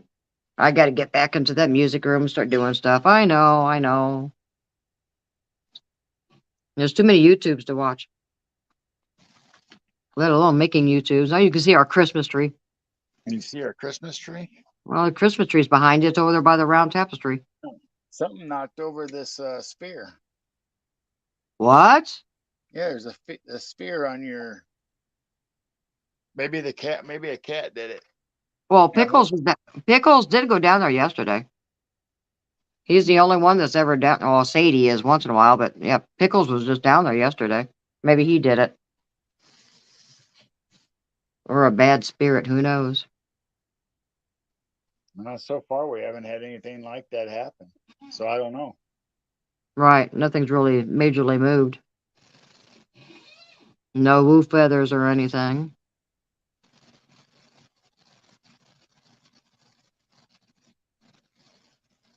I got to get back into that music room and start doing stuff. I know. There's too many YouTubes to watch, let alone making YouTubes. Now you can see our Christmas tree. Can you see our Christmas tree? Well, the Christmas tree's behind you. It's over there by the round tapestry. Something knocked over this sphere. What? Yeah, there's a sphere on your. Maybe a cat did it. Well, Pickles did go down there yesterday. He's the only one that's ever down. Well, Sadie is once in a while, but yeah, Pickles was just down there yesterday. Maybe he did it. Or a bad spirit, who knows? So far, we haven't had anything like that happen. So I don't know. Right. Nothing's really majorly moved. No woo feathers or anything.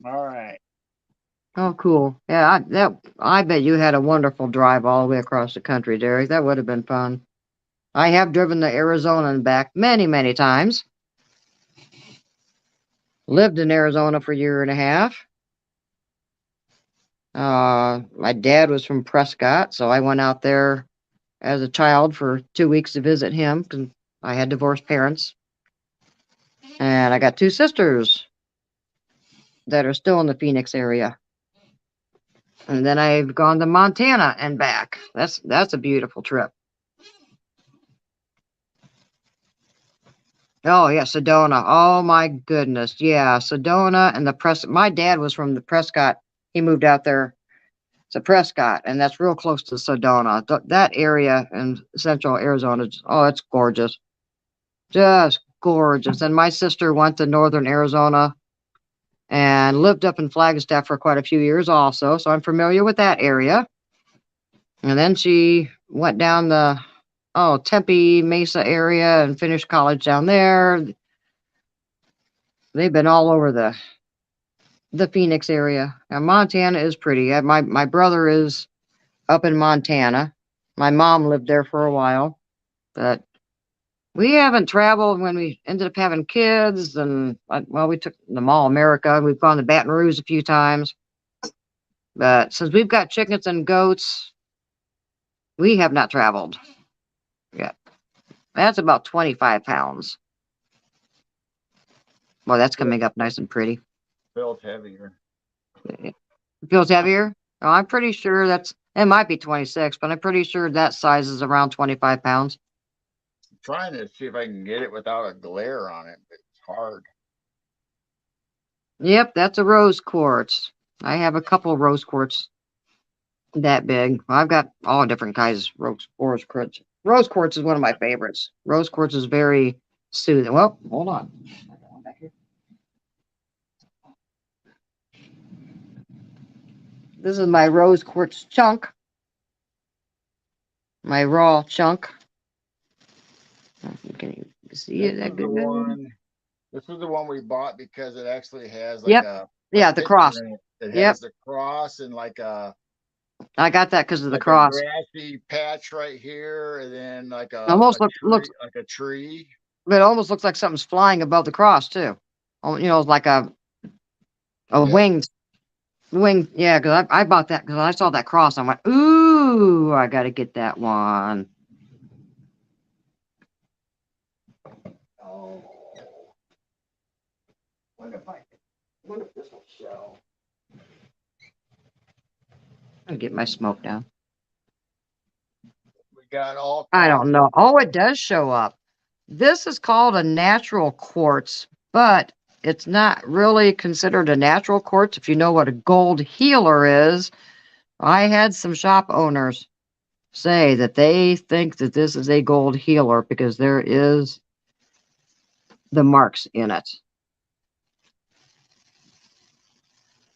All right. Oh, cool. Yeah, I bet you had a wonderful drive all the way across the country, Derek. That would have been fun. I have driven to Arizona and back many, many times. Lived in Arizona for a year and a half. My dad was from Prescott, so I went out there as a child for 2 weeks to visit him because I had divorced parents. And I got 2 sisters that are still in the Phoenix area. And then I've gone to Montana and back. That's a beautiful trip. Oh yeah, Sedona. Oh my goodness. Yeah, Sedona and my dad was from the Prescott. He moved out there to Prescott, and that's real close to Sedona. That area in central Arizona, oh, it's gorgeous. Just gorgeous. And my sister went to northern Arizona and lived up in Flagstaff for quite a few years also, so I'm familiar with that area. And then she went down the Tempe Mesa area and finished college down there. They've been all over the Phoenix area. Now Montana is pretty. My brother is up in Montana. My mom lived there for a while, but we haven't traveled when we ended up having kids. And we took the Mall America. We've gone to Baton Rouge a few times, but since we've got chickens and goats, we have not traveled yet. That's about 25 pounds. Well, that's coming up nice and pretty. Feels heavier. It feels heavier? Oh, I'm pretty sure it might be 26, but I'm pretty sure that size is around 25 pounds. I'm trying to see if I can get it without a glare on it, but it's hard. Yep, that's a rose quartz. I have a couple of rose quartz that big. I've got all different kinds of rose quartz. Rose quartz is one of my favorites. Rose quartz is very soothing. Well, hold on. This is my rose quartz chunk. My raw chunk. Can you see it? This is the one we bought because it actually has the cross. It has the cross and I got that because of the cross. A grassy patch right here, and then almost looks like a tree. But it almost looks like something's flying above the cross too. Like a winged wing. Yeah, because I bought that because I saw that cross. I went, ooh, I got to get that one. Oh, wonder if this will show. I'll get my smoke down. We got all. I don't know. Oh, it does show up. This is called a natural quartz, but it's not really considered a natural quartz. If you know what a gold healer is, I had some shop owners say that they think that this is a gold healer because there is the marks in it.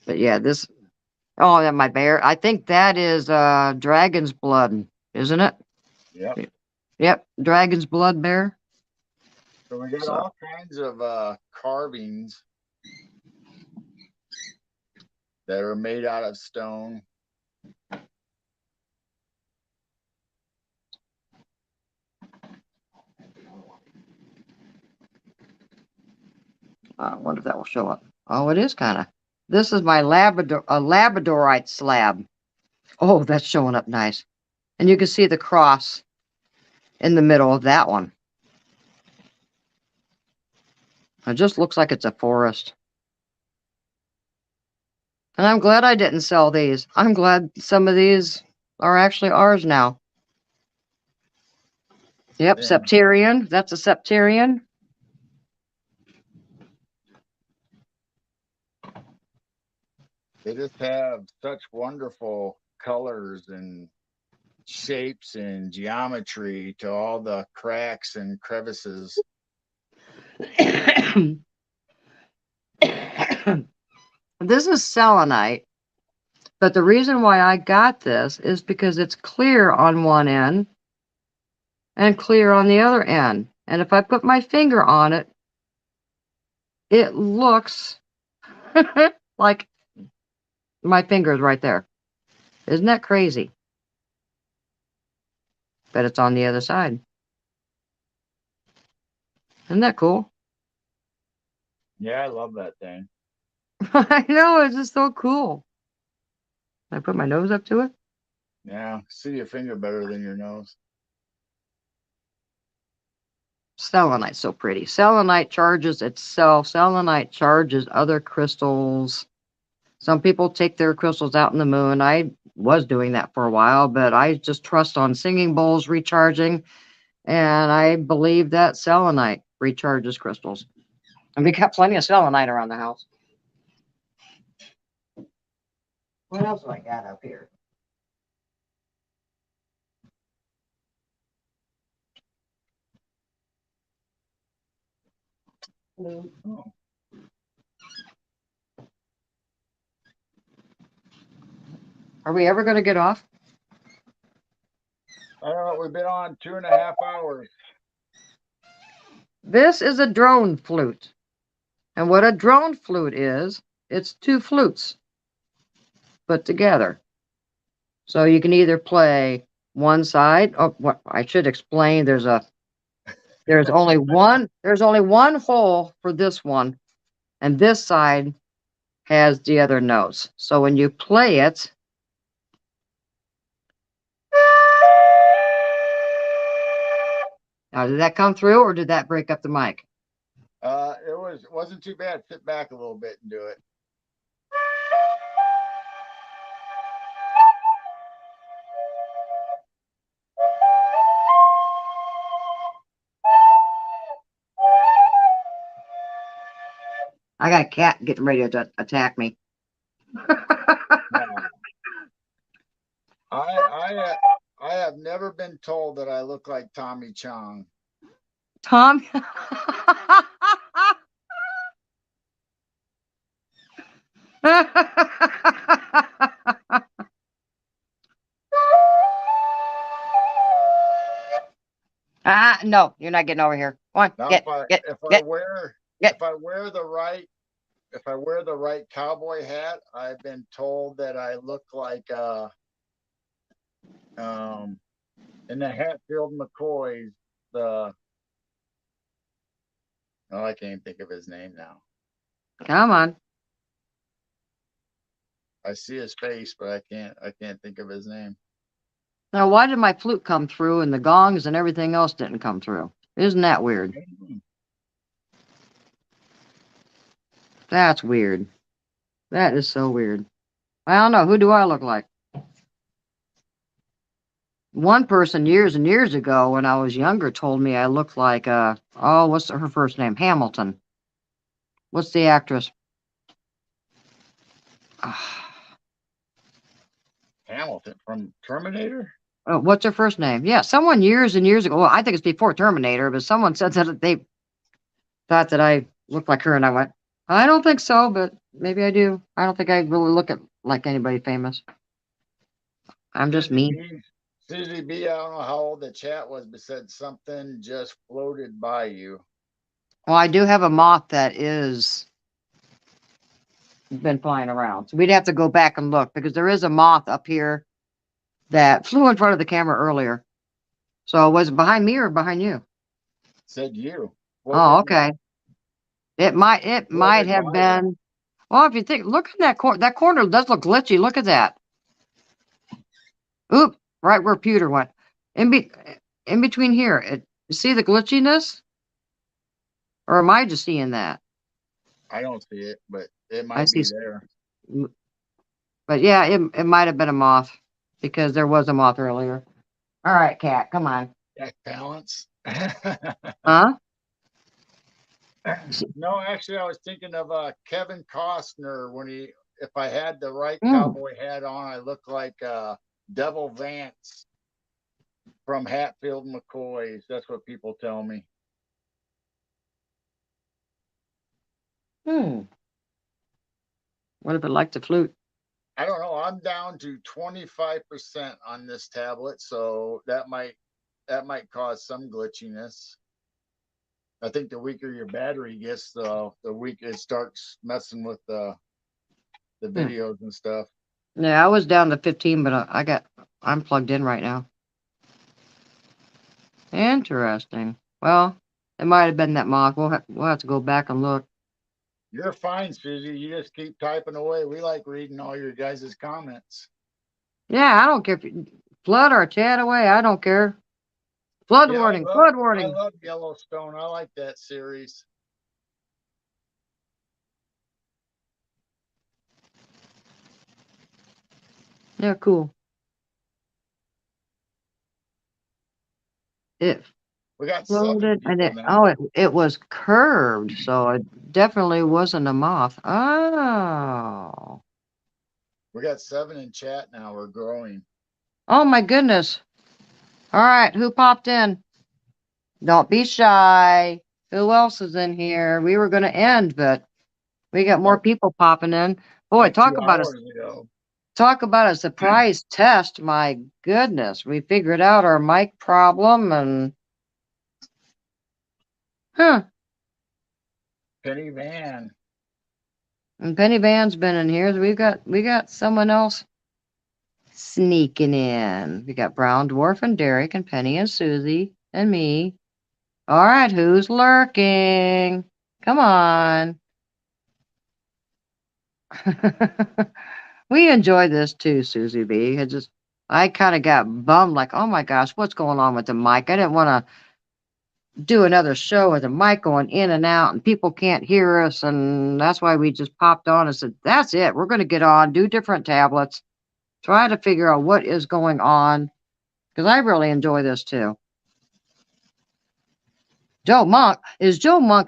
But yeah, this, oh, that my bear. I think that is dragon's blood, isn't it? Yep. Yep, dragon's blood bear. So we got So, all kinds of carvings that are made out of stone. I wonder if that will show up. Oh, it is kind of. This is my labradorite slab. Oh, that's showing up nice. And you can see the cross in the middle of that one. It just looks like it's a forest. And I'm glad I didn't sell these. I'm glad some of these are actually ours now. Yep, Yeah. Septarian. That's a Septarian. They just have such wonderful colors and shapes and geometry to all the cracks and crevices. This is selenite, but the reason why I got this is because it's clear on one end and clear on the other end. And if I put my finger on it, it looks like my finger is right there. Isn't that crazy? But it's on the other side. Isn't that cool? Yeah, I love that thing. I know, it's just so cool. I put my nose up to it. Yeah, see your finger better than your nose. Selenite's so pretty. Selenite charges itself. Selenite charges other crystals. Some people take their crystals out in the moon. I was doing that for a while, but I just trust on singing bowls recharging. And I believe that selenite recharges crystals. And we got plenty of selenite around the house. What else do I got up here? Oh. Are we ever going to get off? We've been on 2.5 hours. This is a drone flute. And what a drone flute is, it's two flutes put together. So you can either play one side. Oh, what I should explain, there's only one hole for this one, and this side has the other notes. So when you play it, now did that come through or did that break up the mic? It wasn't too bad. Sit back a little bit and do it. I got a cat getting ready to attack me. I have never been told that I look like Tommy Chong. Tom. No, you're not getting over here. Come on, Now, get. if I wear the right cowboy hat, I've been told that I look like in the Hatfield McCoys, I can't think of his name now. Come on. I see his face, but I can't think of his name. Now, why did my flute come through and the gongs and everything else didn't come through? Isn't that weird? That's weird. That is so weird. I don't know. Who do I look like? One person years and years ago when I was younger told me I looked like, what's her first name? Hamilton. What's the actress? Ah, Hamilton from Terminator. what's her first name? Yeah, someone years and years ago. Well, I think it's before Terminator, but someone said that they thought that I looked like her, and I went, I don't think so, but maybe I do. I don't think I really look at like anybody famous. I'm just Susie me. B. Susie B. I don't know how old the chat was, but said something just floated by you. Well, I do have a moth that is been flying around. So we'd have to go back and look because there is a moth up here that flew in front of the camera earlier. So was it behind me or behind you? Said you. Oh, Floated okay. It might floated have by you. been. Well, if you think, look at that corner does look glitchy. Look at that. Oop, right where pewter went. In be in between here. See the glitchiness? Or am I just seeing that? I don't see it, but it I might see, be there. but yeah, it might have been a moth because there was a moth earlier. All right, cat, come on. Check balance. Huh? No, actually, I was thinking of Kevin Costner when if I had the right Mm. cowboy hat on, I look like Devil Vance from Hatfield McCoys. That's what people tell me. Hmm. What if it liked the flute? I don't know. I'm down to 25% on this tablet, so that might cause some glitchiness. I think the weaker your battery gets, the weaker it starts messing with the Hmm. videos and stuff. Yeah, I was down to 15, but I'm plugged in right now. Interesting. Well, it might have been that moth. We'll have to go back and look. You're fine, Susie. You just keep typing away. We like reading all your guys' comments. Yeah, I don't care if you flood or chat away. I don't care. Flood Yeah, warning, flood I warning. love Yellowstone. I like that series. Yeah, cool. It We got 7 floated and people now. it was curved, so it definitely wasn't a moth. Oh. We got 7 in chat now. We're growing. Oh my goodness. All right, who popped in? Don't be shy. Who else is in here? We were gonna end, but we got more Like people popping in. Boy, like 2 hours ago. talk about a surprise test. My goodness. We figured out our mic problem and huh. Penny Van. And Penny Van's been in here. We got someone else sneaking in. We got Brown Dwarf and Derek and Penny and Susie and me. All right, who's lurking? Come on. We enjoy this too, Susie B. I kind of got bummed, like, oh my gosh, what's going on with the mic? I didn't want to do another show with the mic going in and out and people can't hear us, and that's why we just popped on and said, that's it. We're gonna get on, do different tablets, try to figure out what is going on. Because I really enjoy this too. Joe Monk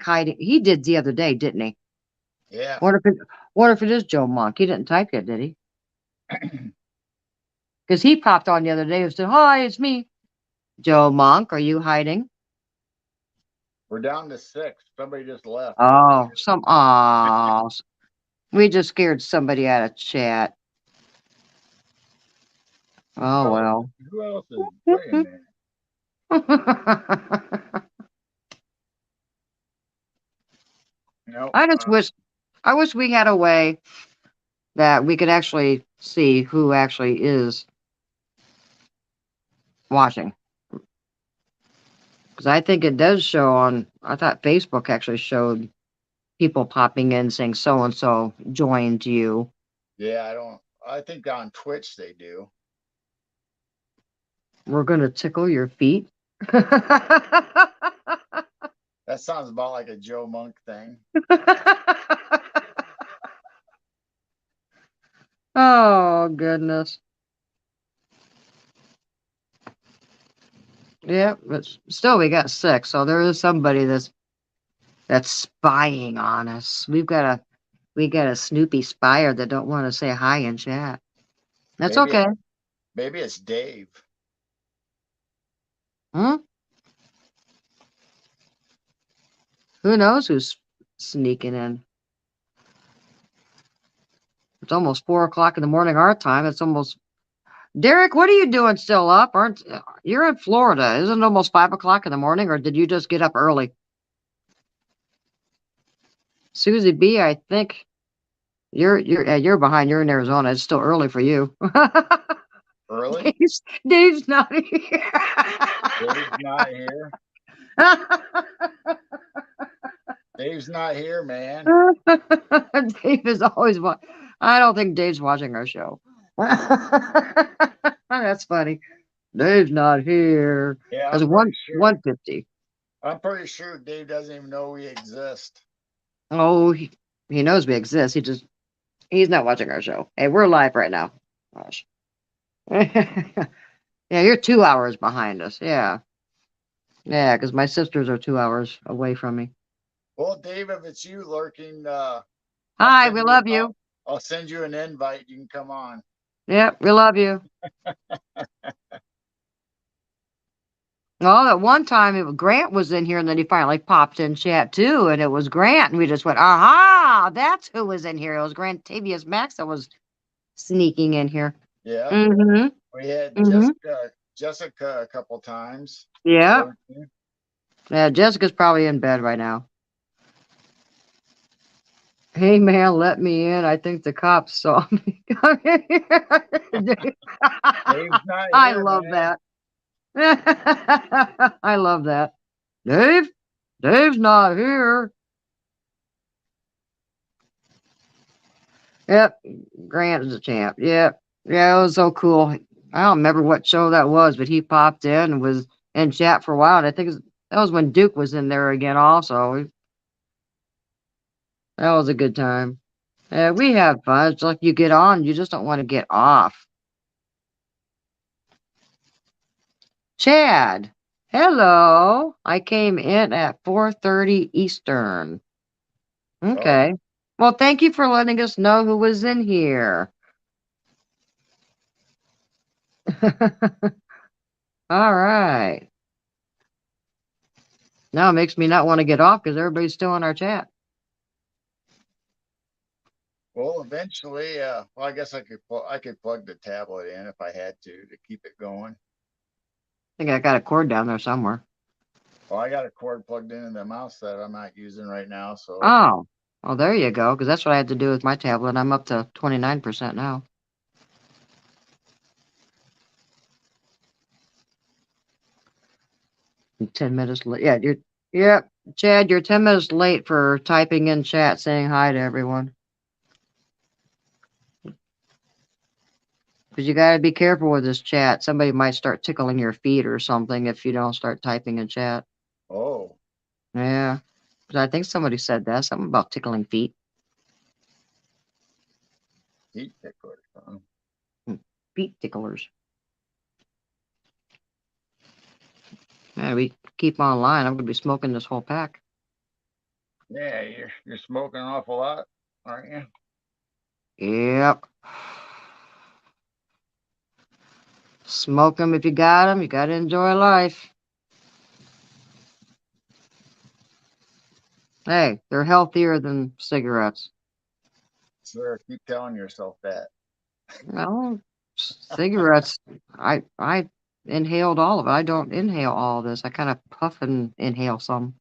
hiding? He did the other day, didn't he? Yeah. What if it is Joe Monk? He didn't type yet, did he? Because he popped on the other day and said, "Hi, it's me, Joe Monk. Are you hiding?" We're down to 6. Somebody just left. Oh, we just scared somebody out of chat. Oh well. Who else is? Wait a minute. Nope. I wish we had a way that we could actually see who actually is watching. Because I think it does show I thought Facebook actually showed people popping in saying so and so joined you. Yeah, I think on Twitch they do. We're going to tickle your feet. That sounds about like a Joe Monk thing. Oh, goodness. Yeah, but still, we got 6. So there is somebody that's that's spying on us. We got a Snoopy spyer that don't want to say hi in chat. That's Maybe okay. maybe it's Dave. Hmm? Who knows who's sneaking in? It's almost 4 o'clock in the morning our time. It's almost Derek. What are you doing still up? Aren't you're in Florida? Isn't it almost 5 o'clock in the morning, or did you just get up early? Susie B, I think you're behind. You're in Arizona. It's still early for you. Early? Dave's not here. Dave's not here. Dave's not here, man. Dave is always I don't think Dave's watching our show. That's funny. Dave's not here. Yeah, That's I'm pretty sure. 150. I'm pretty sure Dave doesn't even know we exist. Oh, he knows we exist. He's not watching our show. Hey, we're live right now. Gosh. Yeah, you're 2 hours behind us. Yeah. Yeah, because my sisters are 2 hours away from me. Well, Dave, if it's you lurking, Hi, we love you. I'll send you an invite. You can come on. Yep, we love you. Well, at one time, Grant was in here, and then he finally popped in chat too, and it was Grant, and we just went, aha, that's who was in here. It was Grant Tavius Max that was sneaking in here. Yeah. Mm-hmm. We had Mm-hmm. Jessica a couple times. Yeah. Lurking. Yeah, Jessica's probably in bed right now. Hey man, let me in. I think the cops saw me. Dave's not I here, love man. that. I love that. Dave's not here. Yep, Grant is a champ. Yep. Yeah, it was so cool. I don't remember what show that was, but he popped in and was in chat for a while. And I think that was when Duke was in there again also. That was a good time. Yeah, we have fun. It's like you get on, you just don't want to get off. Chad, hello. I came in at 4:30 Eastern. Okay. Well, thank you for letting us know who was in here. All right. Now it makes me not want to get off because everybody's still in our chat. Well, eventually, well, I guess I could plug the tablet in if I had to keep it going. I think I got a cord down there somewhere. Well, I got a cord plugged into the mouse that I'm not using right now, so. Oh, well, there you go. Because that's what I had to do with my tablet. I'm up to 29% now. I'm 10 minutes late. Yeah, Chad, you're 10 minutes late for typing in chat saying hi to everyone. Because you got to be careful with this chat. Somebody might start tickling your feet or something if you don't start typing in chat. Oh. Yeah. Because I think somebody said that. Something about tickling feet. Feet ticklers, huh? Feet ticklers. Yeah, we keep online. I'm going to be smoking this whole pack. Yeah, you're smoking an awful lot, aren't you? Yep. Smoke them if you got them. You got to enjoy life. Hey, they're healthier than cigarettes. Sir, keep telling yourself that. Well, cigarettes, I inhaled all of it. I don't inhale all of this. I kind of puff and inhale some.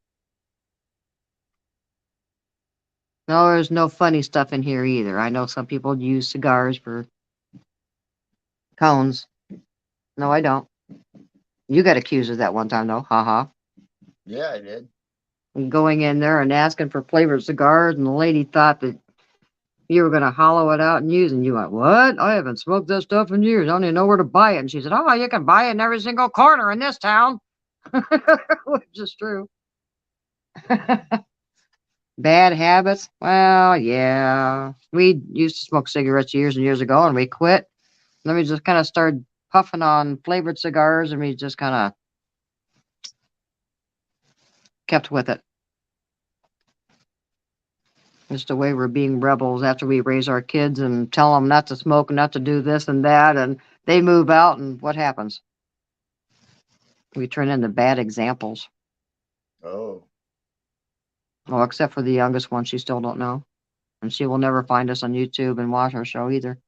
No, there's no funny stuff in here either. I know some people use cigars for cones. No, I don't. You got accused of that one time, though. Haha. Yeah, I did. Going in there and asking for flavored cigars, and the lady thought that you were going to hollow it out and use, and you went, "What? I haven't smoked this stuff in years. I don't even know where to buy it." And she said, "Oh, you can buy it in every single corner in this town," which is true. Bad habits? Well, yeah. We used to smoke cigarettes years and years ago, and we quit. Then we just kind of started puffing on flavored cigars, and we just kind of kept with it. Just the way we're being rebels after we raise our kids and tell them not to smoke, not to do this and that, and they move out, and what happens? We turn into bad examples. Oh, Well, except for the youngest one, she still don't know, and she will never find us on YouTube and watch our show either.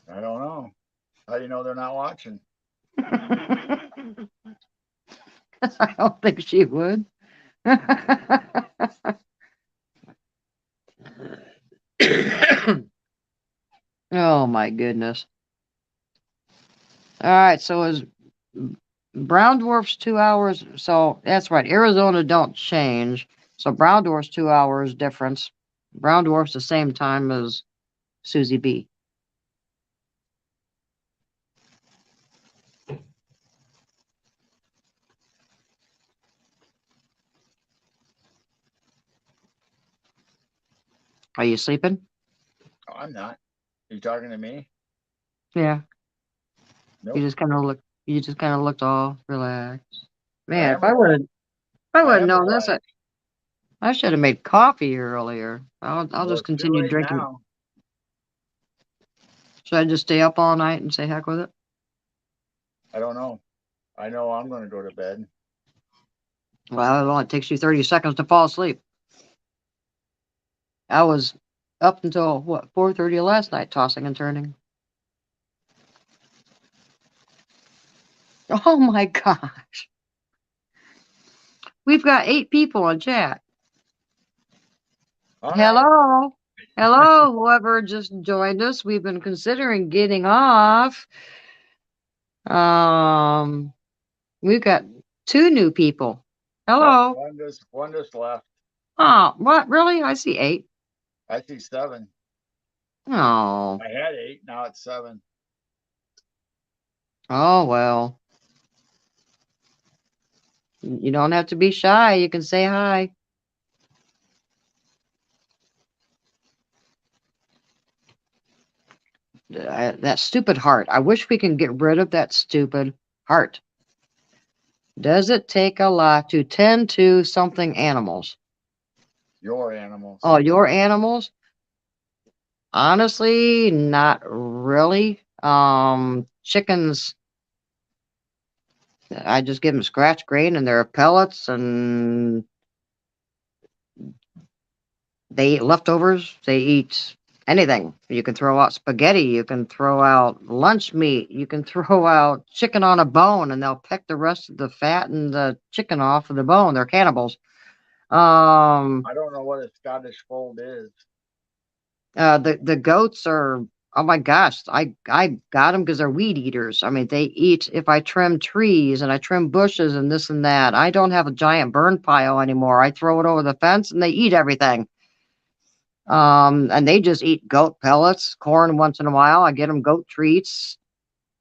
I don't know. How do you know they're not watching? I don't think she would. Oh my goodness. All right, so is brown dwarfs 2 hours? So that's right. Arizona don't change. So brown dwarfs 2 hours difference. Brown dwarfs the same time as Susie B. Are you sleeping? Oh, I'm not. Are you talking to me? Yeah. Nope. You just kind of look. You just kind of looked all relaxed. Man, I if I would have am known this, relaxed. I should have made coffee earlier. I'll Well, just it's too continue late drinking. now. Should I just stay up all night and say heck with it? I don't know. I know I'm going to go to bed. Well, it only takes you 30 seconds to fall asleep. I was up until what 4:30 last night, tossing and turning. Oh my gosh. We've got 8 people in chat. All right. Hello. Hello, whoever just joined us. We've been considering getting off. We've got 2 new people. Hello. One just left. Oh, what? Really? I see 8. I see 7. Oh. I had 8. Now it's 7. Oh, well. You don't have to be shy. You can say hi. That stupid heart. I wish we can get rid of that stupid heart. Does it take a lot to tend to something animals? Your animals. Oh, your animals? Honestly, not really. Chickens, I just give them scratch grain and their pellets, and they eat leftovers. They eat anything. You can throw out spaghetti. You can throw out lunch meat. You can throw out chicken on a bone, and they'll pick the rest of the fat and the chicken off of the bone. They're cannibals. I don't know what a Scottish fold is. The goats are, oh my gosh, I got them because they're weed eaters. I mean, they eat. If I trim trees and I trim bushes and this and that, I don't have a giant burn pile anymore. I throw it over the fence and they eat everything. And they just eat goat pellets, corn once in a while. I get them goat treats.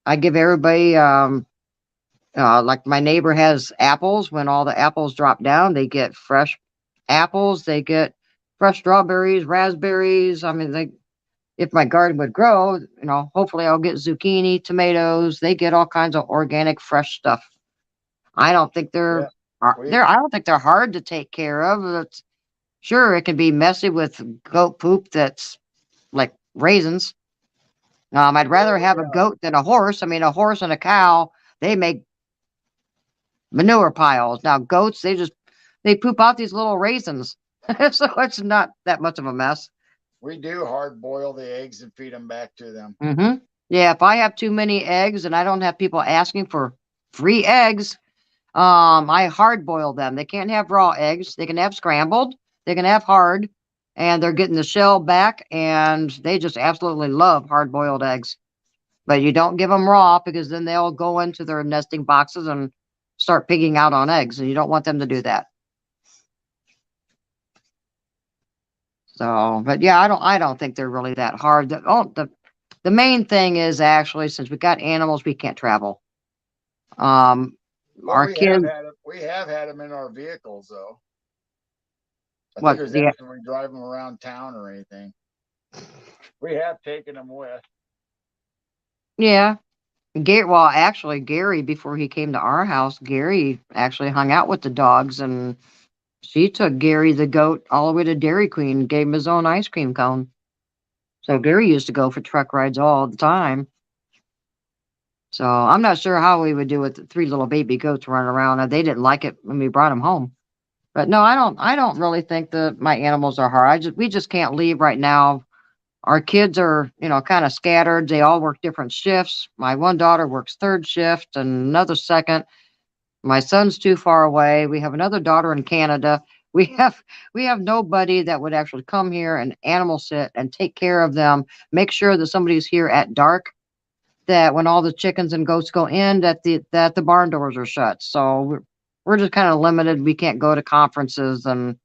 I give everybody, like my neighbor has apples. When all the apples drop down, they get fresh apples. They get fresh strawberries, raspberries. I mean, if my garden would grow, hopefully I'll get zucchini, tomatoes. They get all kinds of organic, fresh stuff. I don't think they're, I don't think they're hard to take care of. Sure, it can be messy with goat poop that's like raisins. I'd rather have a goat than a horse. I mean, a horse and a cow, they make manure piles. Now, goats, they poop out these little raisins. So it's not that much of a mess. We do hard boil the eggs and feed them back to them. Mm-hmm. Yeah, if I have too many eggs and I don't have people asking for free eggs, I hard boil them. They can't have raw eggs. They can have scrambled. They can have hard, and they're getting the shell back, and they just absolutely love hard boiled eggs. But you don't give them raw because then they'll go into their nesting boxes and start pigging out on eggs, and you don't want them to do that. So, but yeah, I don't think they're really that hard. The main thing is actually, since we got animals, we can't travel. Well, our kids. We have had them in our vehicles though. I What? think it was after we drive them around town or anything. We have taken them with. Yeah. Well, actually, Gary, before he came to our house, Gary actually hung out with the dogs and She took Gary the goat all the way to Dairy Queen, gave him his own ice cream cone. So Gary used to go for truck rides all the time. So I'm not sure how we would do with the 3 little baby goats running around. They didn't like it when we brought them home. But no, I don't really think that my animals are hard. We just can't leave right now. Our kids are, kind of scattered. They all work different shifts. My one daughter works third shift and another second. My son's too far away. We have another daughter in Canada. We have we have nobody that would actually come here and animal sit and take care of them, make sure that somebody's here at dark, that when all the chickens and goats go in, that the barn doors are shut. So we're just kind of limited. We can't go to conferences and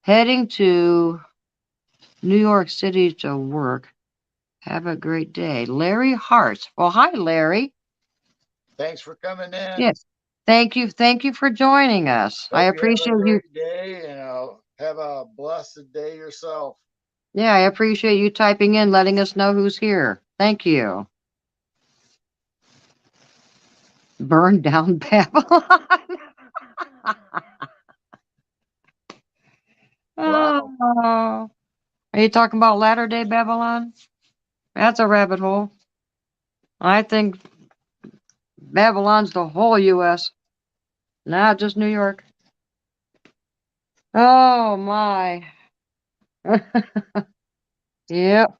heading to New York City to work. Have a great day. Larry Hart. Well, hi, Larry. Thanks for coming in. Yes. Thank you. Thank you for joining us. I Hope you have a appreciate you. great day and have a blessed day yourself. Yeah, I appreciate you typing in, letting us know who's here. Thank you. Burn down Babylon. Wow. Oh, are you talking about Latter Day Babylon? That's a rabbit hole. I think Babylon's the whole U.S., not just New York. Oh my. Yep.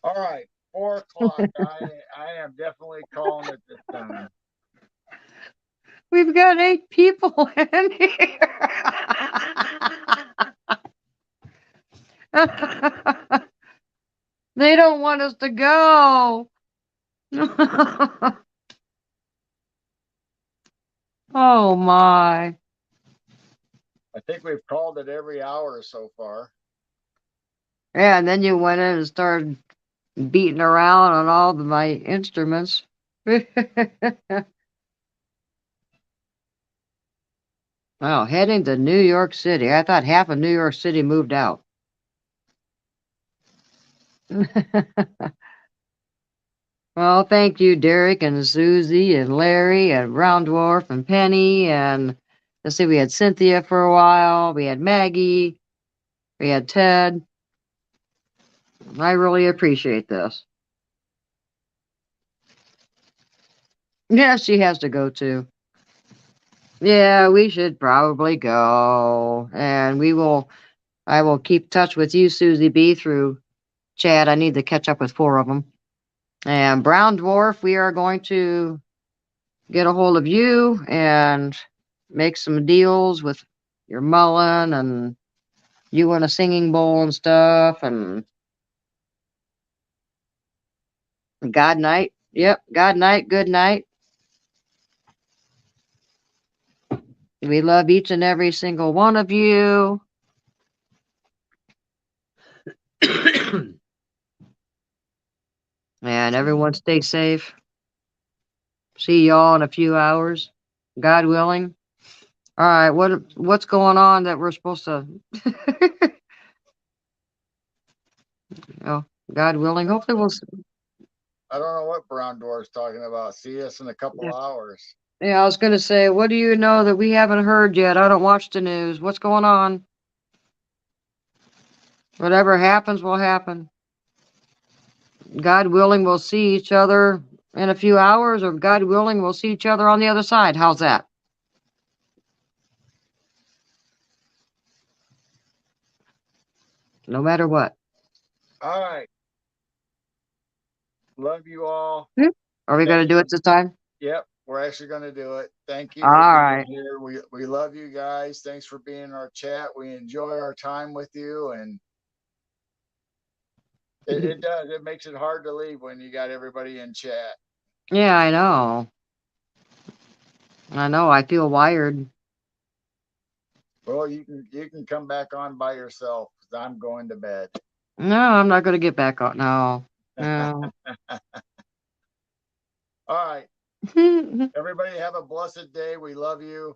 All right. 4 o'clock. I am definitely calling it this time. We've got 8 people in here. They don't want us to go. Oh my. I think we've called it every hour so far. Yeah, and then you went in and started beating around on all my instruments. Wow, heading to New York City. I thought half of New York City moved out. Well, thank you, Derek and Susie and Larry and Brown Dwarf and Penny and let's see, we had Cynthia for a while. We had Maggie. We had Ted. I really appreciate this. Yeah, she has to go too. Yeah, we should probably go. And I will keep touch with you, Susie B, through chat. I need to catch up with 4 of them. And Brown Dwarf, we are going to get a hold of you and make some deals with your mullen and you want a singing bowl and stuff and God night. Yep, God night, good night. We love each and every single one of you. And everyone stay safe. See y'all in a few hours, God willing. All right, what's going on that we're supposed to? Oh, God willing. Hopefully we'll. I don't know what Brown Dwarf's talking about. See us in a couple Yeah. hours. Yeah, I was gonna say, what do you know that we haven't heard yet? I don't watch the news. What's going on? Whatever happens will happen. God willing, we'll see each other in a few hours, or God willing, we'll see each other on the other side. How's that? No matter what. All right. Love you all. Are we gonna do it this time? Yep, we're actually going to do it. Thank you All for being right. here. We love you guys. Thanks for being in our chat. We enjoy our time with you, and it does. It makes it hard to leave when you got everybody in chat. Yeah, I know. I know. I feel wired. Well, you can come back on by yourself because I'm going to bed. No, I'm not gonna get back on. No. No. All right. Everybody have a blessed day. We love you.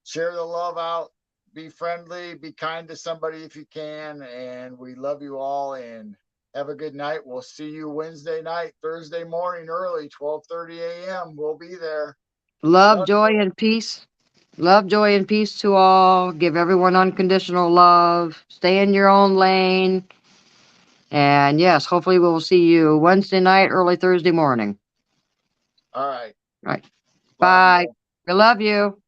Share the love out. Be friendly. Be kind to somebody if you can. And we love you all. And have a good night. We'll see you Wednesday night, Thursday morning early, 12:30 a.m. We'll be there. Love, joy, and peace. Love, joy, and peace to all. Give everyone unconditional love. Stay in your own lane. And yes, hopefully we'll see you Wednesday night, early Thursday morning. All right. Right. Bye. Bye. We love you.